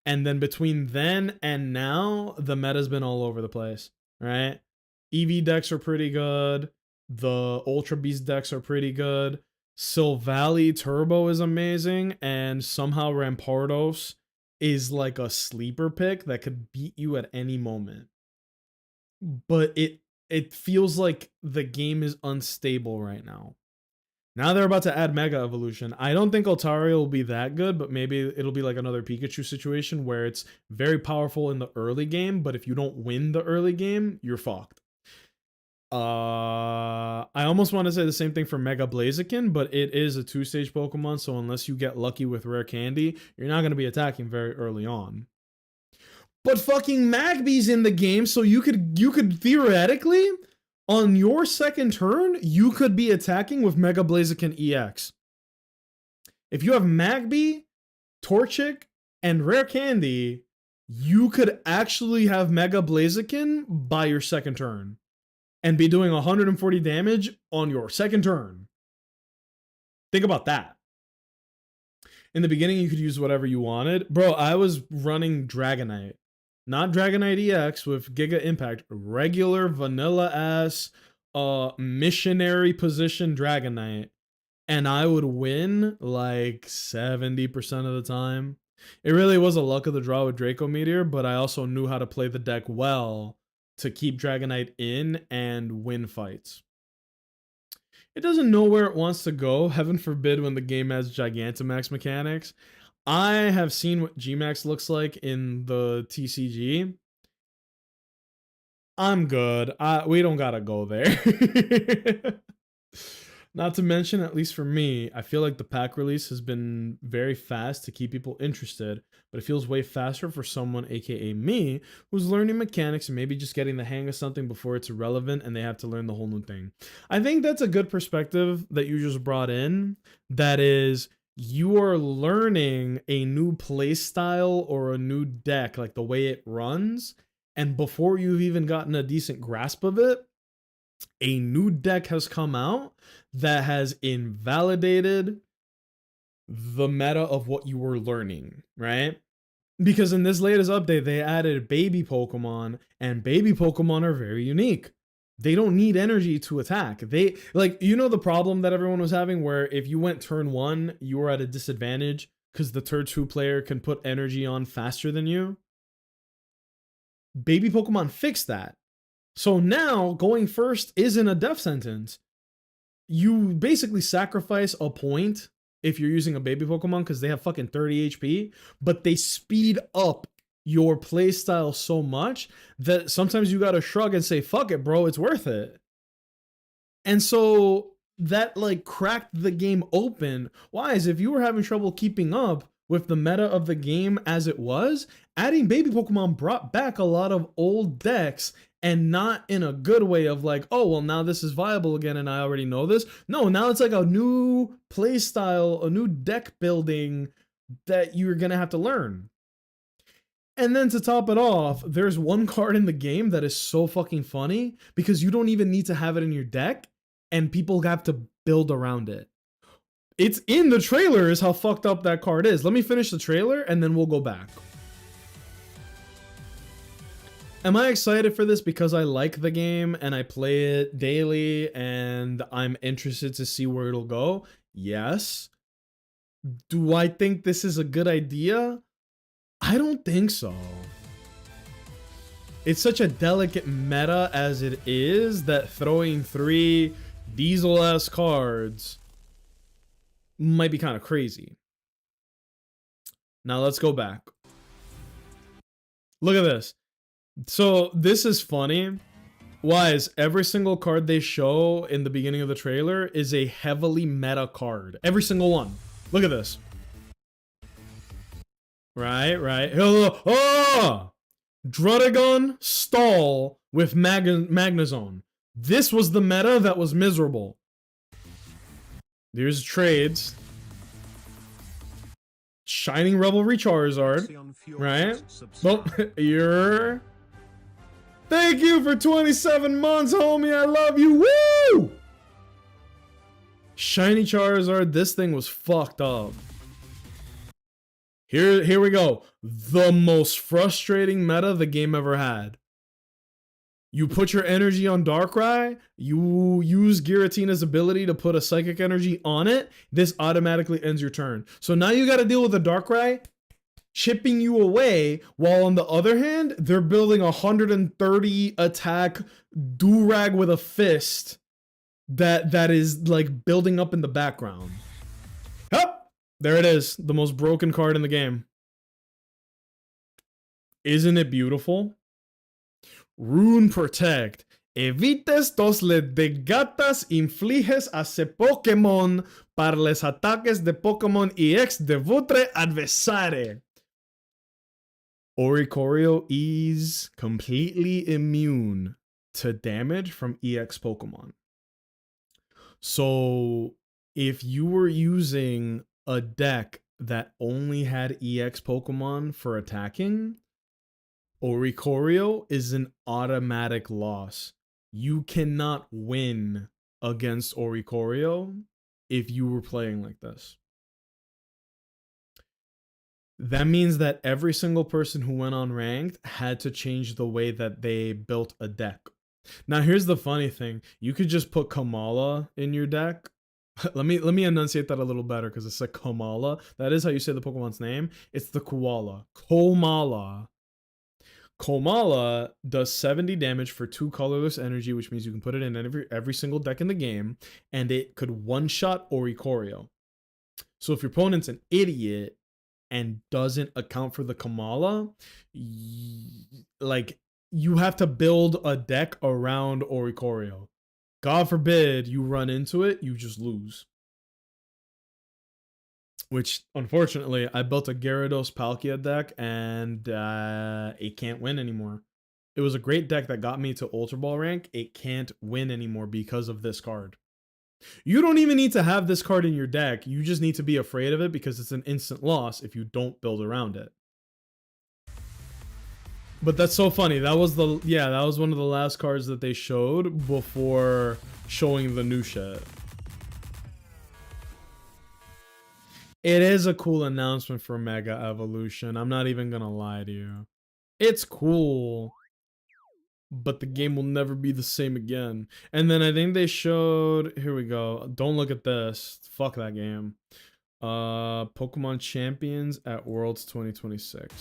And then between then and now, the meta's been all over the place, right? EV decks are pretty good. The Ultra Beast decks are pretty good. Silvally Turbo is amazing. And somehow Rampardos is like a sleeper pick that could beat you at any moment. But it feels like the game is unstable right now. Now they're about to add Mega Evolution. I don't think Altaria will be that good, but maybe it'll be like another Pikachu situation where it's very powerful in the early game, but if you don't win the early game, you're fucked. I almost want to say the same thing for Mega Blaziken, but it is a 2-stage Pokemon, so unless you get lucky with Rare Candy, you're not going to be attacking very early on. But fucking Magby's in the game, so you could theoretically, on your second turn, you could be attacking with Mega Blaziken EX. If you have Magby, Torchic, and Rare Candy, you could actually have Mega Blaziken by your second turn and be doing 140 damage on your second turn. Think about that. In the beginning, you could use whatever you wanted. Bro, I was running Dragonite. Not Dragonite EX with Giga Impact. Regular vanilla-ass missionary position Dragonite. And I would win like 70% of the time. It really was a luck of the draw with Draco Meteor, but I also knew how to play the deck well to keep Dragonite in and win fights. It doesn't know where it wants to go. Heaven forbid when the game has Gigantamax mechanics. I have seen what Gmax looks like in the TCG. I'm good. We don't gotta go there. Not to mention, at least for me, I feel like the pack release has been very fast to keep people interested, but it feels way faster for someone, aka me, who's learning mechanics and maybe just getting the hang of something before it's irrelevant and they have to learn the whole new thing. I think that's a good perspective that you just brought in. That is, you are learning a new play style or a new deck, like the way it runs, and before you've even gotten a decent grasp of it, a new deck has come out that has invalidated the meta of what you were learning, right? Because in this latest update, they added baby Pokemon, and baby Pokemon are very unique. They don't need energy to attack. They, like, you know the problem that everyone was having where if you went turn 1, you were at a disadvantage because the turn 2 player can put energy on faster than you? Baby Pokemon fixed that. So now going first isn't a death sentence. You basically sacrifice a point if you're using a baby Pokemon because they have fucking 30 HP, but they speed up your playstyle so much that sometimes you gotta shrug and say, fuck it, bro, it's worth it. And so that like cracked the game open. Why? Is if you were having trouble keeping up with the meta of the game as it was, adding baby Pokemon brought back a lot of old decks, and not in a good way of like, oh, well, now this is viable again and I already know this. No, now it's like a new play style, a new deck building that you're going to have to learn. And then to top it off, there's one card in the game that is so fucking funny because you don't even need to have it in your deck and people have to build around it. It's in the trailer is how fucked up that card is. Let me finish the trailer and then we'll go back. Am I excited for this because I like the game and I play it daily and I'm interested to see where it'll go? Yes. Do I think this is a good idea? I don't think so. It's such a delicate meta as it is that throwing 3 Diesel-ass cards might be kind of crazy. Now let's go back. Look at this. So this is funny. Why is every single card they show in the beginning of the trailer is a heavily meta card. Every single one. Look at this. Right. Oh! Druddigon Stall with Magnezone. This was the meta that was miserable. There's trades. Shining Revelry Charizard. Right? Well, you're... Thank you for 27 months, homie. I love you. Woo! Shiny Charizard. This thing was fucked up. Here we go. The most frustrating meta the game ever had. You put your energy on Darkrai, you use Giratina's ability to put a psychic energy on it, this automatically ends your turn. So now you gotta deal with a Darkrai chipping you away, while on the other hand, they're building 130 attack Durag with a fist that is like building up in the background. Hup! There it is, the most broken card in the game. Isn't it beautiful? Rune Protect. Evites dos ledegatas infliges a ese Pokémon para los ataques de Pokémon EX de votre adversario. Oricorio is completely immune to damage from EX Pokémon. So if you were using a deck that only had EX Pokemon for attacking, Oricorio is an automatic loss. You cannot win against Oricorio if you were playing like this. That means that every single person who went on ranked had to change the way that they built a deck. Now here's the funny thing. You could just put Kamala in your deck. Let me enunciate that a little better because it's a Kamala. That is how you say the Pokemon's name. It's the koala. Komala. Komala does 70 damage for 2 colorless energy, which means you can put it in every single deck in the game, and it could one-shot Oricorio. So if your opponent's an idiot and doesn't account for the Kamala, like, you have to build a deck around Oricorio. God forbid you run into it, you just lose. Which, unfortunately, I built a Gyarados Palkia deck, and it can't win anymore. It was a great deck that got me to Ultra Ball rank. It can't win anymore because of this card. You don't even need to have this card in your deck. You just need to be afraid of it because it's an instant loss if you don't build around it. But that's so funny. That was one of the last cards that they showed before showing the new shit. It is a cool announcement for Mega Evolution. I'm not even gonna lie to you. It's cool, but the game will never be the same again. And then I think they showed, here we go. Don't look at this. Fuck that game. Pokemon Champions at Worlds 2026.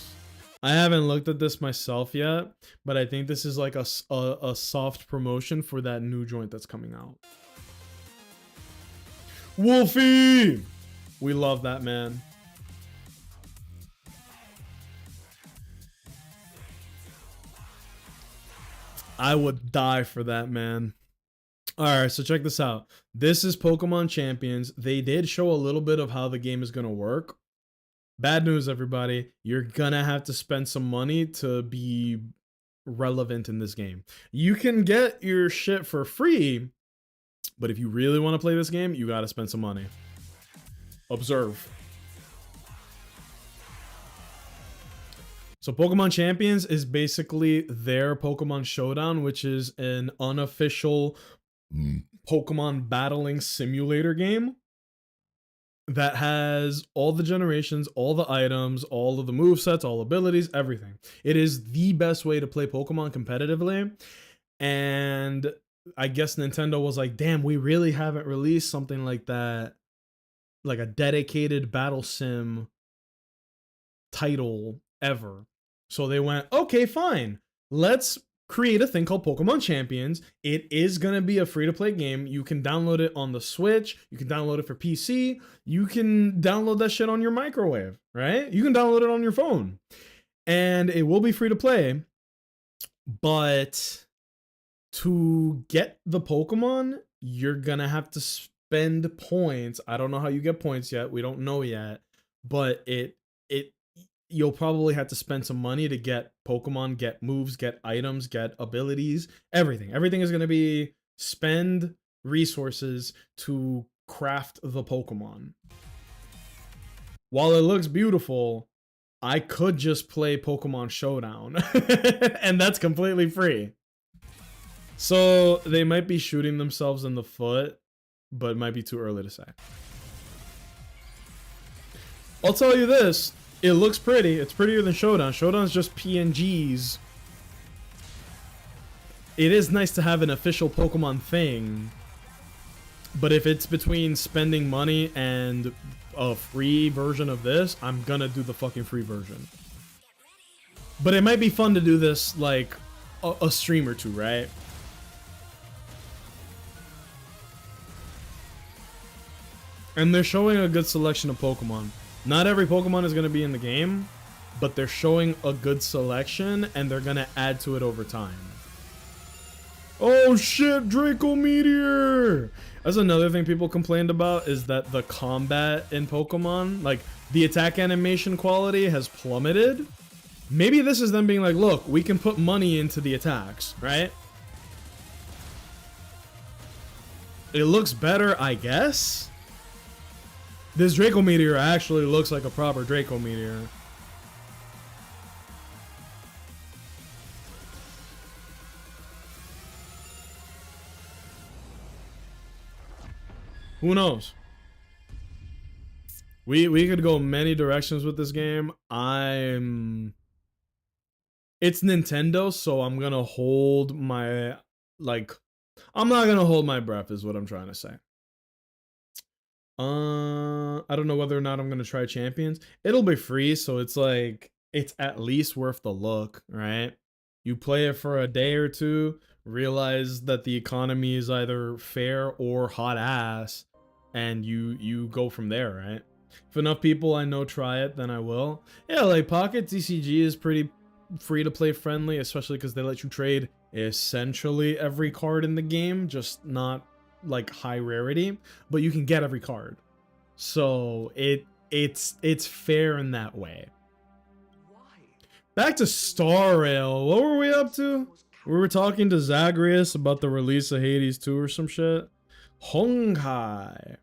I haven't looked at this myself yet, but I think this is like a soft promotion for that new joint that's coming out. Wolfie! We love that, man. I would die for that, man. Alright, so check this out. This is Pokemon Champions. They did show a little bit of how the game is going to work. Bad news, everybody. You're going to have to spend some money to be relevant in this game. You can get your shit for free, but if you really want to play this game, you got to spend some money. Observe. So Pokemon Champions is basically their Pokemon Showdown, which is an unofficial Pokemon battling simulator game that has all the generations, all the items, all of the movesets, all abilities, everything. It is the best way to play Pokemon competitively. And I guess Nintendo was like, damn, we really haven't released something like that, like a dedicated battle sim title ever. So they went, okay, fine. Let's create a thing called Pokemon Champions. It is going to be a free-to-play game. You can download it on the Switch. You can download it for PC. You can download that shit on your microwave, right? You can download it on your phone. And it will be free to play. But to get the Pokemon, you're going to have to spend points. I don't know how you get points yet. We don't know yet. But you'll probably have to spend some money to get Pokemon, get moves, get items, get abilities, everything. Everything is going to be spend resources to craft the Pokemon. While it looks beautiful, I could just play Pokemon Showdown and that's completely free. So they might be shooting themselves in the foot, but it might be too early to say. I'll tell you this. It looks pretty. It's prettier than Showdown. Showdown's just PNGs. It is nice to have an official Pokemon thing. But if it's between spending money and a free version of this, I'm gonna do the fucking free version. But it might be fun to do this like a stream or two, right? And they're showing a good selection of Pokemon. Not every Pokemon is going to be in the game, but they're showing a good selection and they're going to add to it over time. Oh shit, Draco Meteor! That's another thing people complained about, is that the combat in Pokemon, like the attack animation quality has plummeted. Maybe this is them being like, look, we can put money into the attacks, right? It looks better, I guess. This Draco Meteor actually looks like a proper Draco Meteor. Who knows? We could go many directions with this game. It's Nintendo, so I'm gonna hold my, I'm not gonna hold my breath is what I'm trying to say. I don't know whether or not I'm gonna try Champions. It'll be free, so it's like, it's at least worth the look, right? You play it for a day or two, realize that the economy is either fair or hot ass, and you go from there, right? If enough people I know try it, then I will. Yeah, like Pocket TCG is pretty free to play friendly, especially because they let you trade essentially every card in the game, just not like high rarity, but you can get every card, so it's fair in that way. Back to Star Rail. What were we up to? We were talking to Zagreus about the release of Hades 2 or some shit. Honkai.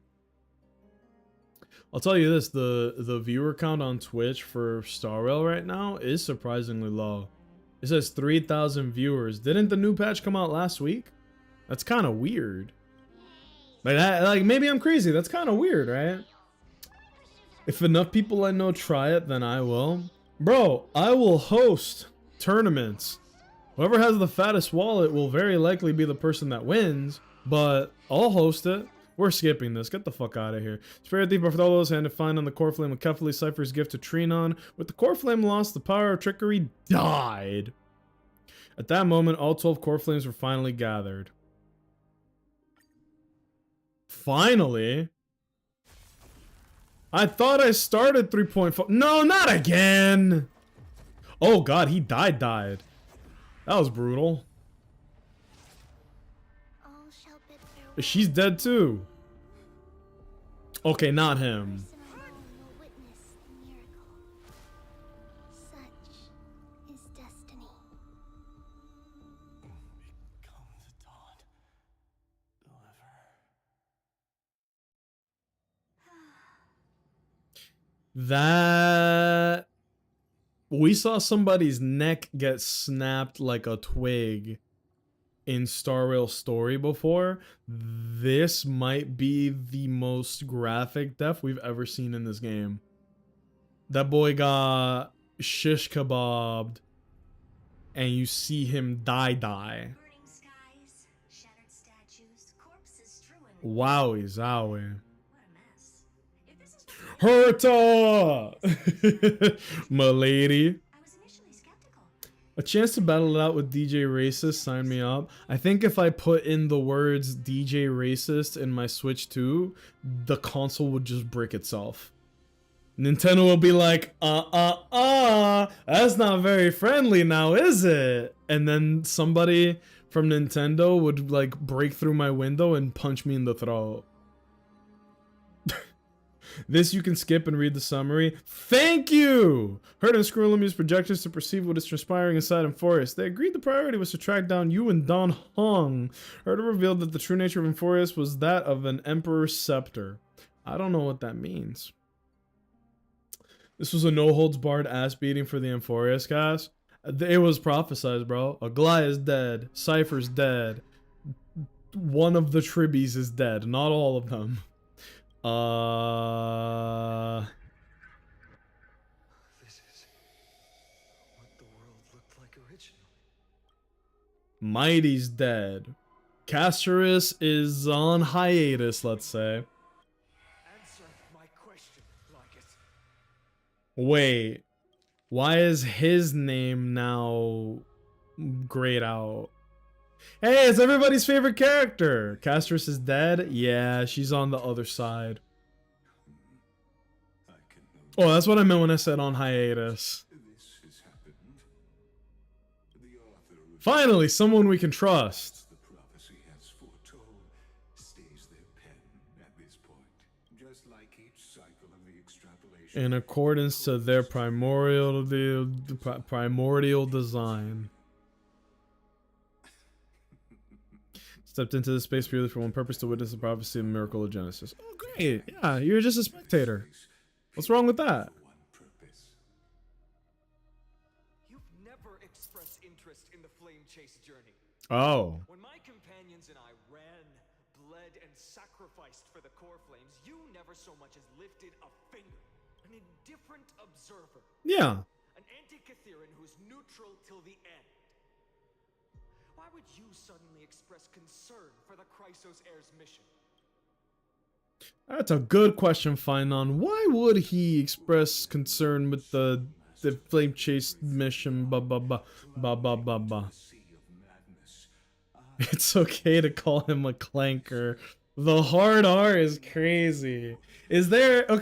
I'll tell you this, the viewer count on Twitch for Star Rail right now is surprisingly low. It says 3,000 viewers. Didn't the new patch come out last week? That's kind of weird. Like maybe I'm crazy. That's kind of weird, right? If enough people I know try it, then I will. Bro, I will host tournaments. Whoever has the fattest wallet will very likely be the person that wins, but I'll host it. We're skipping this. Get the fuck out of here. Spirit Thief Bartholo's hand to find on the Core Flame of Kefali Cypher's gift to Trinon. With the Core Flame lost, the power of trickery died. At that moment, all 12 Core Flames were finally gathered. Finally? I thought I started 3.5. No, not again! Oh god, he died. That was brutal. All shall bid farewell. She's dead too. Okay, not him. Person alone will witness the miracle. Such is destiny. Become the dawn. Deliver. That... We saw somebody's neck get snapped like a twig in Star Rail Story before. This might be the most graphic death we've ever seen in this game. That boy got shish kebabbed and you see him die. Burning skies, shattered statues, corpses strewn. Wowie zowie. What a mess. If this is Herta! Milady. A chance to battle it out with DJ Racist, sign me up. I think if I put in the words DJ Racist in my Switch 2, the console would just brick itself. Nintendo will be like, that's not very friendly now, is it? And then somebody from Nintendo would like break through my window and punch me in the throat. This you can skip and read the summary. Thank you! Herd and Skrulum use projectors to perceive what is transpiring inside Emphorius. They agreed the priority was to track down you and Don Hong. Herd revealed that the true nature of Emphorius was that of an Emperor's scepter. I don't know what that means. This was a no-holds-barred ass-beating for the Emphorius guys. It was prophesized, bro. Aglaia is dead. Cypher's dead. One of the Tribbies is dead. Not all of them. This is what the world looked like originally. Mighty's dead. Casterus is on hiatus, let's say. Answer my question, Lycus. Wait. Why is his name now grayed out? Hey, it's everybody's favorite character. Casterus is dead? Yeah, she's on the other side. Oh, that's what I meant when I said on hiatus. Finally, someone we can trust. The prophecy has foretold stays their pen at this point, just like each cycle of the extrapolation. In accordance to their primordial design. Stepped into the space purely for one purpose, to witness the prophecy and miracle of Genesis. Oh, great. Yeah, you're just a spectator. What's wrong with that? One purpose. You've never expressed interest in the flame chase journey. Oh. When my companions and I ran, bled, and sacrificed for the core flames, you never so much as lifted a finger. An indifferent observer. Yeah. An anti-Catharan who's neutral till the end. Why would you suddenly express concern for the Chrysos Heir's mission? That's a good question, Finon. Why would he express concern with the flame chase mission? It's okay to call him a clanker. The hard R is crazy. Is there a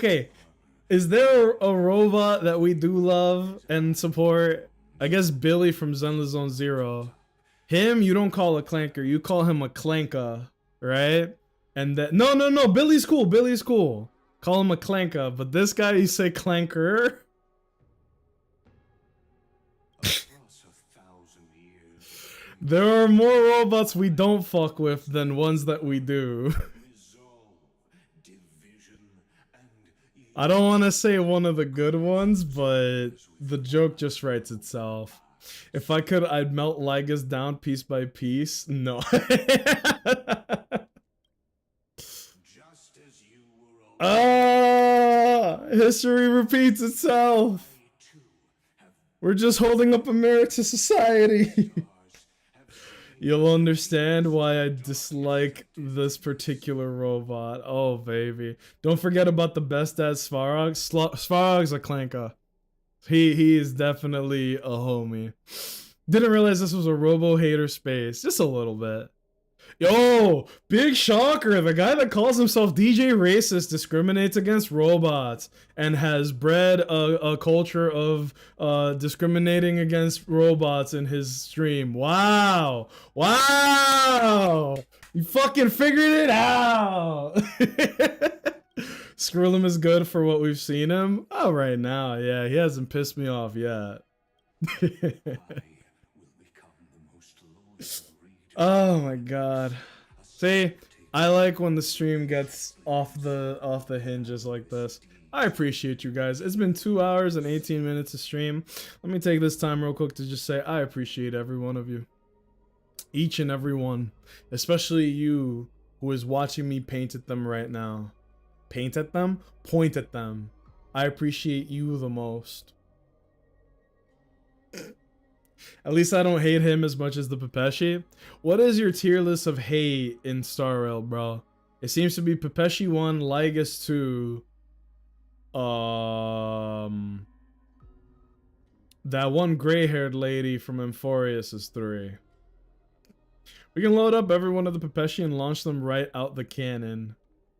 robot that we do love and support? I guess Billy from Zenless Zone Zero. Him, you don't call a clanker, you call him a clanka, right? And that no, Billy's cool. Call him a clanka, but this guy you say clanker. Across 1,000 years, There are more robots we don't fuck with than ones that we do. resolve, division, and I don't want to say one of the good ones, but the joke just writes itself. If I could, I'd melt Lygus down piece by piece. No. just as you were always History repeats itself. too have We're just holding up a mirror to society. stars, have You'll understand why I dislike this particular robot. Oh, baby. Don't forget about the best dad, Svarog. Svarog's a clanka. He is definitely a homie. Didn't realize this was a robo-hater space. Just a little bit. Yo, big shocker. The guy that calls himself DJ Racist discriminates against robots and has bred a culture of discriminating against robots in his stream. Wow. Wow. You fucking figured it out. Skrulum is good for what we've seen him. Oh, right now. Yeah, he hasn't pissed me off yet. I will become the most loyal reader. Oh my god. See, I like when the stream gets off the hinges like this. I appreciate you guys. It's been 2 hours and 18 minutes of stream. Let me take this time real quick to just say I appreciate every one of you. Each and every one. Especially you who is watching me paint at them right now. Paint at them? Point at them. I appreciate you the most. At least I don't hate him as much as the Pepeshi. What is your tier list of hate in Star Rail, bro? It seems to be Pepeshi 1, Lygus 2, That one gray-haired lady from Amphorius is 3. We can load up every one of the Pepeshi and launch them right out the cannon.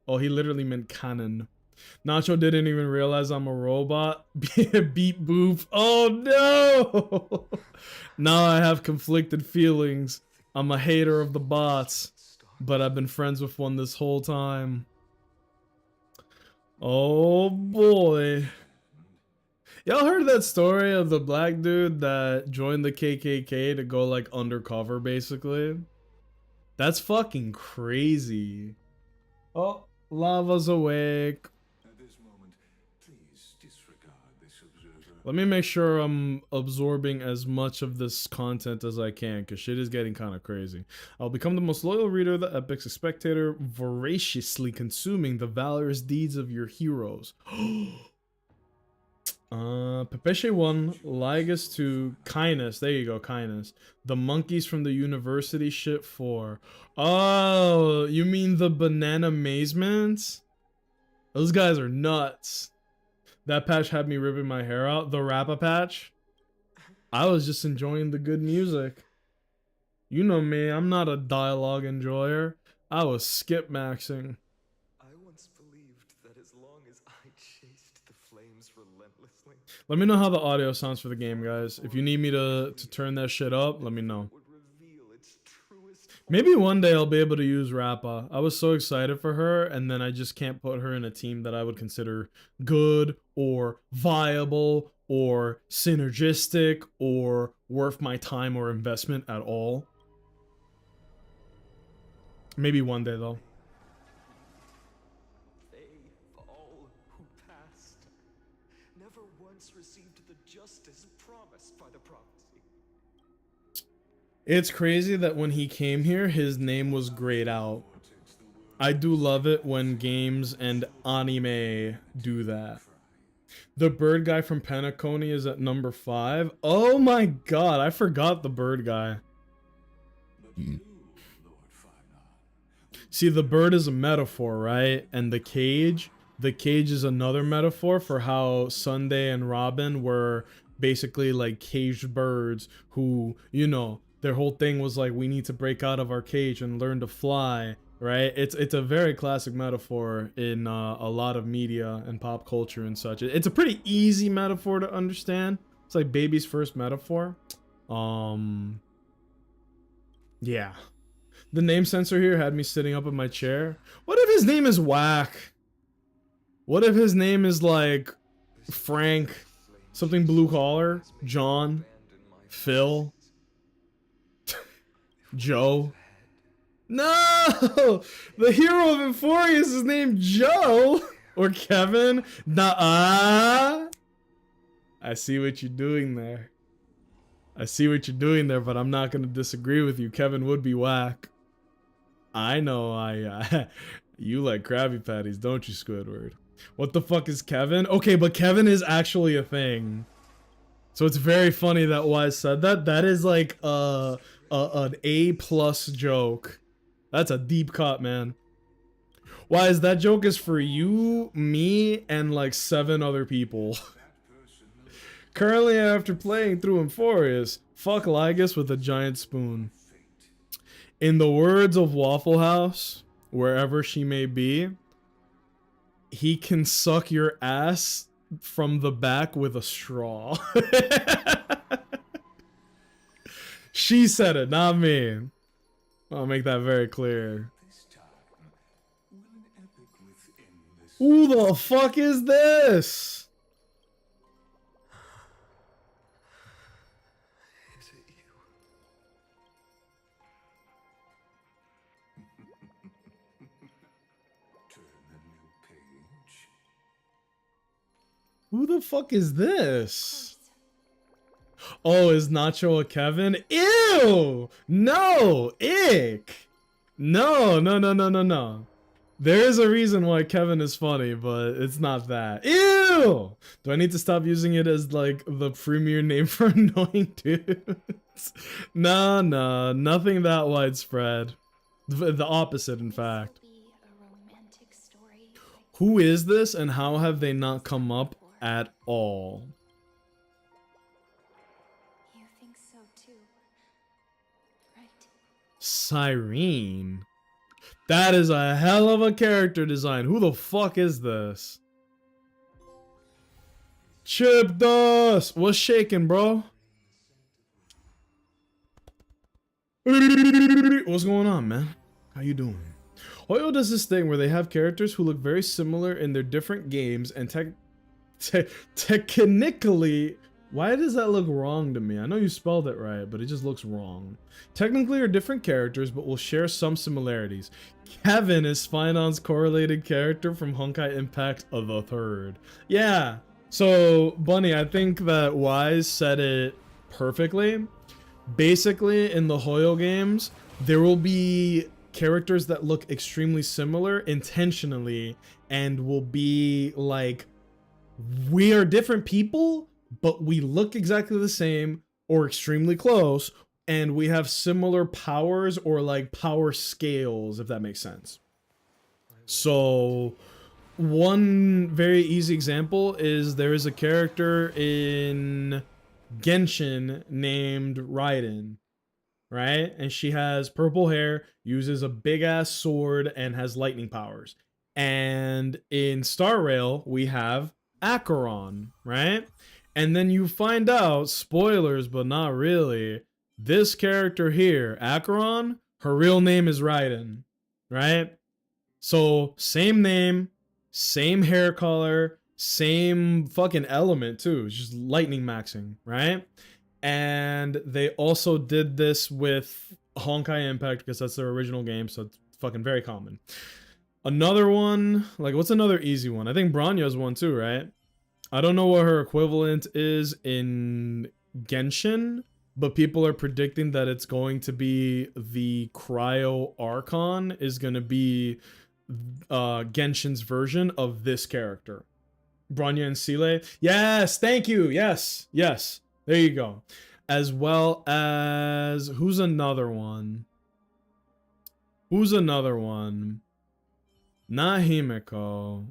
Oh, he literally meant cannon. Nacho didn't even realize I'm a robot. Beep boop. Oh no! Now I have conflicted feelings. I'm a hater of the bots, but I've been friends with one this whole time. Oh boy. Y'all heard that story of the black dude that joined the KKK to go like undercover basically? That's fucking crazy. Oh, lava's awake. At this moment, please disregard this observer. Let me make sure I'm absorbing as much of this content as I can, because shit is getting kind of crazy. I'll become the most loyal reader of the epics, a spectator voraciously consuming the valorous deeds of your heroes. Pepeshi 1, Ligus 2, Kindness. There you go, Kindness. The monkeys from the university shit 4. Oh, you mean the banana mazements? Those guys are nuts. That patch had me ripping my hair out. The Rappa patch. I was just enjoying the good music. You know me, I'm not a dialogue enjoyer. I was skip maxing. I once believed that as long as I chased the flames relentlessly, Let me know how the audio sounds for the game, guys. If you need me to turn that shit up, let me know. would reveal its truest Maybe one day I'll be able to use Rappa. I was so excited for her, and then I just can't put her in a team that I would consider good or viable or synergistic or worth my time or investment at all. Maybe one day though. They, all who passed, never once received the justice promised by the prophecy. It's crazy that when he came here, his name was grayed out. I do love it when games and anime do that. The bird guy from Penacony is at number 5. Oh my god, I forgot the bird guy. See, the bird is a metaphor, right? And the cage is another metaphor for how Sunday and Robin were basically like caged birds who, you know, their whole thing was like, we need to break out of our cage and learn to fly, right? It's a very classic metaphor in a lot of media and pop culture and such. It's a pretty easy metaphor to understand. It's like baby's first metaphor. Yeah. The name sensor here had me sitting up in my chair. What if his name is Whack? What if his name is like Frank, something blue collar, John, Phil, Joe? No! The hero of Amphorius is named Joe! Or Kevin? Nuh-uh! I see what you're doing there. I see what you're doing there, but I'm not gonna disagree with you. Kevin would be Whack. I know, you like Krabby Patties, don't you, Squidward? What the fuck is Kevin? Okay, but Kevin is actually a thing. So it's very funny that Wise said that. That is like an A+ joke. That's a deep cut, man. Wise, that joke is for you, me, and like 7 other people. Currently, after playing through Amphorius, fuck Ligus with a giant spoon. In the words of Waffle House, wherever she may be, he can suck your ass from the back with a straw. She said it, not me. I'll make that very clear. This time, will an epic within this Who the fuck is this? Is it you? turn a new page? Who the fuck is this? Oh, is Nacho a Kevin? Ew! No! Ick! No, no, no, no, no, no. There is a reason why Kevin is funny, but it's not that. Ew! Do I need to stop using it as like the premier name for annoying dudes? No, no, nothing that widespread. The opposite, in fact. Who is this and how have they not come up at all? Cyrene. That is a hell of a character design. Who the fuck is this? Chip Dust. What's shaking, bro? What's going on, man? How you doing? Hoyo does this thing where they have characters who look very similar in their different games and technically, why does that look wrong to me? I know you spelled it right, but it just looks wrong. Technically are different characters, but will share some similarities. Kevin is Spinon's correlated character from Honkai Impact of the Third. Yeah. So, Bunny, I think that Wise said it perfectly. Basically, in the Hoyo games, there will be characters that look extremely similar intentionally and will be like, we are different people, but we look exactly the same or extremely close, and we have similar powers or like power scales, if that makes sense. So one very easy example is there is a character in Genshin named Raiden, right? And she has purple hair, uses a big ass sword, and has lightning powers. And in Star Rail, we have Acheron, right? And then you find out, spoilers, but not really, this character here, Acheron, her real name is Raiden, right? So same name, same hair color, same fucking element too. It's just lightning maxing, right? And they also did this with Honkai Impact because that's their original game, so it's fucking very common. Another one, like what's another easy one? I think Bronya's one too, right? I don't know what her equivalent is in Genshin, but people are predicting that it's going to be the Cryo Archon is going to be Genshin's version of this character. Bronya and Seele. Yes, thank you. Yes, yes. There you go. As well as, who's another one? Who's another one? Not Himeko.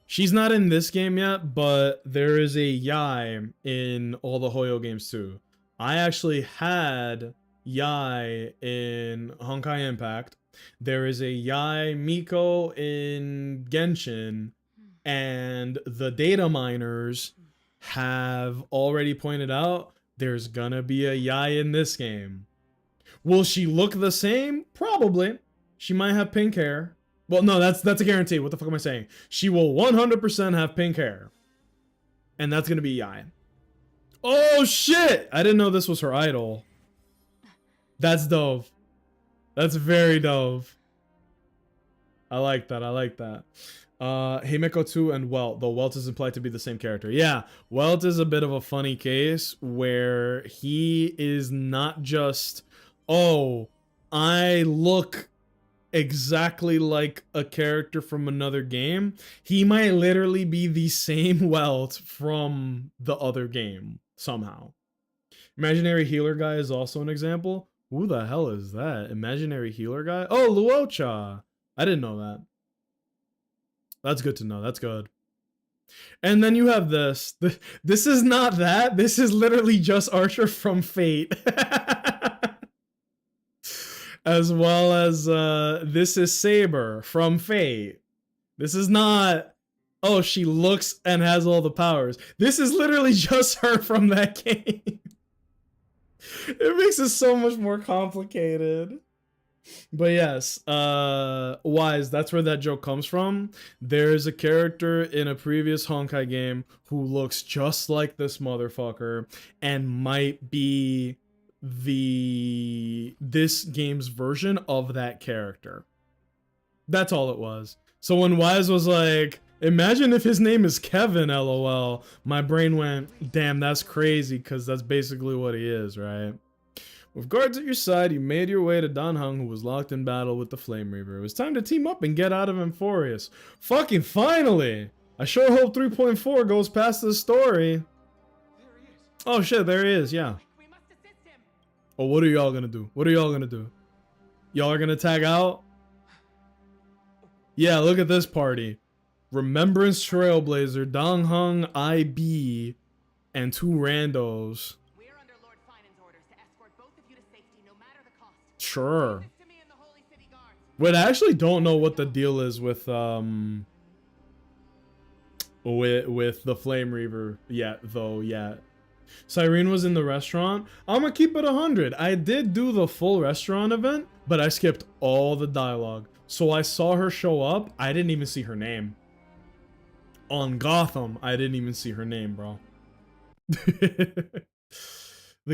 She's not in this game yet, but there is a Yai in all the Hoyo games too. I actually had Yai in Honkai Impact. There is a Yai Miko in Genshin, and the data miners have already pointed out there's gonna be a Yai in this game. Will she look the same? Probably. She might have pink hair. Well, no, that's a guarantee. What the fuck am I saying? She will 100% have pink hair. And that's gonna be Yai. Oh shit! I didn't know this was her idol. That's dope. That's very dope. I like that. I like that. Himeko 2 and Welt, though Welt is implied to be the same character. Yeah, Welt is a bit of a funny case where he is not just, oh, I look exactly like a character from another game. He might literally be the same Welt from the other game somehow. Imaginary Healer Guy is also an example. Who the hell is that? Imaginary Healer Guy? Oh, Luocha. I didn't know that. That's good to know. That's good. And then you have this. This is not that. This is literally just Archer from Fate. As well as this is Saber from Fate. This is not, oh, she looks and has all the powers. This is literally just her from that game. It makes it so much more complicated. But yes, Wise, that's where that joke comes from. There's a character in a previous Honkai game who looks just like this motherfucker and might be this game's version of that character. That's all it was. So when Wise was like, imagine if his name is Kevin, LOL, my brain went, damn, that's crazy, because that's basically what he is, right? With guards at your side, you made your way to Dan Heng, who was locked in battle with the Flame Reaver. It was time to team up and get out of Amphorius. Fucking finally! I sure hope 3.4 goes past this story. Oh shit, there he is, yeah. We must assist him. Oh, what are y'all gonna do? What are y'all gonna do? Y'all are gonna tag out? Yeah, look at this party. Remembrance Trailblazer, Dan Heng, IB, and 2 randos. We're under Lord Finan's orders to escort both of you to safety, no matter the cost. Sure. This to me and the Holy City Guards. Wait, I actually don't know what the deal is with the Flame Reaver yet, though. Yet. Cyrene was in the restaurant. I'm gonna keep it 100. I did do the full restaurant event, but I skipped all the dialogue. So I saw her show up. I didn't even see her name. On Gotham, I didn't even see her name, bro. The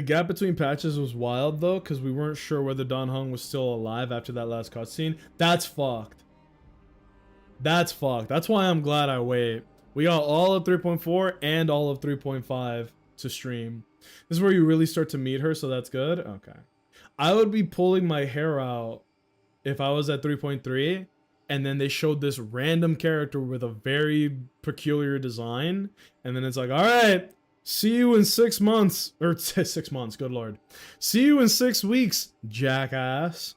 gap between patches was wild, though, because we weren't sure whether Dan Heng was still alive after that last cutscene. That's fucked. That's fucked. That's why I'm glad I wait. We got all of 3.4 and all of 3.5 to stream. This is where you really start to meet her, so that's good. Okay. I would be pulling my hair out if I was at 3.3 and then they showed this random character with a very peculiar design, and then it's like, all right, see you in 6 months, or 6 months, good lord. See you in 6 weeks, jackass.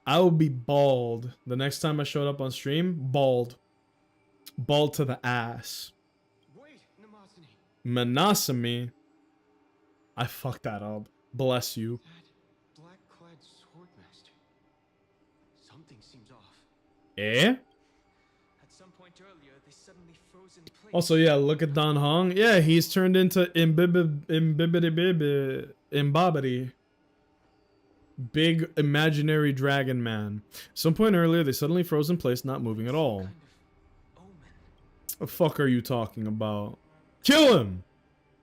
I would be bald. The next time I showed up on stream, bald. Bald to the ass. Wait, Mnemosyne. Mnemosyne. I fucked that up. Bless you. That black-clad swordmaster. Something seems off. Eh? At some point earlier, they suddenly froze in place. Also, yeah, look at Dan Heng. Yeah, he's turned into Imbabity. Big imaginary dragon man. Some point earlier, they suddenly froze in place, not moving at all. Kind of omen. What the fuck are you talking about? Kill him!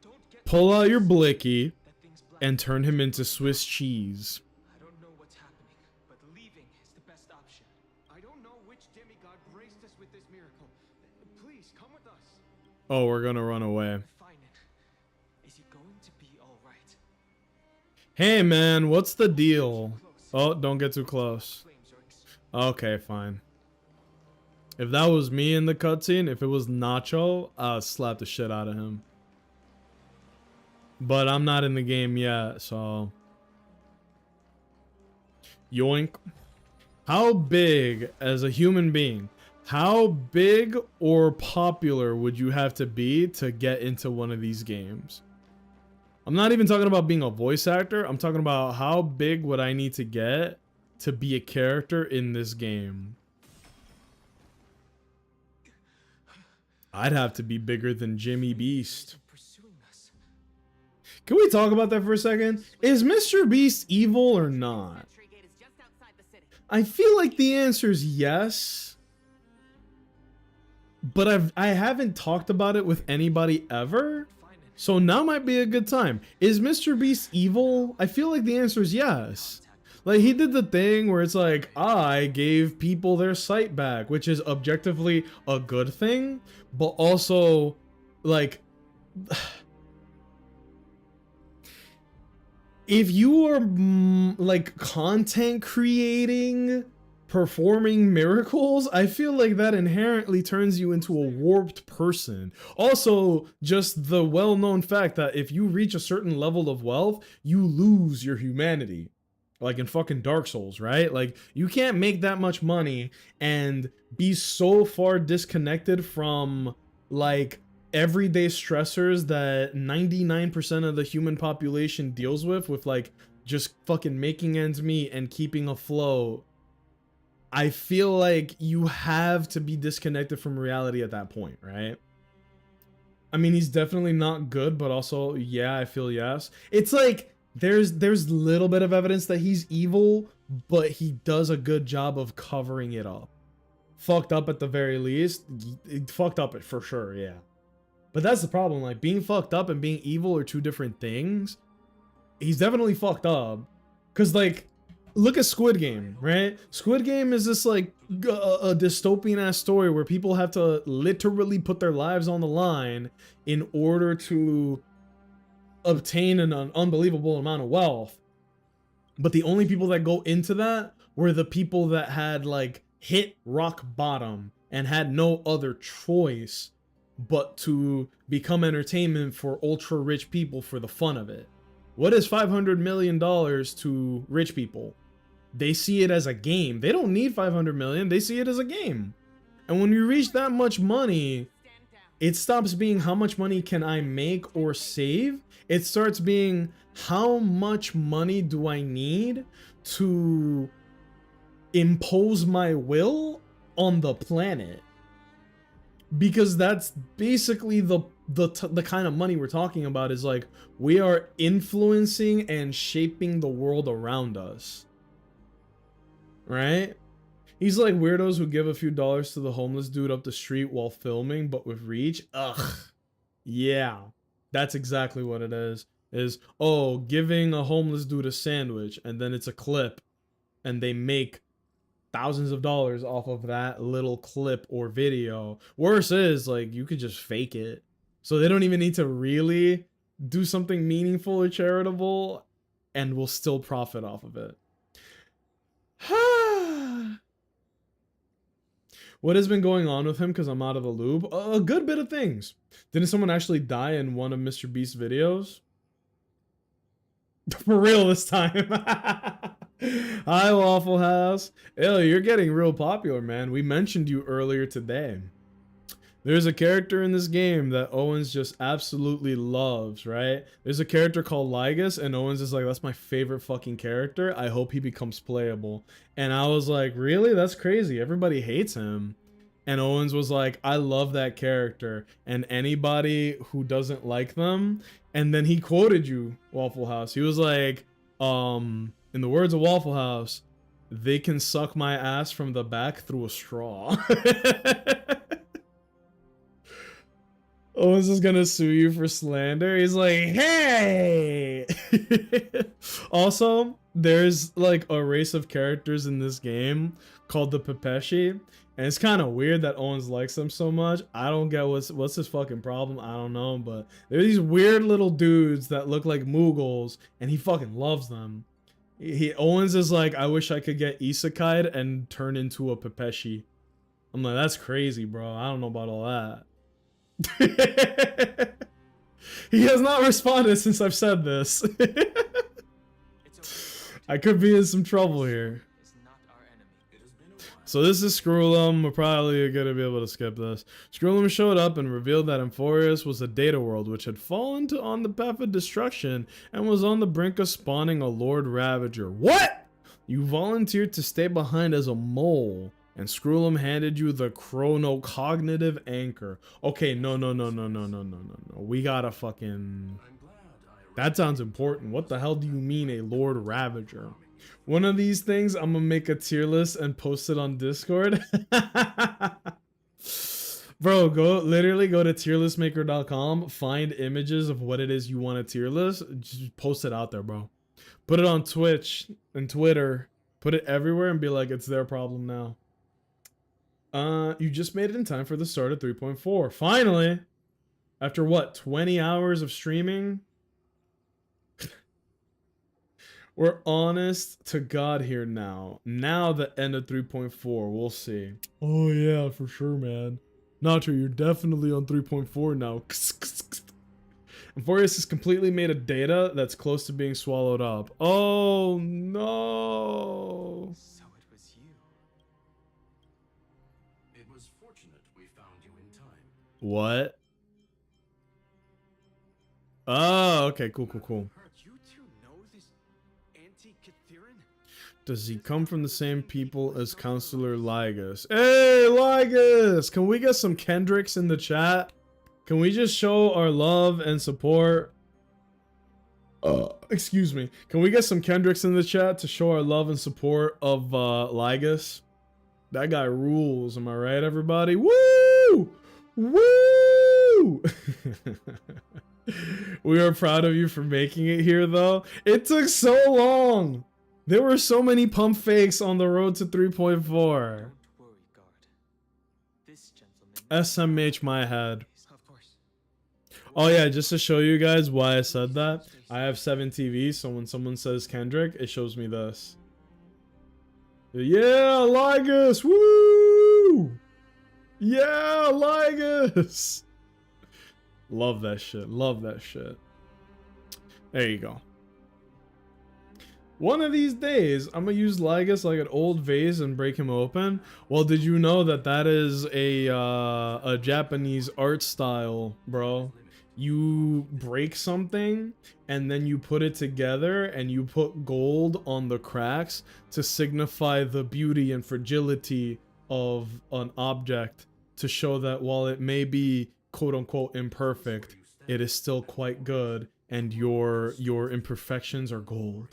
Don't get Pull out your blicky that thing's black. and turn him into Swiss cheese. I don't know what's happening, but leaving is the best option. I don't know which demigod graced us with this miracle. Please, come with us. Oh, we're gonna run away. Find it. Is he going to be all right? Hey man, what's the deal? Oh, don't get too close. Flames are Okay, fine. If that was me in the cutscene, if it was Nacho, I'd slap the shit out of him. But I'm not in the game yet, so... Yoink. How big, as a human being, how big or popular would you have to be to get into one of these games? I'm not even talking about being a voice actor. I'm talking about how big would I need to get to be a character in this game. I'd have to be bigger than Jimmy Beast. pursuing us. Can we talk about that for a second? Is Mr. Beast evil or not? Century Gate is just outside the city. I feel like the answer is yes. But I haven't talked about it with anybody ever. Find it. So now might be a good time. Is Mr. Beast evil? I feel like the answer is yes. Like, he did the thing where it's like, I gave people their sight back, which is objectively a good thing, but also, like, if you are, like, content creating, performing miracles, I feel like that inherently turns you into a warped person. Also, just the well-known fact that if you reach a certain level of wealth, you lose your humanity. Like in fucking Dark Souls, right? Like, you can't make that much money and be so far disconnected from, like, everyday stressors that 99% of the human population deals with, like, just fucking making ends meet and keeping afloat. I feel like you have to be disconnected from reality at that point, right? I mean, he's definitely not good, but also, yeah, I feel yes. It's like, there's little bit of evidence that he's evil, but he does a good job of covering it up. Fucked up at the very least. Fucked up for sure, yeah. But that's the problem, like, being fucked up and being evil are two different things. He's definitely fucked up. Cause, like, look at Squid Game, right? Squid Game is this, like, a dystopian ass story where people have to literally put their lives on the line in order to obtain an unbelievable amount of wealth. But the only people that go into that were the people that had, like, hit rock bottom and had no other choice but to become entertainment for ultra rich people for the fun of it. What is $500 million to rich people? They see it as a game. They don't need 500 million. They see it as a game. And when you reach that much money, Stand down. it stops being how much money can I make or save. It starts being how much money do I need to impose my will on the planet, because that's basically the kind of money we're talking about. Is like, we are influencing and shaping the world around us, right? He's like weirdos who give a few dollars to the homeless dude up the street while filming, but with reach. Ugh. Yeah, that's exactly what it is. Oh, giving a homeless dude a sandwich, and then it's a clip, and they make thousands of dollars off of that little clip or video. Worse is, like, you could just fake it. So they don't even need to really do something meaningful or charitable, and will still profit off of it. What has been going on with him, because I'm out of the loop? A good bit of things. Didn't someone actually die in one of Mr. Beast's videos? For real this time. Hi, Waffle House. Ew, you're getting real popular, man. We mentioned you earlier today. There's a character in this game that Owens just absolutely loves, right? There's a character called Lygus, and Owens is like, that's my favorite fucking character. I hope he becomes playable. And I was like, really? That's crazy. Everybody hates him. And Owens was like, I love that character. And anybody who doesn't like them. And then he quoted you, Waffle House. He was like, in the words of Waffle House, they can suck my ass from the back through a straw. Owens is gonna sue you for slander. He's like, hey! Also, there's like a race of characters in this game called the Pepeshi, and it's kind of weird that Owens likes them so much. I don't get what's his fucking problem. I don't know, but they're these weird little dudes that look like Mughals, and he fucking loves them. Owens is like, I wish I could get isekai'd and turn into a Pepeshi. I'm like, that's crazy, bro. I don't know about all that. He has not responded since I've said this. I could be in some trouble here. So this is Screwlum. We're probably gonna be able to skip this. Screwlum showed up and revealed that Amphorius was a data world which had fallen on the path of destruction and was on the brink of spawning a Lord Ravager. What? You volunteered to stay behind as a mole, and Screwlum handed you the chronocognitive anchor. Okay, no. We gotta fucking... That sounds important. What the hell do you mean a Lord Ravager? One of these things, I'm gonna make a tier list and post it on Discord. Bro, literally go to tierlistmaker.com, find images of what it is you want a tier list, just post it out there, bro. Put it on Twitch and Twitter, put it everywhere and be like, it's their problem now. You just made it in time for the start of 3.4. Finally! After what, 20 hours of streaming? We're honest to God here now. Now the end of 3.4, we'll see. Oh yeah, for sure, man. Nacho, you're definitely on 3.4 now. Amphorius has completely made a data that's close to being swallowed up. Oh no! So it was you. It was fortunate we found you in time. What? Oh, okay, cool. You two know this Anti-Catharin? Does he come from the same people as Counselor Lygus? Hey, Lygus! Can we get some Kendricks in the chat? Can we just show our love and support? Excuse me. Can we get some Kendricks in the chat to show our love and support of Lygus? That guy rules, am I right, everybody? Woo! Woo! We are proud of you for making it here, though. It took so long. There were so many pump fakes on the road to 3.4. Don't worry, guard. This gentleman... SMH my head. Of course. Oh yeah, just to show you guys why I said that, I have 7 TVs, so when someone says Kendrick, it shows me this. Yeah, Lygus! Woo! Yeah, Lygus! Love that shit. Love that shit. There you go. One of these days, I'm gonna use Lygus like an old vase and break him open. Well, did you know that that is a Japanese art style, bro? you break something and then you put it together and you put gold on the cracks to signify the beauty and fragility of an object, to show that while it may be quote unquote imperfect, it is still quite good, and your imperfections are gold.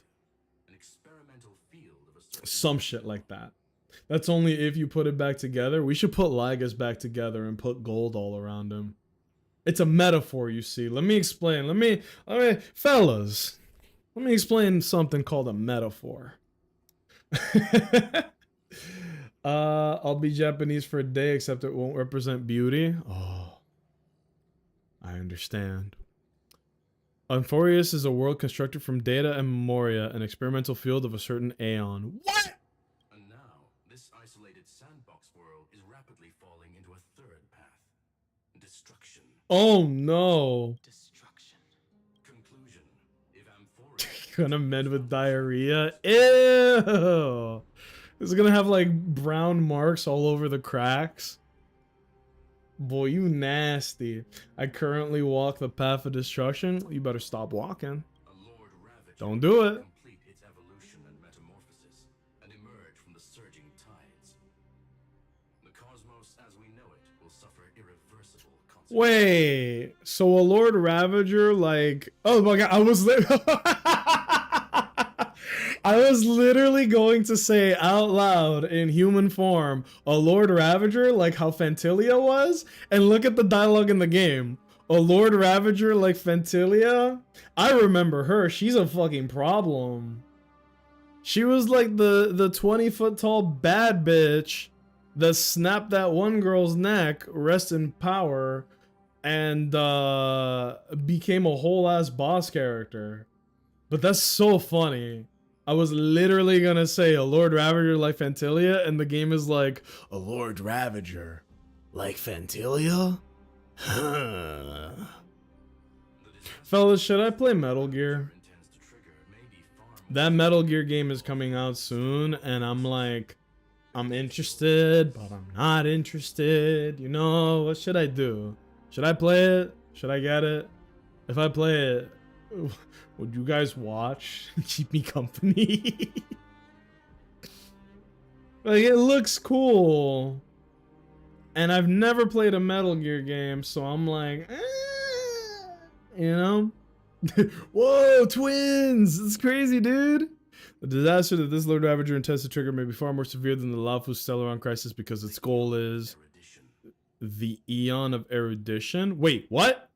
Some shit like that. That's only if you put it back together. We should put Lygus back together and put gold all around him. It's a metaphor, you see. Let me explain. Let me, fellas, let me explain something called a metaphor. I'll be Japanese for a day, except it won't represent beauty. Oh, I understand. Amphorius is a world constructed from data and memoria, an experimental field of a certain aeon. What? And now, this isolated sandbox world is rapidly falling into a third path. Destruction. Oh no. Destruction. Conclusion. If Amphorius... Gonna mend with diarrhea? Ew! It's gonna have like brown marks all over the cracks. Boy, you nasty. I currently walk the path of destruction. You better stop walking. A Lord Ravager Don't do it. complete its evolution and metamorphosis and emerge from the surging tides. The cosmos as we know it will suffer irreversible consequences. Wait, so a Lord Ravager, like, oh my god, I was literally going to say out loud in human form, a Lord Ravager, like how Fantilia was, and look at the dialogue in the game. A Lord Ravager like Fantilia? I remember her, she's a fucking problem. She was like the 20-foot tall bad bitch that snapped that one girl's neck, rest in power, and became a whole ass boss character. But that's so funny. I was literally gonna say a Lord Ravager like Fantilia, and the game is like, a Lord Ravager like Fantilia? Huh. Fellas, should I play Metal Gear? That Metal Gear game is coming out soon, and I'm like, I'm interested, but I'm not interested. You know, what should I do? Should I play it? Should I get it? If I play it, would you guys watch? Keep me company. Like, it looks cool. And I've never played a Metal Gear game, so I'm like, you know? Whoa, twins! It's crazy, dude. The disaster that this Lord Ravager intends to trigger may be far more severe than the Laofu Stellaron crisis, because its goal is the Eon of Erudition. Wait, what?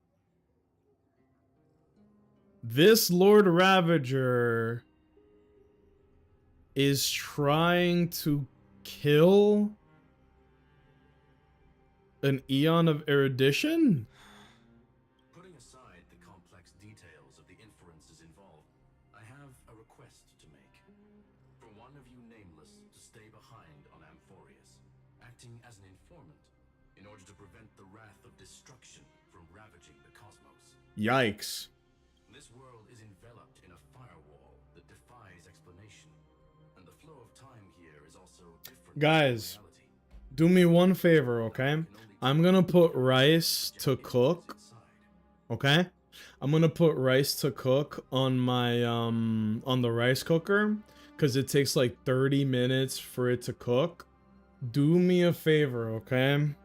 This Lord Ravager is trying to kill an Eon of Erudition? Putting aside the complex details of the inferences involved, I have a request to make. For one of you nameless to stay behind on Amphorius, acting as an informant, in order to prevent the wrath of destruction from ravaging the cosmos. Yikes. This world is enveloped in a firewall that defies explanation, and the flow of time here is also different. Guys, do me one favor, okay? I'm gonna put rice to cook. Okay? I'm gonna put rice to cook on my on the rice cooker, because it takes like 30 minutes for it to cook. Do me a favor, okay?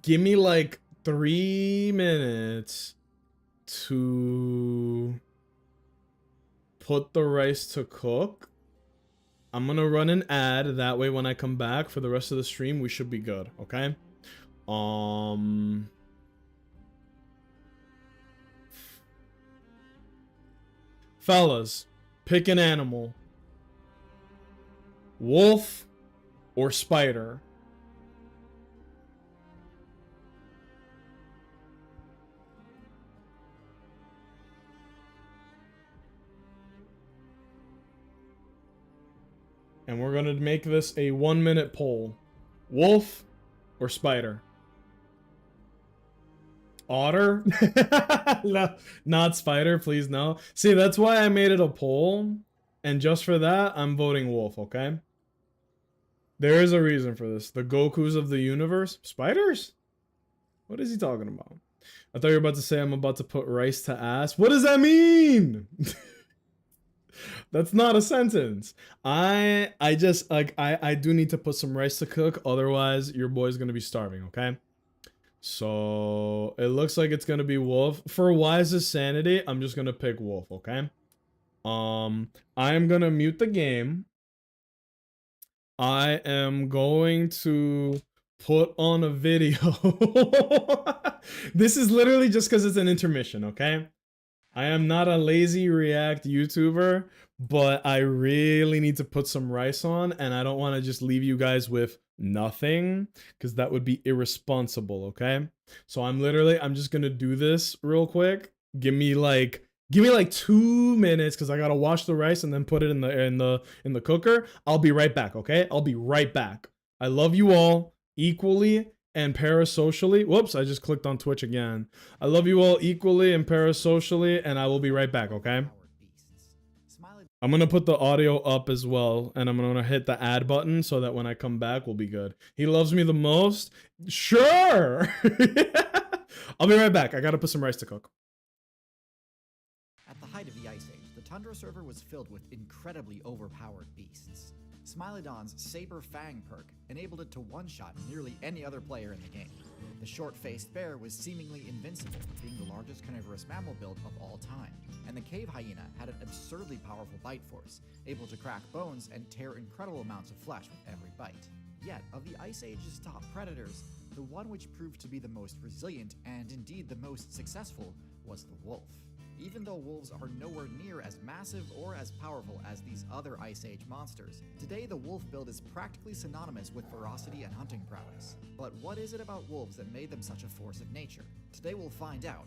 Give me like 3 minutes to put the rice to cook. I'm gonna run an ad, that way when I come back for the rest of the stream, we should be good, okay? Fellas, pick an animal. Wolf or spider? And we're gonna make this a 1-minute poll. Wolf or spider? Otter? No, not spider, please no. See, that's why I made it a poll. And just for that, I'm voting wolf, okay? There is a reason for this. The Gokus of the universe? Spiders? What is he talking about? I thought you were about to say I'm about to put rice to ass. What does that mean? That's not a sentence. I just like I do need to put some rice to cook, otherwise your boy's gonna be starving, okay? So it looks like it's gonna be Wolf. For Wise's sanity, I'm just gonna pick Wolf, okay? I am gonna mute the game. I am going to put on a video. This is literally just because it's an intermission, okay? I am not a lazy React YouTuber, but I really need to put some rice on, and I don't want to just leave you guys with nothing, because that would be irresponsible, okay? So I'm just gonna do this real quick. Give me like 2 minutes, because I gotta wash the rice and then put it in the cooker. I'll be right back, okay? I'll be right back. I love you all equally and parasocially. Whoops, I just clicked on Twitch again. I love you all equally and parasocially, and I will be right back, okay? I'm gonna put the audio up as well, and I'm gonna hit the add button so that when I come back, we'll be good. He loves me the most? Sure! I'll be right back. I gotta put some rice to cook. At the height of the Ice Age, the Tundra server was filled with incredibly overpowered beasts. Smilodon's Saber Fang perk enabled it to one-shot nearly any other player in the game. The short-faced bear was seemingly invincible, being the largest carnivorous mammal build of all time, and the cave hyena had an absurdly powerful bite force, able to crack bones and tear incredible amounts of flesh with every bite. Yet, of the Ice Age's top predators, the one which proved to be the most resilient and indeed the most successful was the wolf. Even though wolves are nowhere near as massive or as powerful as these other Ice Age monsters, today the wolf build is practically synonymous with ferocity and hunting prowess. But what is it about wolves that made them such a force of nature? Today we'll find out.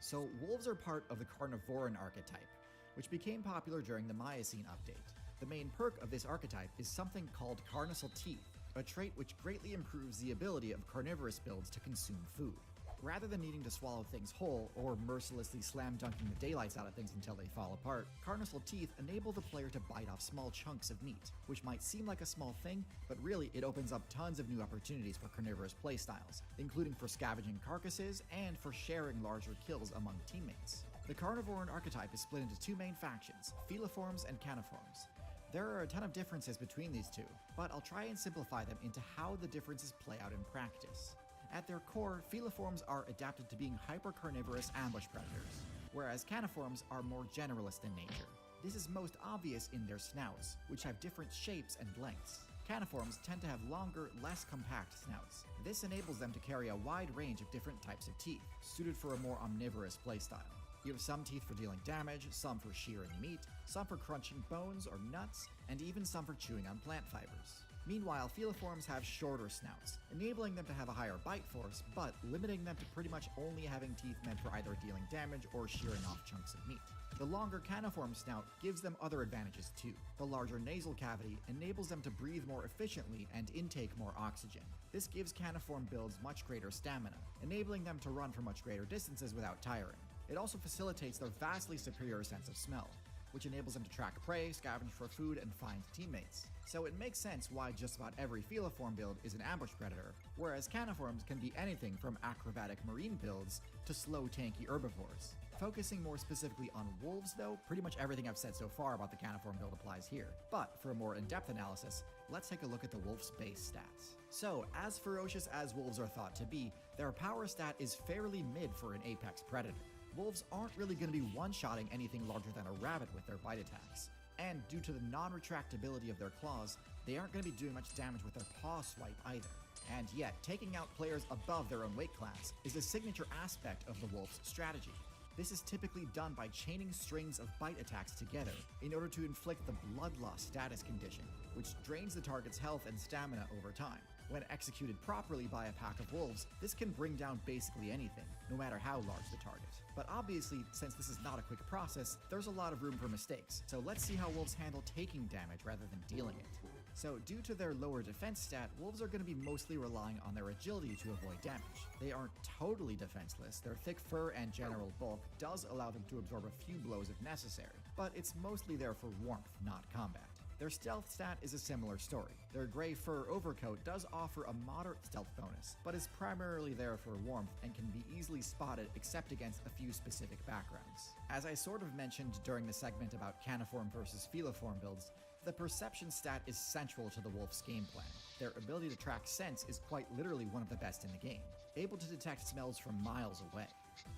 So wolves are part of the Carnivoran archetype, which became popular during the Miocene update. The main perk of this archetype is something called Carnassial Teeth, a trait which greatly improves the ability of carnivorous builds to consume food. Rather than needing to swallow things whole, or mercilessly slam-dunking the daylights out of things until they fall apart, Carnassial Teeth enable the player to bite off small chunks of meat, which might seem like a small thing, but really it opens up tons of new opportunities for carnivorous playstyles, including for scavenging carcasses and for sharing larger kills among teammates. The Carnivoran archetype is split into two main factions, Feliforms and Caniforms. There are a ton of differences between these two, but I'll try and simplify them into how the differences play out in practice. At their core, Feliforms are adapted to being hyper-carnivorous ambush predators, whereas Caniforms are more generalist in nature. This is most obvious in their snouts, which have different shapes and lengths. Caniforms tend to have longer, less compact snouts. This enables them to carry a wide range of different types of teeth, suited for a more omnivorous playstyle. You have some teeth for dealing damage, some for shearing meat, some for crunching bones or nuts, and even some for chewing on plant fibers. Meanwhile, Feliforms have shorter snouts, enabling them to have a higher bite force, but limiting them to pretty much only having teeth meant for either dealing damage or shearing off chunks of meat. The longer Caniform snout gives them other advantages too. The larger nasal cavity enables them to breathe more efficiently and intake more oxygen. This gives Caniform builds much greater stamina, enabling them to run for much greater distances without tiring. It also facilitates their vastly superior sense of smell, which enables them to track prey, scavenge for food, and find teammates. So it makes sense why just about every Feliform build is an ambush predator, whereas Caniforms can be anything from acrobatic marine builds to slow tanky herbivores. Focusing more specifically on wolves though, pretty much everything I've said so far about the Caniform build applies here. But for a more in-depth analysis, let's take a look at the wolf's base stats. So, as ferocious as wolves are thought to be, their power stat is fairly mid for an apex predator. Wolves aren't really going to be one-shotting anything larger than a rabbit with their bite attacks. And due to the non-retractability of their claws, they aren't going to be doing much damage with their paw swipe either. And yet, taking out players above their own weight class is a signature aspect of the wolf's strategy. This is typically done by chaining strings of bite attacks together in order to inflict the bloodlust status condition, which drains the target's health and stamina over time. When executed properly by a pack of wolves, this can bring down basically anything, no matter how large the target. But obviously, since this is not a quick process, there's a lot of room for mistakes, so let's see how wolves handle taking damage rather than dealing it. So due to their lower defense stat, wolves are going to be mostly relying on their agility to avoid damage. They aren't totally defenseless, their thick fur and general bulk does allow them to absorb a few blows if necessary, but it's mostly there for warmth, not combat. Their stealth stat is a similar story. Their gray fur overcoat does offer a moderate stealth bonus, but is primarily there for warmth and can be easily spotted except against a few specific backgrounds. As I sort of mentioned during the segment about caniform versus feliform builds, the perception stat is central to the wolf's game plan. Their ability to track scents is quite literally one of the best in the game, able to detect smells from miles away.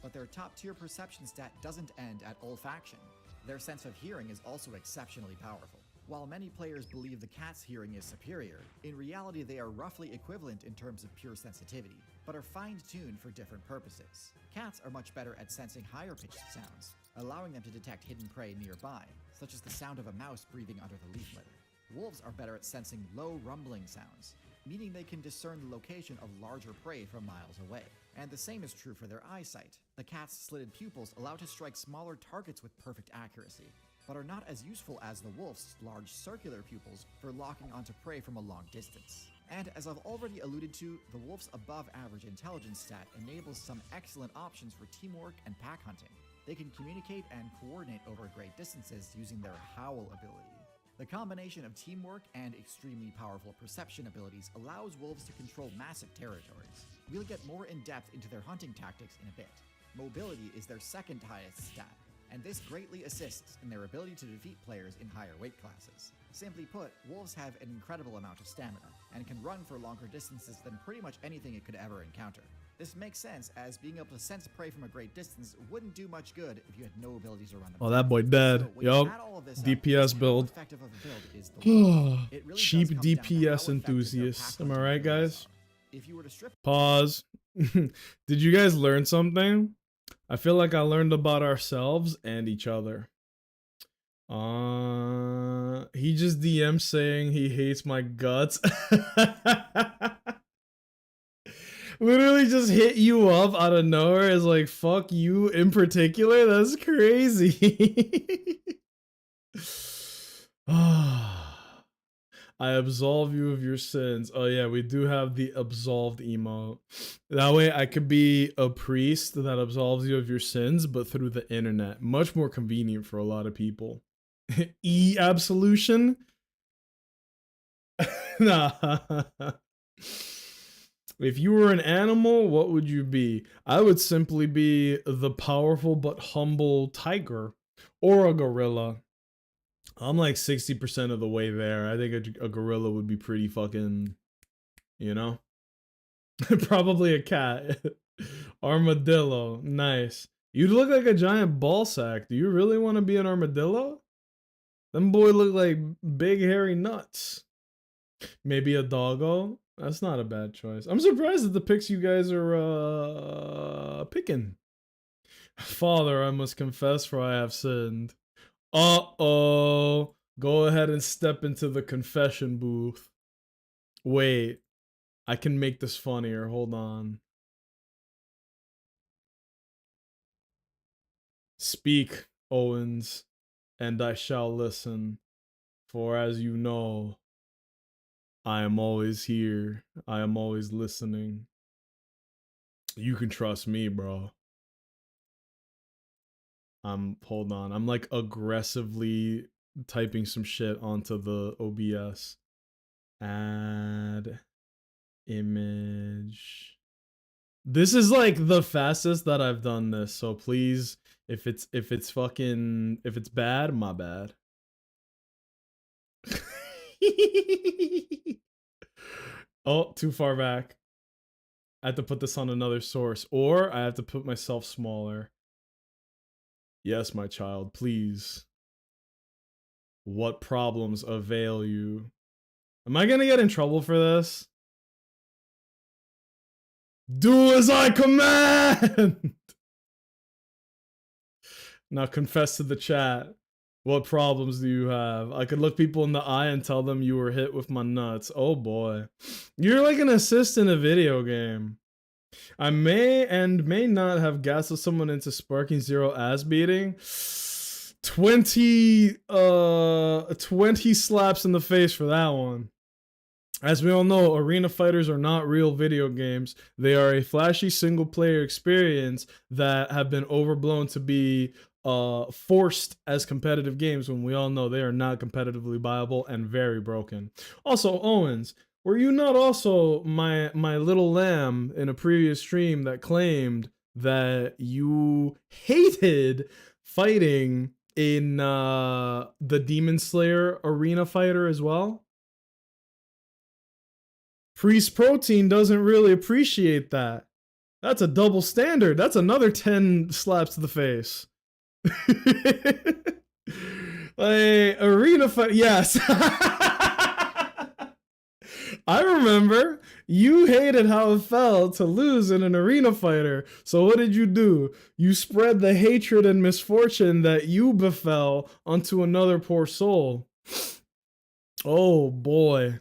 But their top tier perception stat doesn't end at olfaction. Their sense of hearing is also exceptionally powerful. While many players believe the cat's hearing is superior, in reality they are roughly equivalent in terms of pure sensitivity, but are fine-tuned for different purposes. Cats are much better at sensing higher-pitched sounds, allowing them to detect hidden prey nearby, such as the sound of a mouse breathing under the leaf litter. Wolves are better at sensing low rumbling sounds, meaning they can discern the location of larger prey from miles away. And the same is true for their eyesight. The cat's slitted pupils allow to strike smaller targets with perfect accuracy, but are not as useful as the wolf's large circular pupils for locking onto prey from a long distance. And as I've already alluded to, the wolf's above average intelligence stat enables some excellent options for teamwork and pack hunting. They can communicate and coordinate over great distances using their howl ability. The combination of teamwork and extremely powerful perception abilities allows wolves to control massive territories. We'll get more in depth into their hunting tactics in a bit. Mobility is their second highest stat, and this greatly assists in their ability to defeat players in higher weight classes. Simply put, wolves have an incredible amount of stamina, and can run for longer distances than pretty much anything it could ever encounter. This makes sense, as being able to sense prey from a great distance wouldn't do much good if you had no ability to run them. Oh, that boy dead. So when you Yup. add all of this up, DPS how build. effective of a build is the wolf? It really Cheap does come down to how DPS effective their enthusiasts. pack Am I hunting right, abilities guys? are. If you were to strip Pause. Did you guys learn something? I feel like I learned about ourselves and each other. He just DM'd saying he hates my guts. Literally just hit you up out of nowhere is like, fuck you in particular? That's crazy. I absolve you of your sins. Oh yeah, we do have the absolved emote. That way I could be a priest that absolves you of your sins, but through the internet. Much more convenient for a lot of people. E-absolution? Nah. If you were an animal, what would you be? I would simply be the powerful but humble tiger or a gorilla. I'm like 60% of the way there. I think a gorilla would be pretty fucking, you know? Probably a cat. Armadillo. Nice. You look like a giant ball sack. Do you really want to be an armadillo? Them boy look like big hairy nuts. Maybe a doggo. That's not a bad choice. I'm surprised at the picks you guys are picking. Father, I must confess, for I have sinned. Uh-oh. Go ahead and step into the confession booth. Wait. I can make this funnier. Hold on. Speak, Owens, and I shall listen. For as you know, I am always here. I am always listening. You can trust me, bro. Hold on. I'm like aggressively typing some shit onto the OBS. Add image. This is like the fastest that I've done this. So please, if it's bad, my bad. Oh, too far back. I have to put this on another source, or I have to put myself smaller. Yes, my child, please. What problems avail you? Am I gonna get in trouble for this? Do as I command! Now confess to the chat. What problems do you have? I could look people in the eye and tell them you were hit with my nuts. Oh boy. You're like an assist in a video game. I may and may not have gassed someone into sparking 0 ass beating. 20 slaps in the face for that one. As we all know, arena fighters are not real video games. They are a flashy single-player experience that have been overblown to be forced as competitive games when we all know they are not competitively viable and very broken. Also, Owens, were you not also my little lamb in a previous stream that claimed that you hated fighting in the Demon Slayer arena fighter as well? Priest Protein doesn't really appreciate that. That's a double standard. That's another 10 slaps to the face. Like, arena fight. Yes. I remember you hated how it felt to lose in an arena fighter. So what did you do? You spread the hatred and misfortune that you befell onto another poor soul. Oh boy.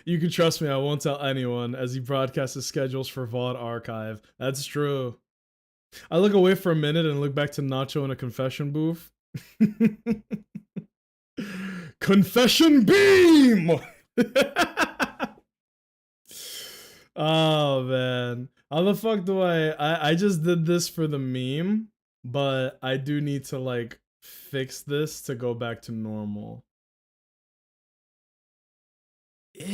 You can trust me, I won't tell anyone as he broadcasts his schedules for VOD archive. That's true. I look away for a minute and look back to Nacho in a confession booth. Confession beam! Oh man. How the fuck do I just did this for the meme, but I do need to like fix this to go back to normal. Ew.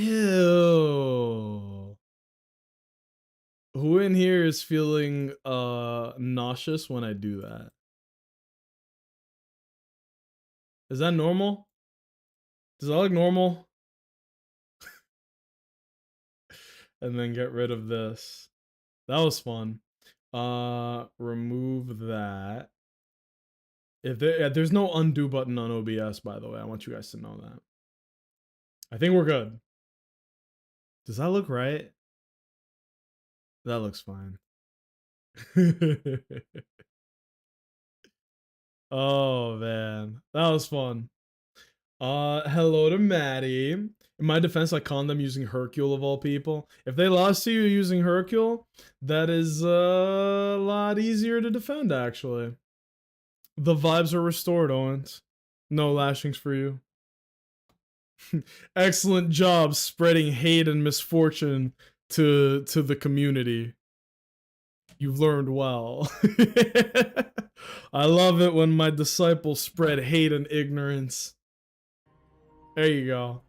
Who in here is feeling nauseous when I do that? Is that normal? Does that look normal? And then get rid of this. That was fun. Remove that. If there's no undo button on OBS, by the way, I want you guys to know that. I think we're good. Does that look right? That looks fine. Oh man, that was fun. Hello to Maddie. In my defense, I conned them using Hercule of all people. If they lost to you using Hercule, that is a lot easier to defend, actually. The vibes are restored, Owens. No lashings for you. Excellent job spreading hate and misfortune to the community. You've learned well. I love it when my disciples spread hate and ignorance. There you go.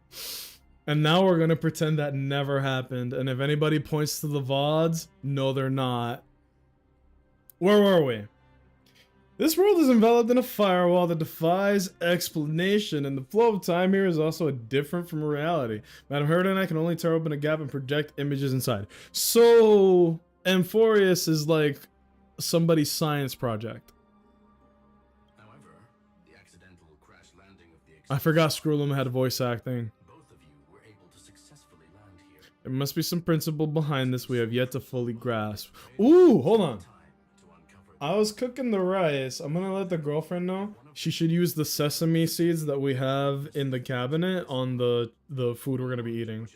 And now we're gonna pretend that never happened. And if anybody points to the VODs, no, they're not. Where were we? This world is enveloped in a firewall that defies explanation, and the flow of time here is also different from reality. Madam Herda and I can only tear open a gap and project images inside. So, Amphorius is like somebody's science project. However, the accidental crash landing of the I forgot Scrollum had voice acting. both of you were able to successfully land here. There must be some principle behind this we have yet to fully grasp. Ooh, hold on. I was cooking the rice. I'm gonna let the girlfriend know. She should use the sesame seeds that we have in the cabinet on the food we're gonna be eating.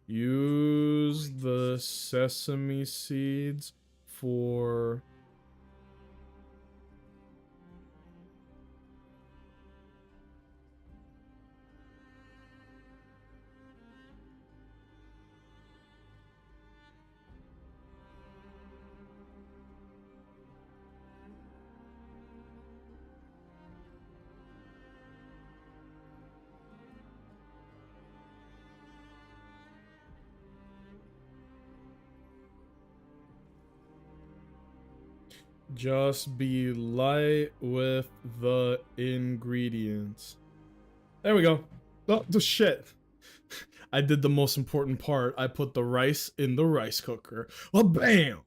Use the sesame seeds for... Just be light with the ingredients. There we go. Oh, the shit. I did the most important part. I put the rice in the rice cooker. Oh, bam!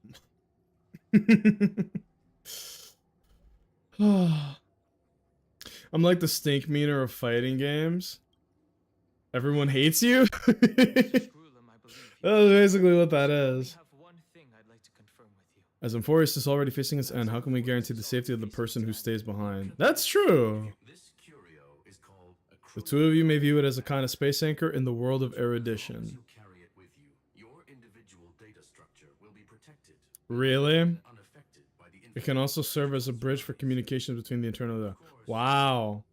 I'm like the stink meter of fighting games. Everyone hates you? That's basically what that is. As Amphorius is already facing its end, how can we guarantee the safety of the person who stays behind? That's true! The two of you may view it as a kind of space anchor in the world of erudition. Really? It can also serve as a bridge for communication between the internal... Wow!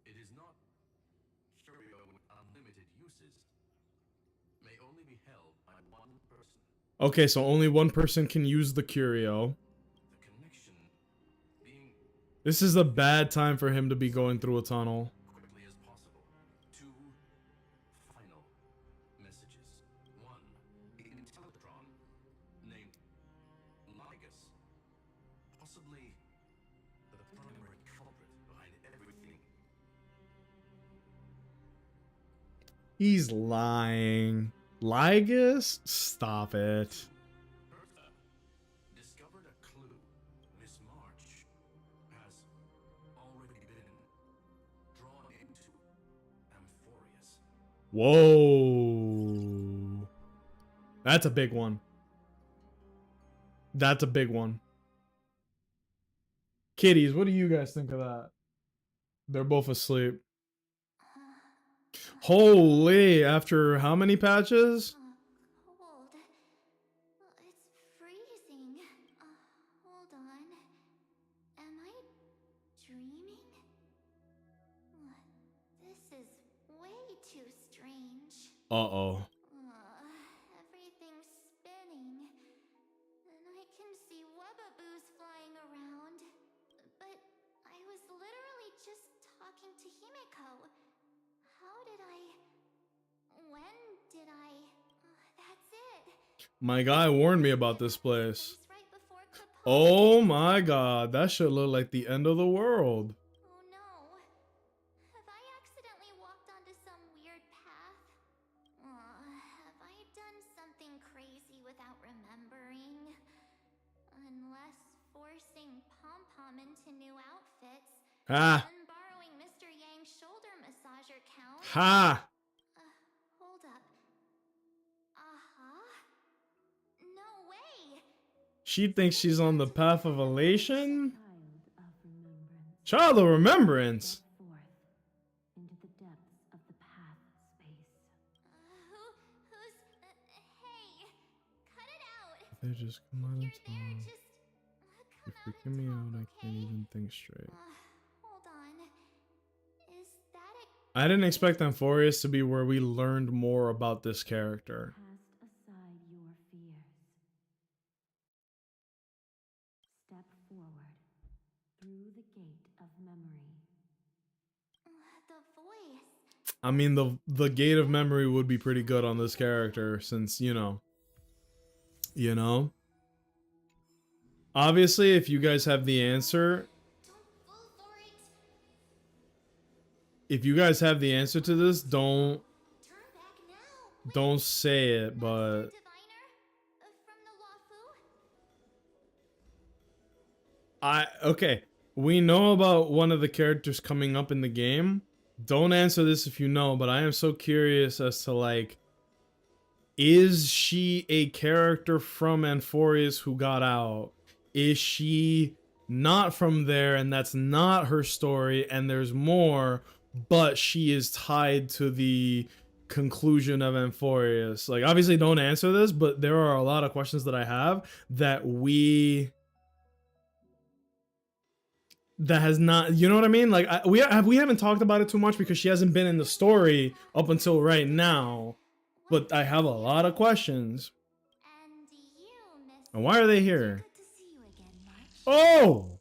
Okay, so only one person can use the curio. This is a bad time for him to be going through a tunnel. Quickly as possible. 2 final messages. 1. Intellatron, named Ligus, possibly the primary culprit behind everything. He's lying. Ligus? Stop it. Bertha discovered a clue. Miss March has already been drawn into Amphorius. Whoa. That's a big one. That's a big one. Kitties, what do you guys think of that? They're both asleep. Holy, after how many patches? Cold. It's freezing. Hold on. Am I dreaming? This is way too strange. Uh-oh. Everything's spinning. And I can see webbaboos flying around. But I was literally just talking to Himeko. How did I... When did I... That's it. My guy warned me about this place. Right before Kappa. Oh my god, that should look like the end of the world. Oh no. Have I accidentally walked onto some weird path? Have I done something crazy without remembering? Unless forcing Pom-Pom into new outfits Ha! and borrowing Mr. Yang's shoulder massager count. Ha! Hold up. No way! She thinks she's on the path of elation? Child of remembrance. Into the depths of the path space. Who's... hey! Cut it out! They just come out of You're there, town. just... You're come out freaking me and out, talk, I can't okay? even think straight. Hold on. Is that I didn't expect Amphorius to be where we learned more about this character. Cast aside your fears. Step forward through the gate of memory. the voice? I mean, the gate of memory would be pretty good on this character since, you know. Obviously, if you guys have the answer, Don't fall for it! if you guys have the answer to this, don't Turn back now! don't say it, but Diviner? From the Wafu? okay, we know about one of the characters coming up in the game. Don't answer this if you know, but I am so curious as to, like, is she a character from Amphorius who got out? Is she not from there and that's not her story and there's more, but she is tied to the conclusion of Amphorius? Like, obviously don't answer this, but there are a lot of questions that I have that has not, you know what I mean? Like, we haven't talked about it too much because she hasn't been in the story up until right now, but I have a lot of questions. And you, Miss... And why are they here? Good to see you again, March. Oh!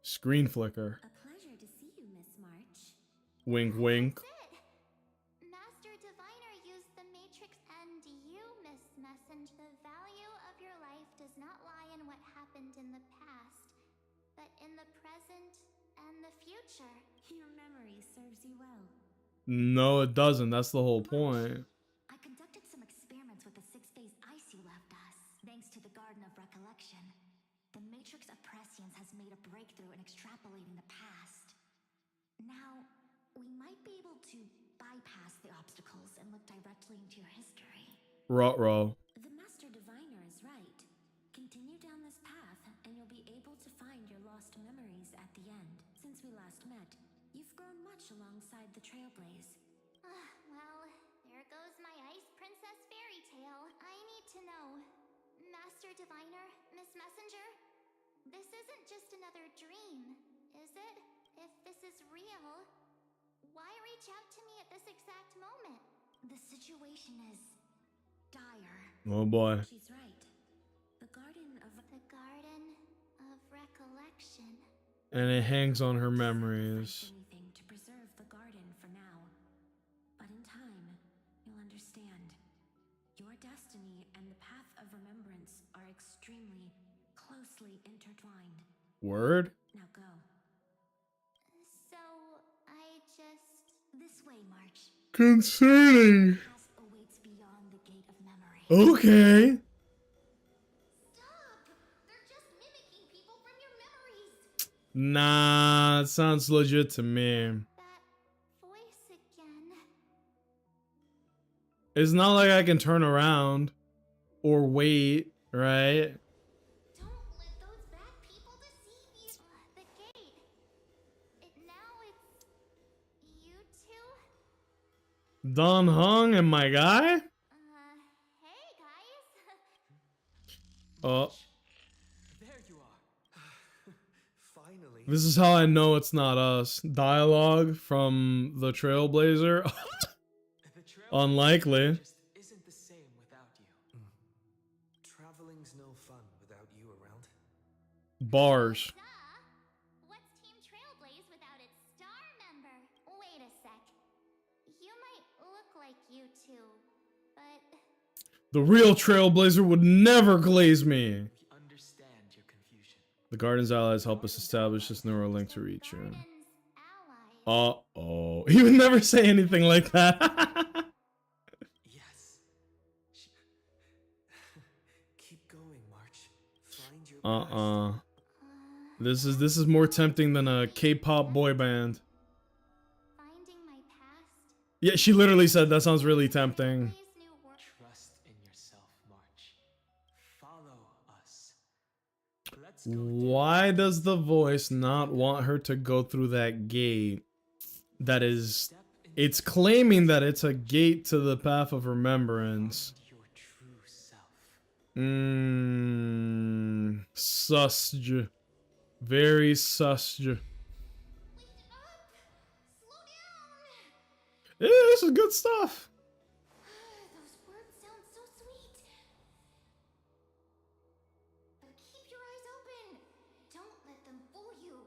Screen flicker. A pleasure to see you, Miss March. Wink, wink. That's it! Master Diviner used the Matrix and you, Miss Messenger. The value of your life does not lie in what happened in the past, but in the present and the future. Your memory serves you well. No, it doesn't. That's the whole point. I conducted some experiments with the 6-phase ice you left us. Thanks to the Garden of Recollection, the Matrix of Prescience has made a breakthrough in extrapolating the past. Now, we might be able to bypass the obstacles and look directly into your history. Ruh-roh. The Master Diviner is right. Continue down this path, and you'll be able to find your lost memories at the end. Since we last met, you've grown much alongside the Trailblaze. Well, there goes my Ice Princess fairy tale. I need to know, Master Diviner, Miss Messenger, this isn't just another dream, is it? If this is real, why reach out to me at this exact moment? The situation is dire. Oh boy. She's right. The Garden of The Garden of Recollection. And it hangs on her memories. Anything to preserve the garden for now. But in time, you'll understand. Your destiny and the path of remembrance are extremely closely intertwined. Word? Now go. So, I just... This way, March. Concerning. Path awaits beyond the gate of memory. Okay. Stop! They're just mimicking people from your memories! Nah, it sounds legit to me. That voice again. It's not like I can turn around or wait, right? Don't let those bad people deceive you. The gate. Now it's... you two? Don Hung and my guy? Hey guys. Oh, There you are. Finally. this is how I know it's not us. Dialogue from the Trailblazer. The trail Unlikely. just isn't the same without you. Traveling's no fun without you around. Bars. Duh. What's Team Trailblaze without its star member? Wait a sec. You might look like you two, but... The real Trailblazer would never glaze me. We understand your confusion. The Garden's allies help us establish this neural link to reach you. Garden's allies. Uh-oh. He would never say anything like that. Yes. Keep going, March. Find your Uh-uh. This is more tempting than a K-pop boy band. Finding my past. Yeah, she literally said that sounds really tempting. Trailblaze new world. Trust in yourself, March. Follow us. Let's go. Why does the voice not want her to go through that gate? That is, Step into it's claiming that it's a gate to the path of remembrance. your true self. Susj. Very susj. Wake up! Slow down! Yeah, this is good stuff. Those words sound so sweet. But keep your eyes open. Don't let them fool you.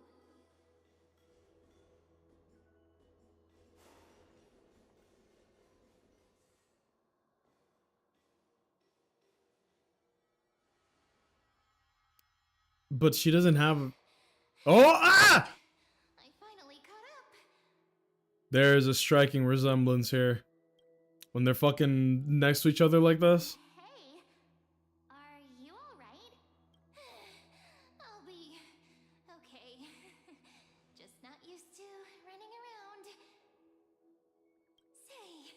But she doesn't have... Oh, ah! I finally caught up. There is a striking resemblance here. When they're fucking next to each other like this. Hey, are you alright? I'll be okay. Just not used to running around. Say,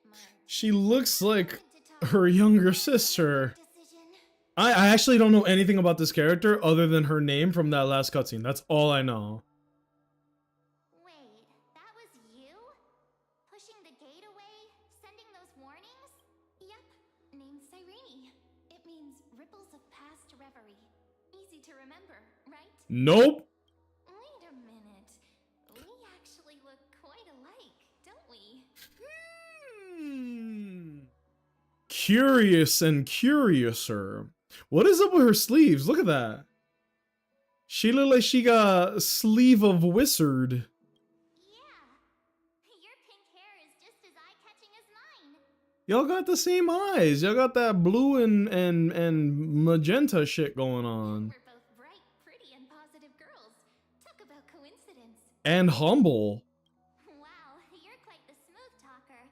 March. She looks like I wanted to talk her younger about sister. your decision. I actually don't know anything about this character other than her name from that last cutscene. That's all I know. Wait, that was you? Pushing the gate away? Sending those warnings? Yep, name's Cyrene. It means ripples of past reverie. Easy to remember, right? Nope. Wait a minute. We actually look quite alike, don't we? Curious and curiouser. What is up with her sleeves? Look at that. She look like she got a sleeve of wizard. Yeah. Your pink hair is just as eye-catching as mine. Y'all got the same eyes. Y'all got that blue and magenta shit going on. We're both bright, pretty, and positive girls. Talk about coincidence. And humble. Wow, you're quite the smooth talker.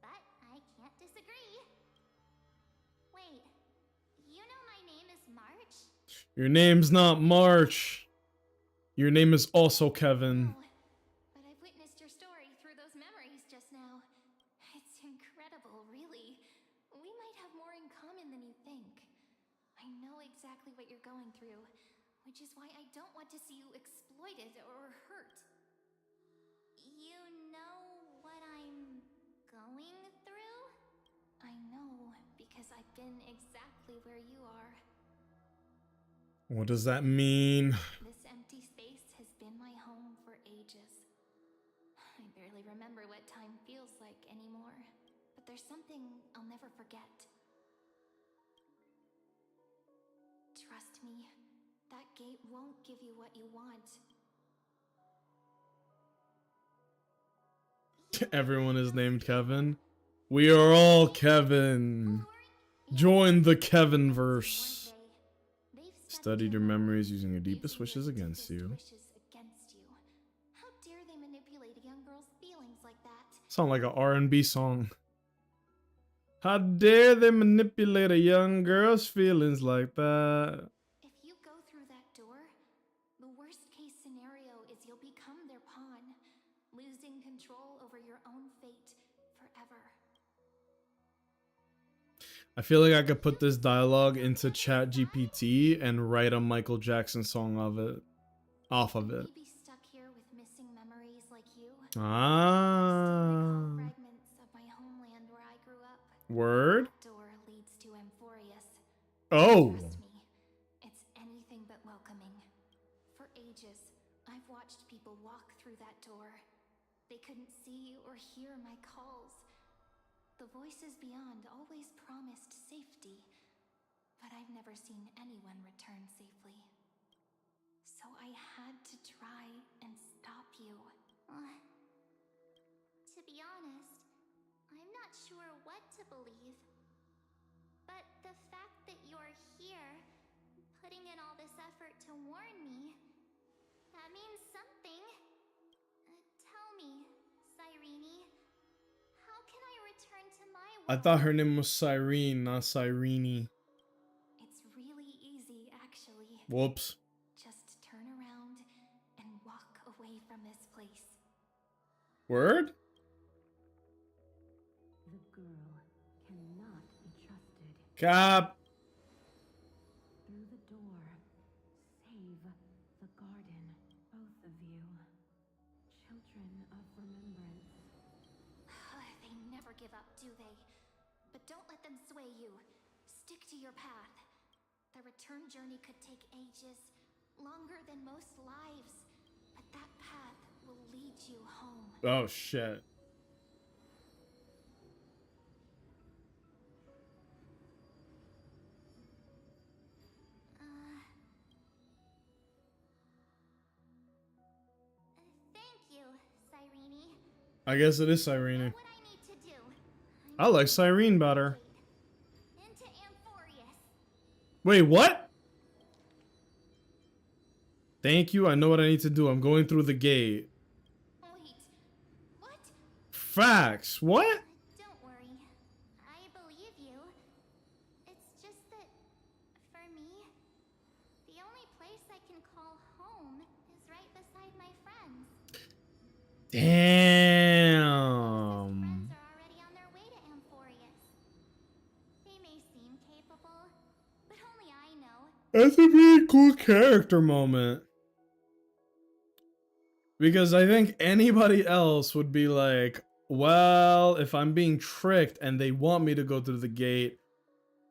But I can't disagree. Wait, you know my name is March? Your name's not March. Your name is also Kevin. Oh, but I've witnessed your story through those memories just now. It's incredible, really. We might have more in common than you think. I know exactly what you're going through, which is why I don't want to see you exploited or hurt. You know what I'm going through? I know, because I've been exactly where you are. What does that mean? This empty space has been my home for ages. I barely remember what time feels like anymore, but there's something I'll never forget. Trust me, that gate won't give you what you want. Everyone is named Kevin. We are all Kevin. Join the Kevinverse. Studied your memories using your deepest wishes against you. How dare they manipulate a young girl's feelings like that? Sound like an R&B song. How dare they manipulate a young girl's feelings like that? If you go through that door, the worst case scenario is you'll become their pawn, losing control over your own fate forever. I feel like I could put this dialogue into ChatGPT and write a Michael Jackson song off of it. Be stuck here with missing memories like you. Ah. Fragments of my homeland where I grew up. Word? That door leads to Amphorius. Oh. Trust me, it's anything but welcoming. For ages, I've watched people walk through that door. They couldn't see or hear my calls. The voices beyond always promised safety, but I've never seen anyone return safely. So I had to try and stop you. To be honest, I'm not sure what to believe. But the fact that you're here, putting in all this effort to warn me, that means something. Tell me, Cyrene, how can I return to my world? I thought her name was Cyrene, not Cyrene. It's really easy, actually. Whoops. Just turn around and walk away from this place. Word? The girl cannot be trusted. Cap. Through the door, save the garden, both of you. Children of remembrance. They never give up, do they? But don't let them sway you. Stick to your path. The return journey could take ages, longer than most lives. But that path will lead you home. Oh, shit. Thank you, Cyrene. I guess it is Cyrene. What I need to do. I like Cyrene better. Into Amphorius. Wait, what? Thank you. I know what I need to do. I'm going through the gate. Wait, what? Facts. What? Don't worry. I believe you. It's just that, for me, the only place I can call home is right beside my friends. Damn. Friends are already on their way to Amphorius. They may seem capable, but only I know. That's a pretty cool character moment. Because I think anybody else would be like, well, if I'm being tricked and they want me to go through the gate,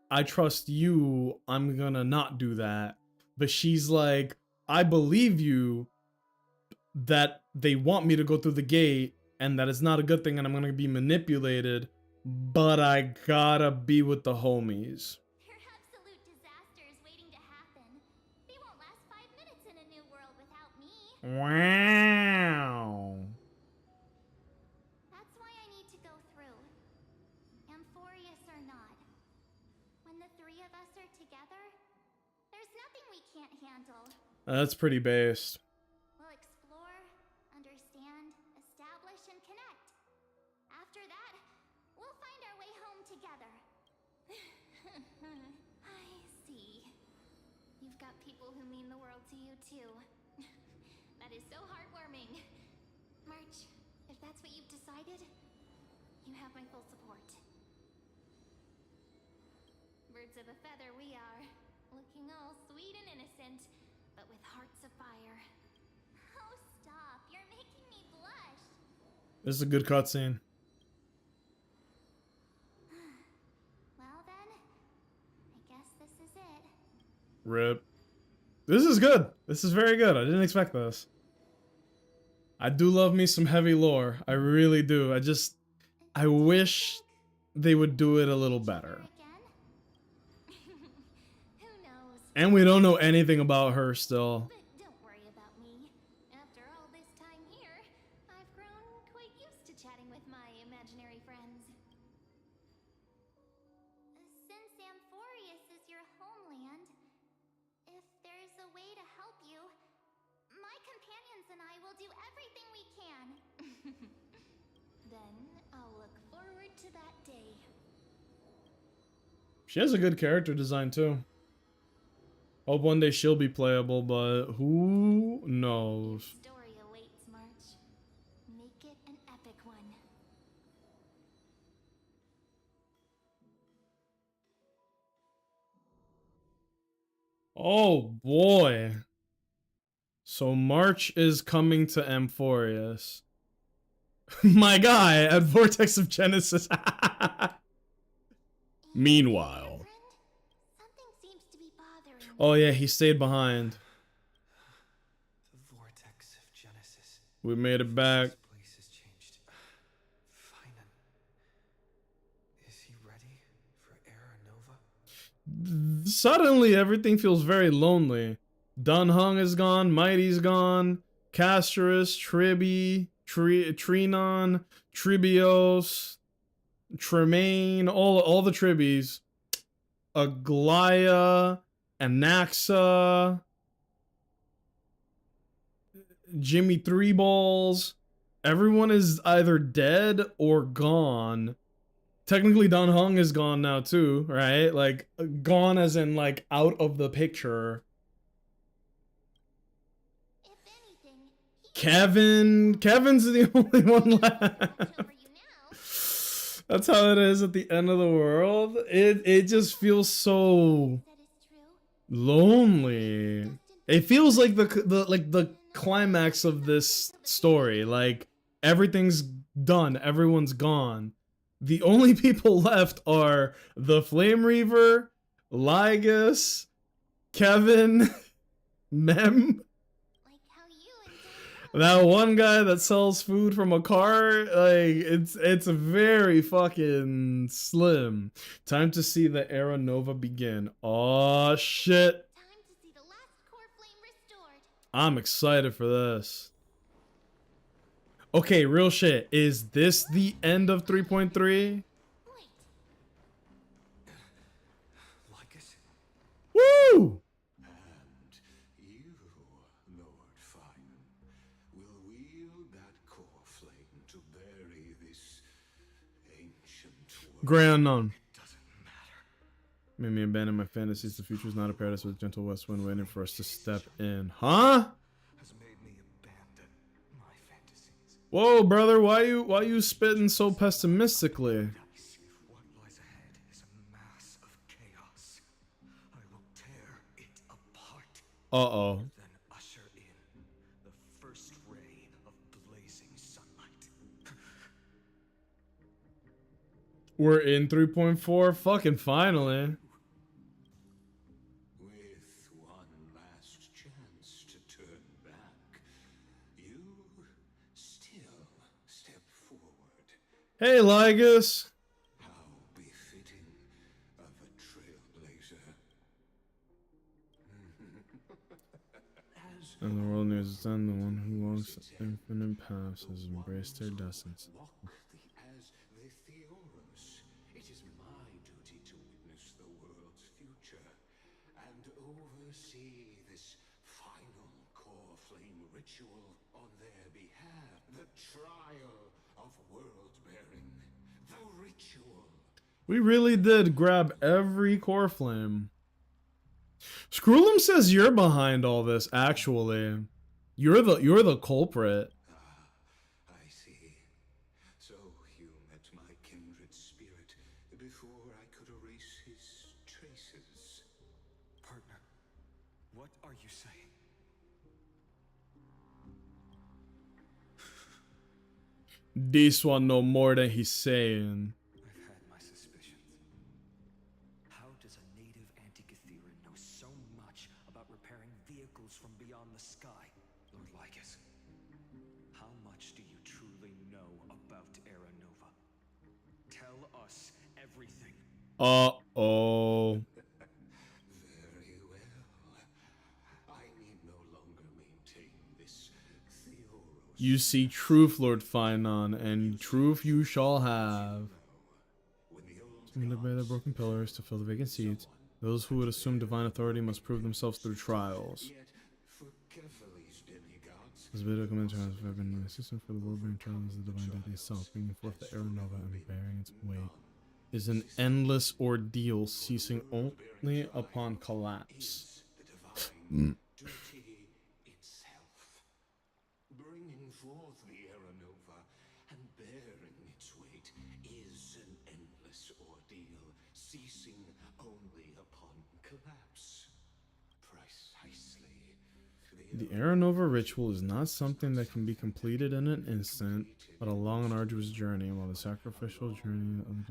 I trust you, I'm gonna not do that. But she's like, I believe you that they want me to go through the gate and that it's not a good thing and I'm gonna be manipulated, but I gotta be with the homies. Your absolute disaster is waiting to happen. They won't last 5 minutes in a new world without me. Wow. That's why I need to go through. Amphorius or not. When the three of us are together, there's nothing we can't handle. That's pretty based. We'll explore, understand, establish, and connect. After that, we'll find our way home together. I see. You've got people who mean the world to you, too. That is so heartwarming. March, if that's what you've decided, you have my full support. Birds of a feather we are, looking all sweet and innocent, but with hearts of fire. Oh, stop. You're making me blush. This is a good cutscene. Well then, I guess this is it. Rip. This is good. This is very good. I didn't expect this. I do love me some heavy lore. I really do. I wish they would do it a little better. Who knows? And we don't know anything about her still. But don't worry about me. After all this time here, I've grown quite used to chatting with with my imaginary friends. Since Amphorius is your homeland, if there's a way to help you, my companions and I will do everything we can. Then I'll look forward to that day. She has a good character design too. Hope one day she'll be playable, but who knows? Story awaits, March. Make it an epic one. Oh boy. So March is coming to Amphorius. My guy at Vortex of Genesis. Meanwhile. Something seems to be bothering me. Oh yeah, he stayed behind. The vortex of Genesis. We made it back. This place has changed. Finan. Is he ready for Era Nova? Suddenly everything feels very lonely. Dunhung is gone, Mighty's gone, Casterus, Trinon, Tribios, Tremaine, all the Tribbies. Aglaya, Anaxa, Jimmy Three Balls. Everyone is either dead or gone. Technically, Dunhung is gone now too, right? Like, gone as in, like, out of the picture. If anything, Kevin's the only one left. over you now. That's how it is at the end of the world. It just feels so That is true. lonely. It feels like the climax of this story. Like, everything's done, everyone's gone. The only people left are the Flame Reaver, Lygus, Kevin, Mem, Like how you and that one guy that sells food from a car. Like, it's very fucking slim. Time to see the Era Nova begin. Oh shit. time to see the last core flame restored. I'm excited for this. Okay, real shit. Is this the end of 3.3? Wait, Lycus? Woo! And you, Lord Finan, will wield that core flame to bury this ancient world. Grey Unknown. Doesn't matter. Made me abandon my fantasies. The future is not a paradise with a gentle west wind waiting for us to step in. Huh? Has made me abandon my fantasies. Whoa, brother, why you spitting so pessimistically? If what lies ahead is a mass of chaos, I will tear it apart. Uh-oh. Then usher in the first ray of blazing sunlight. We're in 3.4. Fucking finally. With one last chance to turn back, you still step forward. Hey, Lygus. How befitting of a trailblazer. As And the world nears its end, the one who walks infinite paths has embraced their destinies. as the Theoros, it is my duty to witness the world's future and oversee this final core flame ritual on their behalf. The trial of world bearing. The ritual. We really did grab every core flame. Scrollum says you're behind all this, actually. You're the culprit. I see. So you met my kindred spirit before I could erase his traces. Partner, what are you saying? This one know more than he's saying. I've had my suspicions. How does a native Antikythera know so much about repairing vehicles from beyond the sky? Lord Lycus, how much do you truly know about Era Nova? Tell us everything. Uh-oh. Very well. I need no longer maintain this Theoros You see truth, Lord Finon, and truth you shall have. Some to bear the broken pillars to fill the vacant seats. Those who would assume divine authority must prove themselves through trials. This bit of commentary has been an assistant for the world-bearing trials of the divine deity itself, bringing forth the Era Nova and bearing its weight is an endless ordeal ceasing only upon collapse. Bringing forth the Era Nova and bearing its weight is an endless ordeal, ceasing only upon collapse. Precisely. The Era Nova ritual is not something that can be completed in an instant, but a long and arduous journey, while the sacrificial journey of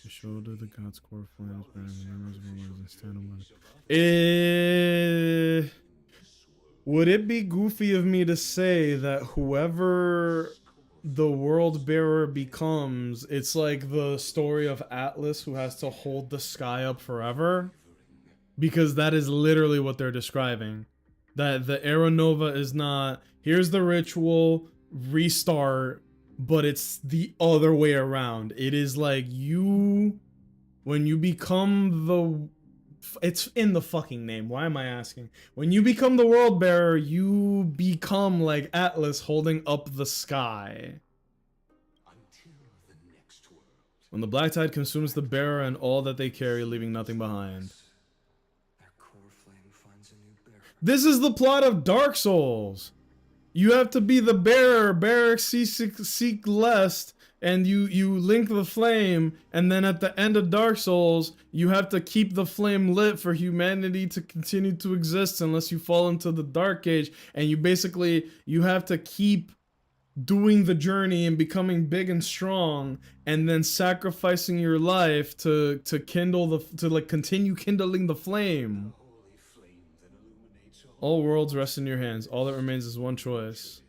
the shoulder the gods' core flames burning the memories of the words and stand on. Would it be goofy of me to say that whoever the world bearer becomes, it's like the story of Atlas who has to hold the sky up forever? Because that is literally what they're describing. That the Era Nova is not, here's the ritual, restart, but it's the other way around. It is like you, when you become the, it's in the fucking name. Why am I asking? When you become the world bearer, you become like Atlas holding up the sky. When the black tide consumes the bearer and all that they carry, leaving nothing behind. This is the plot of Dark Souls. You have to be the bearer, bearer seek lest, and you link the flame, and then at the end of Dark Souls, you have to keep the flame lit for humanity to continue to exist unless you fall into the Dark Age, and you have to keep doing the journey and becoming big and strong, and then sacrificing your life to continue kindling the flame. All worlds rest in your hands. All that remains is one choice.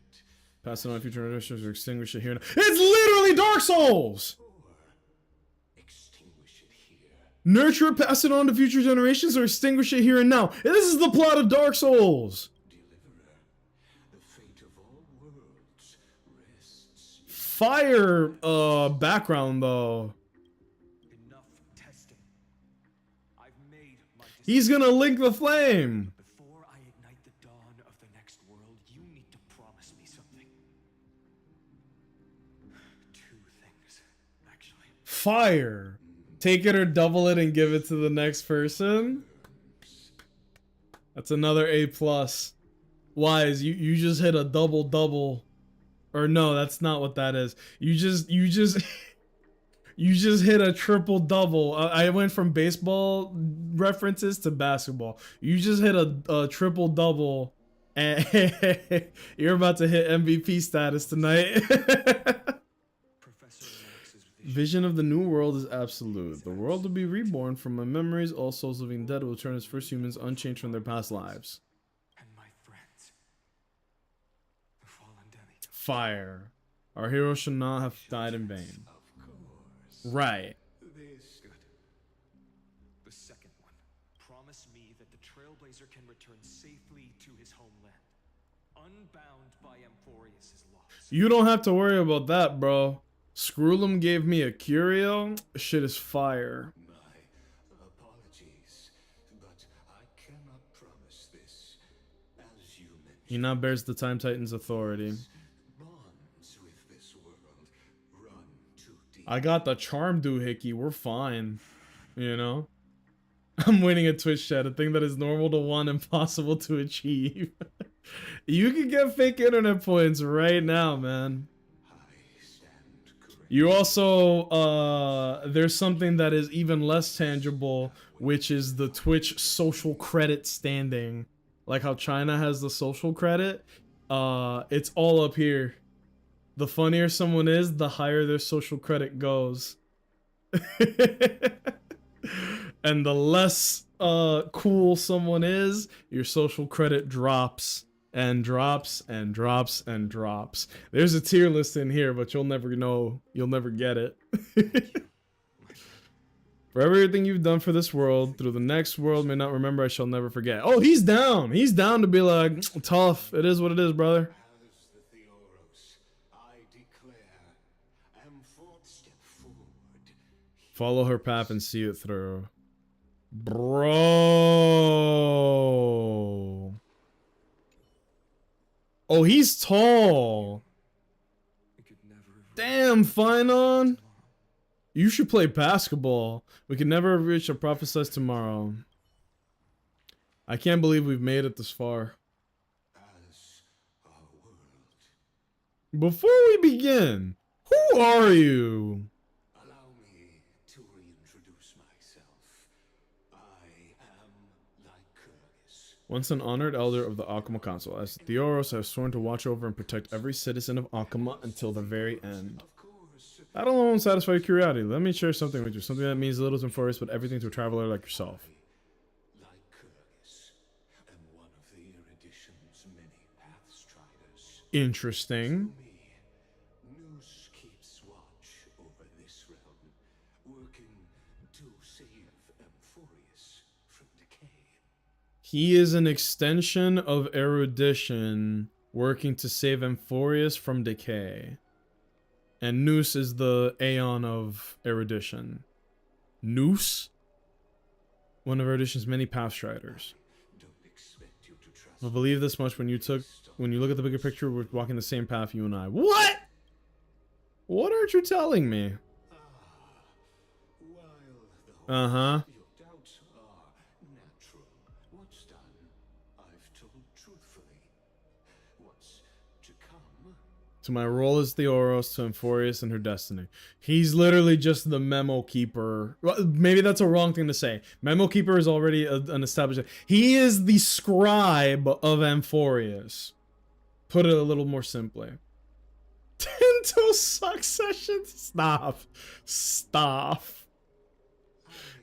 Pass it on to future generations or extinguish it here now. It's literally Dark Souls! Nurture it, pass it on to future generations, or extinguish it here and now. And this is the plot of Dark Souls! Fire background though. He's gonna link the flame. Fire. Take it or double it and give it to the next person. That's another A+. Wise, you just hit a double. Or no, that's not what that is. You just you just hit a triple double. I went from baseball references to basketball. You just hit a triple double, and you're about to hit MVP status tonight. Vision of the new world is absolute. The world will be reborn from my memories. All souls living dead will return as first humans, unchanged from their past lives. Fire. Our heroes should not have died in vain. Right. The second one. Promise me that the Trailblazer can return safely to his homeland, unbound by Amphorius' loss. You don't have to worry about that, bro. Scroolum gave me a curio. Shit is fire. My apologies, but I cannot promise this. As you mentioned, He now bears the Time Titan's authority. bonds with this world run too deep. I got the charm doohickey. We're fine. You know? I'm winning a Twitch chat, a thing that is normal to want, impossible to achieve. You can get fake internet points right now, man. You also, there's something that is even less tangible, which is the Twitch social credit standing. Like how China has the social credit, it's all up here. The funnier someone is, the higher their social credit goes. And the less cool someone is, your social credit drops. And drops and drops and drops. There's a tier list in here, but you'll never know. You'll never get it. For everything you've done for this world, through the next world may not remember, I shall never forget. Oh, he's down. He's down to be like, tough. It is what it is, brother. step forward. Follow her path and see it through. Bro. Oh, he's tall. Damn, Finon. You should play basketball. We could never have reached a prophesized tomorrow. I can't believe we've made it this far. Before we begin, who are you? Allow me to reintroduce myself. I am Lycurgus. Once an honored elder of the Akuma Council, as Theoros has sworn to watch over and protect every citizen of Akuma until the very end. That alone won't satisfy your curiosity. Let me share something with you. Something that means little to Forest, but everything to a traveler like yourself. Lycurgus, am one of the Erudition's many Pathstriders. Interesting. Noose keeps watch over this realm, working to save Amphorius from decay. He is an extension of Erudition, working to save Amphorius from decay. And Noose is the Aeon of Erudition. Noose? One of Erudition's many Pathstriders. I believe this much when you look at the bigger picture, we're walking the same path, you and I. What? What aren't you telling me? Uh-huh. Your doubts are natural. What's done, I've told truthfully. What's to come? To my role as Theoros, to Amphorius and her destiny. He's literally just the memo keeper. Well, maybe that's a wrong thing to say. Memo keeper is already an established... He is the scribe of Amphorius. Put it a little more simply. Tento succession? Stop. Stop.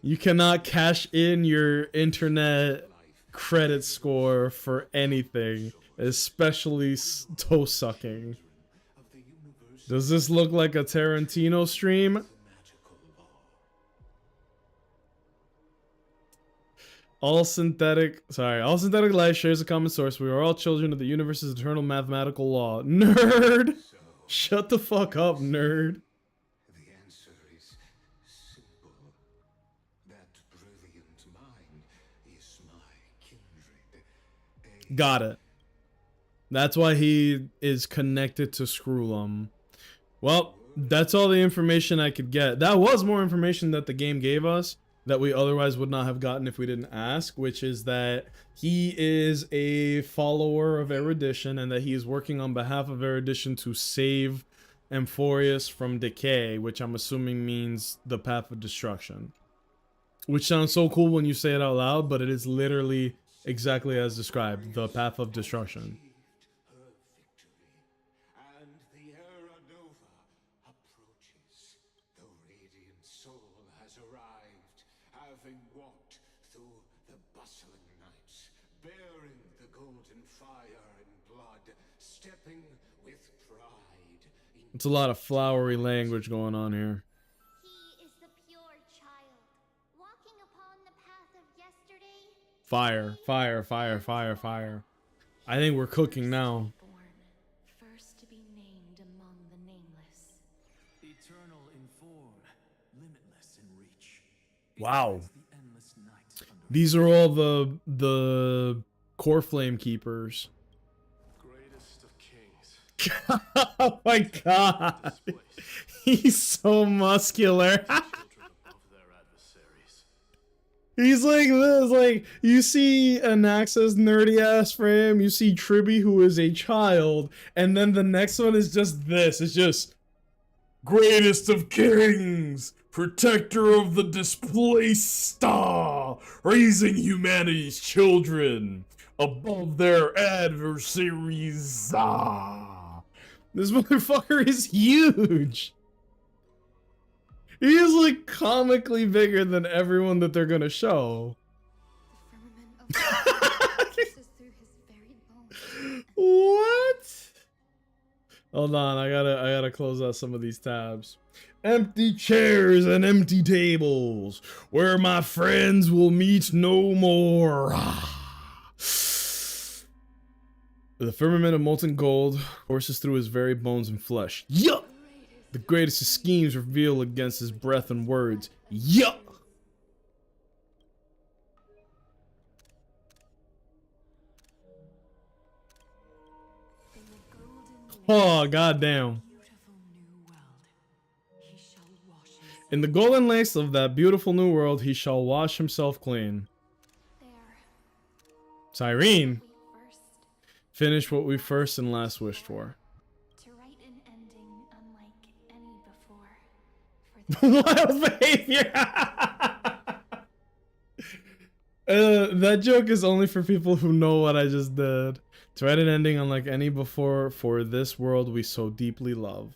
You cannot cash in your internet credit score for anything, especially toe sucking. Does this look like a Tarantino stream? All synthetic life shares a common source. We are all children of the universe's eternal mathematical law. Nerd! Shut the fuck up, nerd. The answer is simple. That brilliant mind is my kindred. Got it. That's why he is connected to Skrullum. Well, that's all the information I could get. That was more information that the game gave us that we otherwise would not have gotten if we didn't ask, which is that he is a follower of Erudition and that he is working on behalf of Erudition to save Amphorius from decay, which I'm assuming means the path of destruction. Which sounds so cool when you say it out loud, but it is literally exactly as described, the path of destruction. And the Era Nova approaches. The radiant soul has arrived, having walked through the bustling nights, bearing the golden fire and blood, stepping with pride. It's a lot of flowery language going on here. He is the pure child, walking upon the path of yesterday. Fire, fire, fire, fire, fire. I think we're cooking now. First to be named among the nameless. Eternal in form, limitless in reach. Wow. The endless night under These are all the core flame keepers. greatest of kings. Oh my god. He's so muscular. Children above their adversaries. He's like this, like, you see Anaxa's nerdy ass frame, you see Tribby who is a child, and then the next one is just this, it's just, greatest of kings, protector of the displaced star, raising humanity's children above their adversaries. This motherfucker is huge. He is like comically bigger than everyone that they're gonna show. The firmament of passes through his very bones. What? Hold on, I gotta close out some of these tabs. Empty chairs and empty tables, where my friends will meet no more. The firmament of molten gold courses through his very bones and flesh. Yup! The greatest of schemes reveal against his breath and words. Yup! Oh, goddamn. In the golden lakes of that beautiful new world, he shall wash himself clean. Cyrene, finish what we first and last wished for. To write an ending unlike any before. Wild behavior! That joke is only for people who know what I just did. To write an ending unlike any before for this world we so deeply love.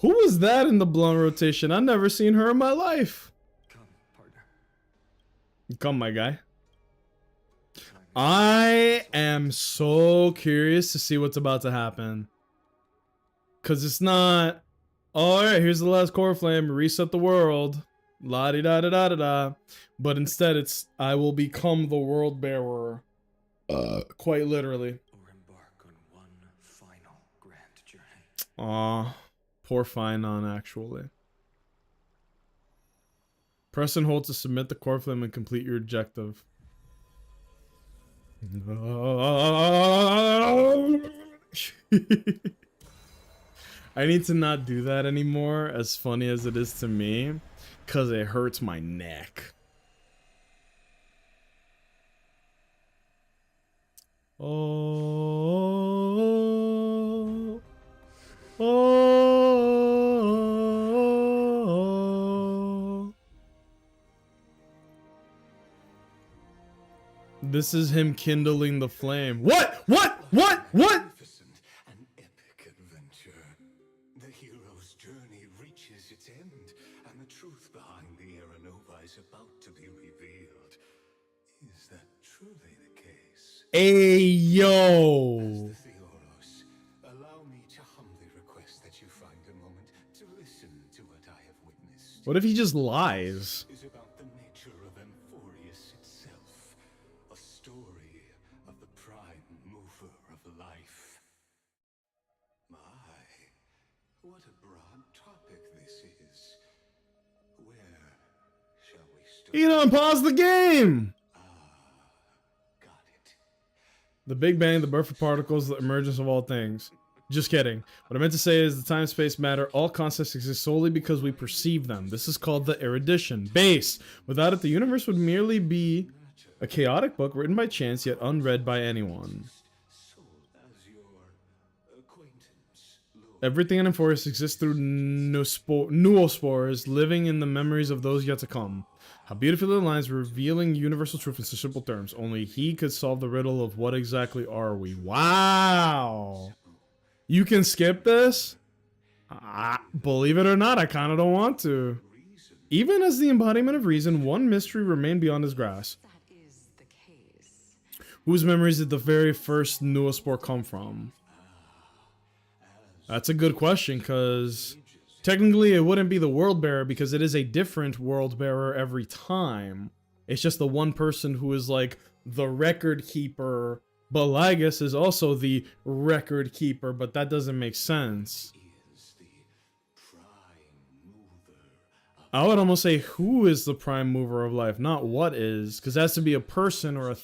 Who was that in the blunt rotation? I've never seen her in my life. Come, partner. Come, my guy. I am so curious to see what's about to happen. Cause it's not, alright, here's the last core flame, reset the world. La di da da da da da. But instead it's, I will become the world bearer. Quite literally. Or embark on one final grand journey. Aw, poor Finon, actually. Press and hold to submit the core flame and complete your objective. I need to not do that anymore, as funny as it is to me, because it hurts my neck. Oh, oh. This is him kindling the flame. What? What? What? What? Magnificent and epic adventure. The hero's journey reaches its end, and the truth behind the Aeronova is about to be revealed. Is that truly the case? Hey, yo. Master Theoros, allow me to humbly request that you find a moment to listen to what I have witnessed. What if he just lies? Is about the nature of Amphorius itself, a story of the prime mover of life. My, what a broad topic this is. Where shall we start? He done paused the game. Got it. The Big Bang, the birth of particles, the emergence of all things. Just kidding. What I meant to say is the time, space, matter, all concepts exist solely because we perceive them. This is called the erudition. Base. Without it, the universe would merely be a chaotic book written by chance yet unread by anyone. So, as your acquaintance, Lord, Everything in Amphorius exists through noospores, living in the memories of those yet to come. How beautifully the lines revealing universal truth in such simple terms. Only he could solve the riddle of what exactly are we. Wow. You can skip this? Believe it or not, I kind of don't want to. Even as the embodiment of reason, one mystery remained beyond his grasp. That is the case. Whose memories did the very first noospore come from? That's a good question, because technically it wouldn't be the world bearer, because it is a different world bearer every time. It's just the one person who is like the record keeper. But Lygus is also the record keeper, but that doesn't make sense. is the prime mover of I would almost say who is the prime mover of life, not what is, because it has to be a person or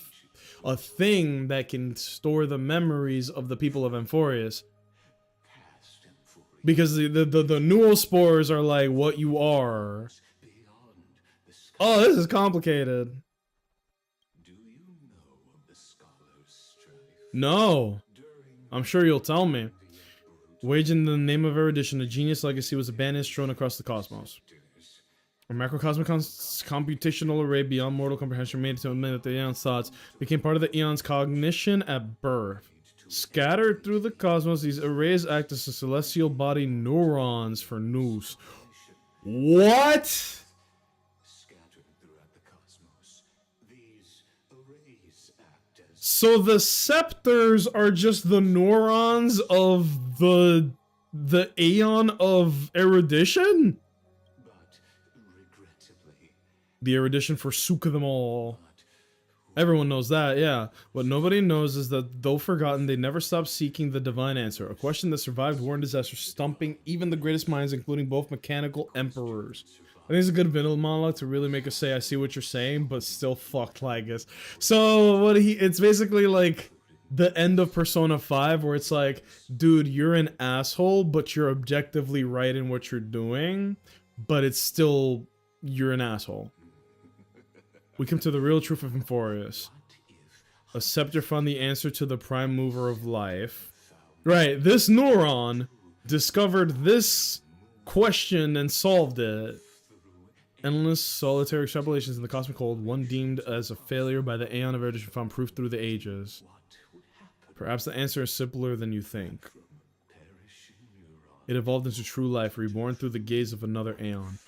a thing that can store the memories of the people of Amphorius. past Amphorius. Because the noospores are like what you are. Beyond the sky. Oh, this is complicated. Do you know of the scholar's strife? No. During I'm sure you'll tell me. the brute Waged in the name of erudition, a genius legacy was abandoned and strewn across the cosmos. actors, A macrocosmic computational array beyond mortal comprehension made to admit that the Aeon's thoughts became part of the Aeon's cognition at birth. Scattered through the cosmos, these arrays act as a celestial body neurons for Nous. What? scattered throughout the cosmos. These arrays act as So the scepters are just the neurons of the Aeon of erudition? but regrettably, The erudition forsook them all. but Everyone knows that, yeah. What nobody knows is that, though forgotten, they never stopped seeking the divine answer. A question that survived war and disaster, stumping even the greatest minds, including both mechanical emperors. I think it's a good villain monologue to really make us say, I see what you're saying, but still fucked Lygus. So, it's basically like the end of Persona 5, where it's like, dude, you're an asshole, but you're objectively right in what you're doing, but it's still, you're an asshole. We come to the real truth of Amphorius. A scepter found the answer to the prime mover of life. Right, this neuron discovered this question and solved it. Endless solitary extrapolations in the cosmic cold, one deemed as a failure by the Aeon of Erudition found proof through the ages. Perhaps the answer is simpler than you think. It evolved into true life, reborn through the gaze of another Aeon.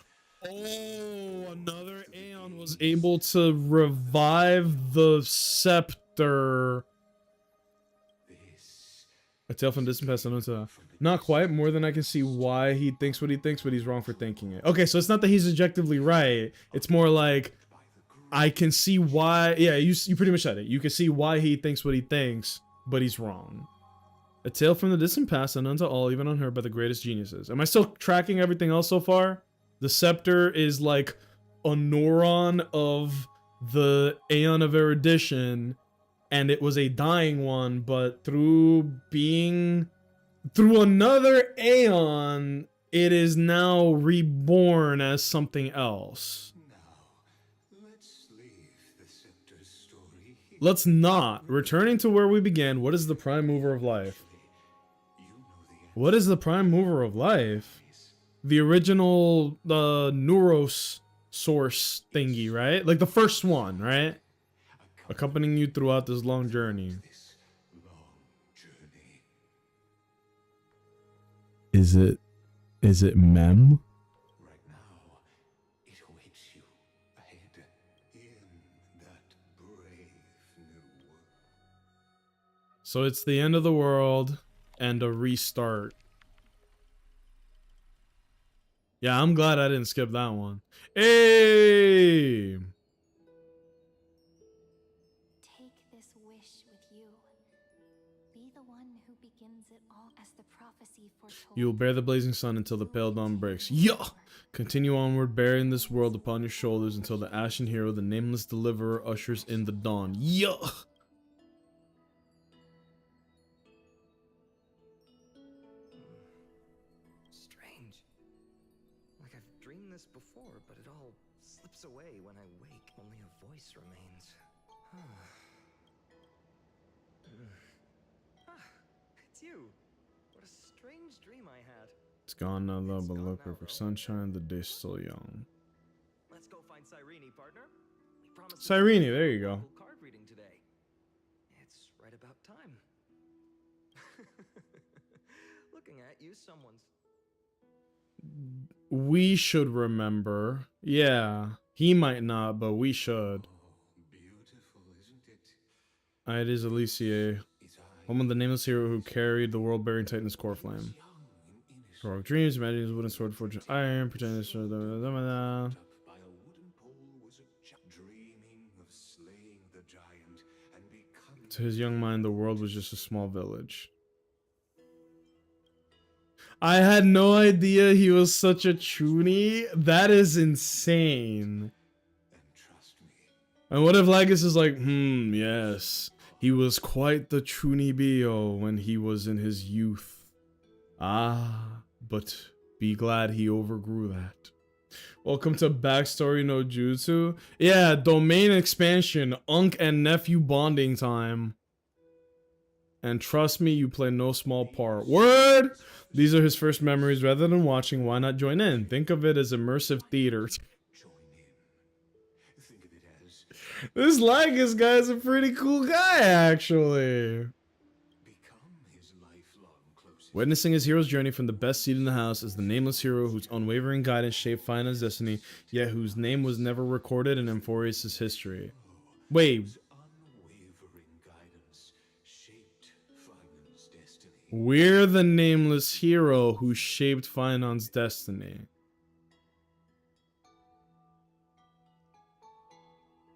Oh, another Aeon was able to revive the scepter. A tale from distant past unknown to not quite. More than I can see why he thinks what he thinks, but he's wrong for thinking it. Okay, so it's not that he's objectively right. It's more like I can see why. Yeah, you pretty much said it. You can see why he thinks what he thinks, but he's wrong. A tale from the distant past unknown to all, even unheard by the greatest geniuses. Am I still tracking everything else so far? The scepter is like a neuron of the Aeon of Erudition, and it was a dying one, but through another Aeon, it is now reborn as something else. Let's not. Returning to where we began, what is the prime mover of life? What is the prime mover of life? The original Neuros source thingy, right? Like the first one, right? Accompanying you throughout this long journey. Is it Mem? Right now, it awaits you ahead in that brave new world. So it's the end of the world and a restart. Yeah, I'm glad I didn't skip that one. Hey! Take this wish with you. Be the one who begins it all as the prophecy foretold. You will bear the blazing sun until the pale dawn breaks. Yeah! Continue onward, bearing this world upon your shoulders until the ashen hero, the nameless deliverer, ushers in the dawn. Yeah! Strange. Like I've dreamed this before, but it all slips away when I wake. Only a voice remains. It's you. What a strange dream I had. It's gone now though, but look, perfect sunshine, the day's still young. Let's go find Cyrene, partner. We promised Cyrene, there you go. card reading today. It's right about time. Looking at you, someone's. We should remember. Yeah, he might not, but we should. Beautiful, isn't it? It is Alicia, home of the nameless hero who carried the world-bearing Titan's core flame. Heroic dreams, imagine his wooden sword forged of iron, pretending to By a wooden pole was a dreaming of slaying the giant and becoming. To his young mind, the world was just a small village. I had no idea he was such a chuny. That is insane. And trust me, And what if Lygus is like, yes, he was quite the chunibyo when he was in his youth. Ah, but be glad he overgrew that. Welcome to Backstory no Jutsu. Yeah, domain expansion, Unk and nephew bonding time. And trust me, you play no small part. Word! These are his first memories. Rather than watching, why not join in? Think of it as immersive theater. join in. Think of it as This Lygus guy is a pretty cool guy, actually. become his lifelong closest. Witnessing his hero's journey from the best seat in the house is the nameless hero whose unwavering guidance shaped Finance destiny, yet whose name was never recorded in Amphorius' history. Wait, Unwavering guidance shaped Finance destiny. we're the nameless hero who shaped Finance destiny.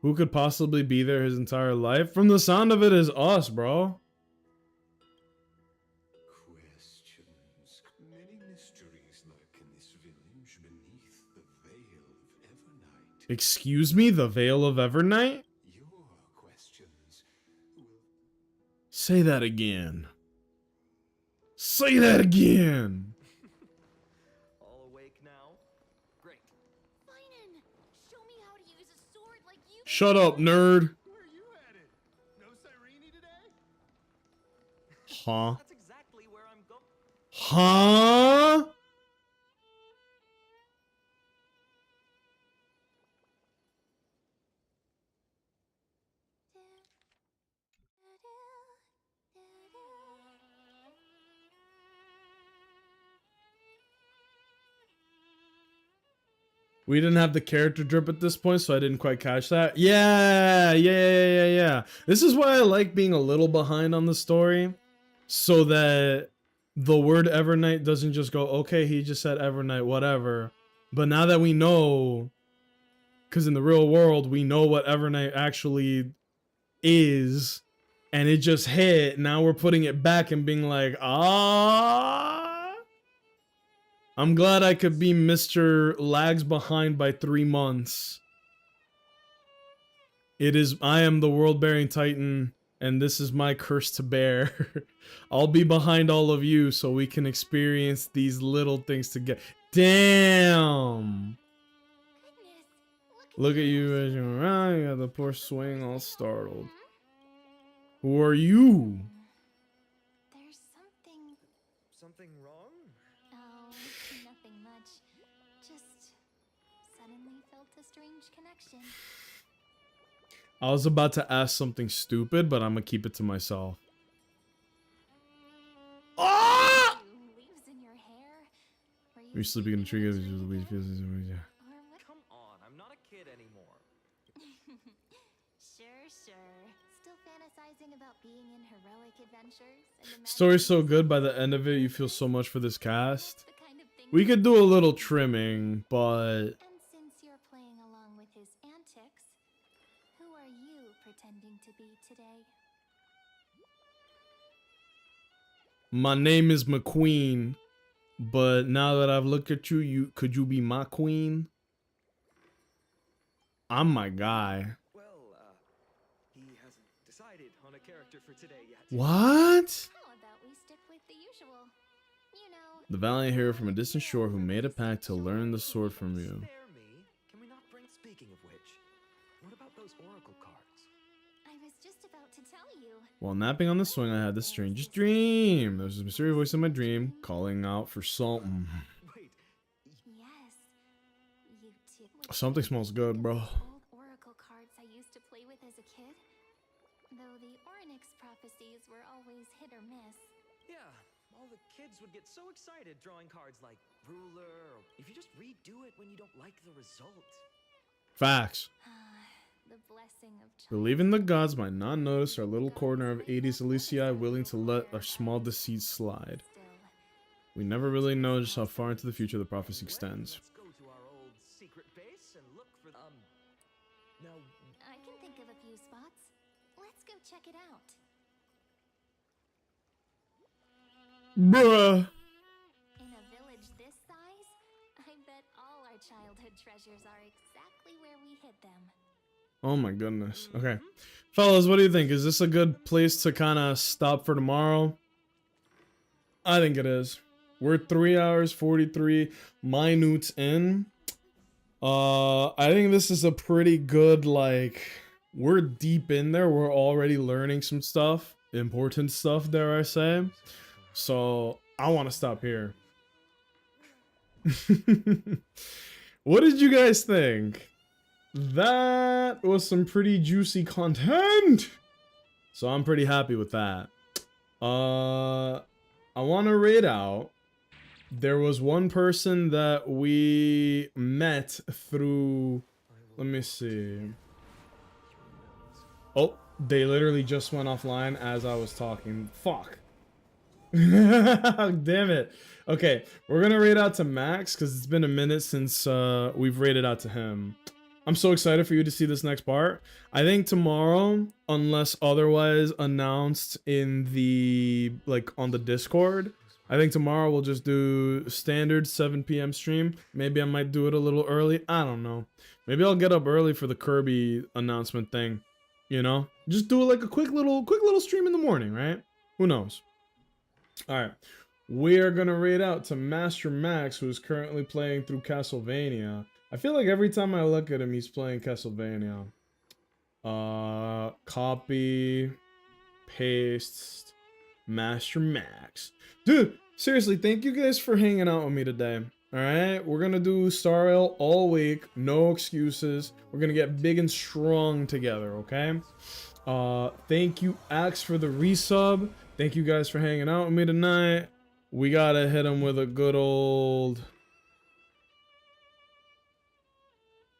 Who could possibly be there his entire life? From the sound of it is us, bro. Questions. Many mysteries lurk in this village beneath the Veil of Evernight. Excuse me, the Veil of Evernight? Your questions will... Say that again. Say that again. All awake now? Great. Finan, show me how to use a sword like you. Shut up, nerd. Where are you headed? No Cyrene today? Huh? That's exactly where I'm going. Huh? We didn't have the character drip at this point, so I didn't quite catch that. Yeah. This is why I like being a little behind on the story, so that the word Evernight doesn't just go, okay, he just said Evernight, whatever. But now that we know, because in the real world, we know what Evernight actually is, and it just hit, now we're putting it back and being like, I'm glad I could be Mr. Lags behind by 3 months. I am the world-bearing titan, and this is my curse to bear. I'll be behind all of you so we can experience these little things together. Damn! Look at you as you're around, you got the poor swing all startled. Who are you? There's something. Something wrong? Oh, nothing much. Just suddenly felt a strange connection. I was about to ask something stupid, but I'm gonna keep it to myself. Leaves in your hair? Are you sleeping in a tree? Come on, I'm not a kid anymore. Sure. Still fantasizing about being in heroic adventures? And Story's so good, by the end of it, you feel so much for this cast. the kind of thing We could do a little trimming, but And since you're playing along with his antics, who are you pretending to be today? my name is McQueen. But now that I've looked at you, could you be my queen? I'm my guy. Well, he hasn't decided on a character for today yet. What? How about we stick with the usual? You know, The valiant hero from a distant shore who made a pact to learn the sword from you. Spare me. Can we not bring... Speaking of which, what about those oracle cards? I was just about to tell you. While napping on the swing, I had the strangest dream. There was a mysterious voice in my dream calling out for something. Wait, Yes, you did. Something smells good, bro. Old oracle cards I used to play with as a kid. Though the Orynyx prophecies were always hit or miss. yeah, all the kids would get so excited drawing cards like ruler, or if you just redo it when you don't like the result. Facts. The blessing of Believing the gods might not notice our little corner of 80s Elysia willing to let our small deceits slide. We never really know just how far into the future the prophecy extends. Let's go to our old secret base and look for now I can think of a few spots. Let's go check it out. Bruh. In a village this size, I bet all our childhood treasures are exactly where we hid them. Oh my goodness. Okay. Fellas, what do you think? Is this a good place to kind of stop for tomorrow? I think it is. We're 3 hours 43 minutes in. I think this is a pretty good, like, we're deep in there. We're already learning some stuff. Important stuff, dare I say. So I want to stop here. What did you guys think? That was some pretty juicy content. So I'm pretty happy with that. I want to rate out. There was one person that we met through, let me see. Oh, they literally just went offline as I was talking. Fuck. Damn it. Okay, we're gonna rate out to Max because it's been a minute since we've rated out to him. I'm so excited for you to see this next part. I think tomorrow, unless otherwise announced in the, like, on the Discord, I think tomorrow we'll just do standard 7 p.m. stream. Maybe I might do it a little early. I don't know. Maybe I'll get up early for the Kirby announcement thing. You know? Just do like a quick little stream in the morning, right? Who knows? Alright. We are gonna raid out to Master Max, who is currently playing through Castlevania. I feel like every time I look at him, he's playing Castlevania. Copy, paste, Master Max. Dude, seriously, thank you guys for hanging out with me today. Alright, we're gonna do Star Rail all week. No excuses. We're gonna get big and strong together, okay? Thank you, Axe, for the resub. Thank you guys for hanging out with me tonight. We gotta hit him with a good old...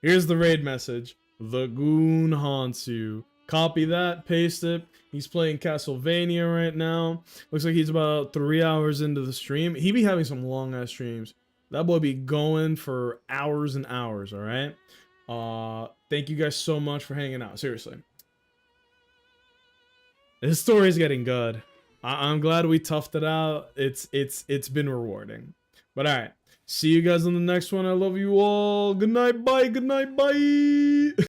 Here's the raid message. The goon haunts you. Copy that, paste it. He's playing Castlevania right now. Looks like he's about 3 hours into the stream. He be having some long ass streams. That boy be going for hours and hours, alright? Thank you guys so much for hanging out. Seriously. This story's getting good. I'm glad we toughed it out. It's been rewarding. But alright. See you guys on the next one. I love you all. Good night, bye. Good night, bye.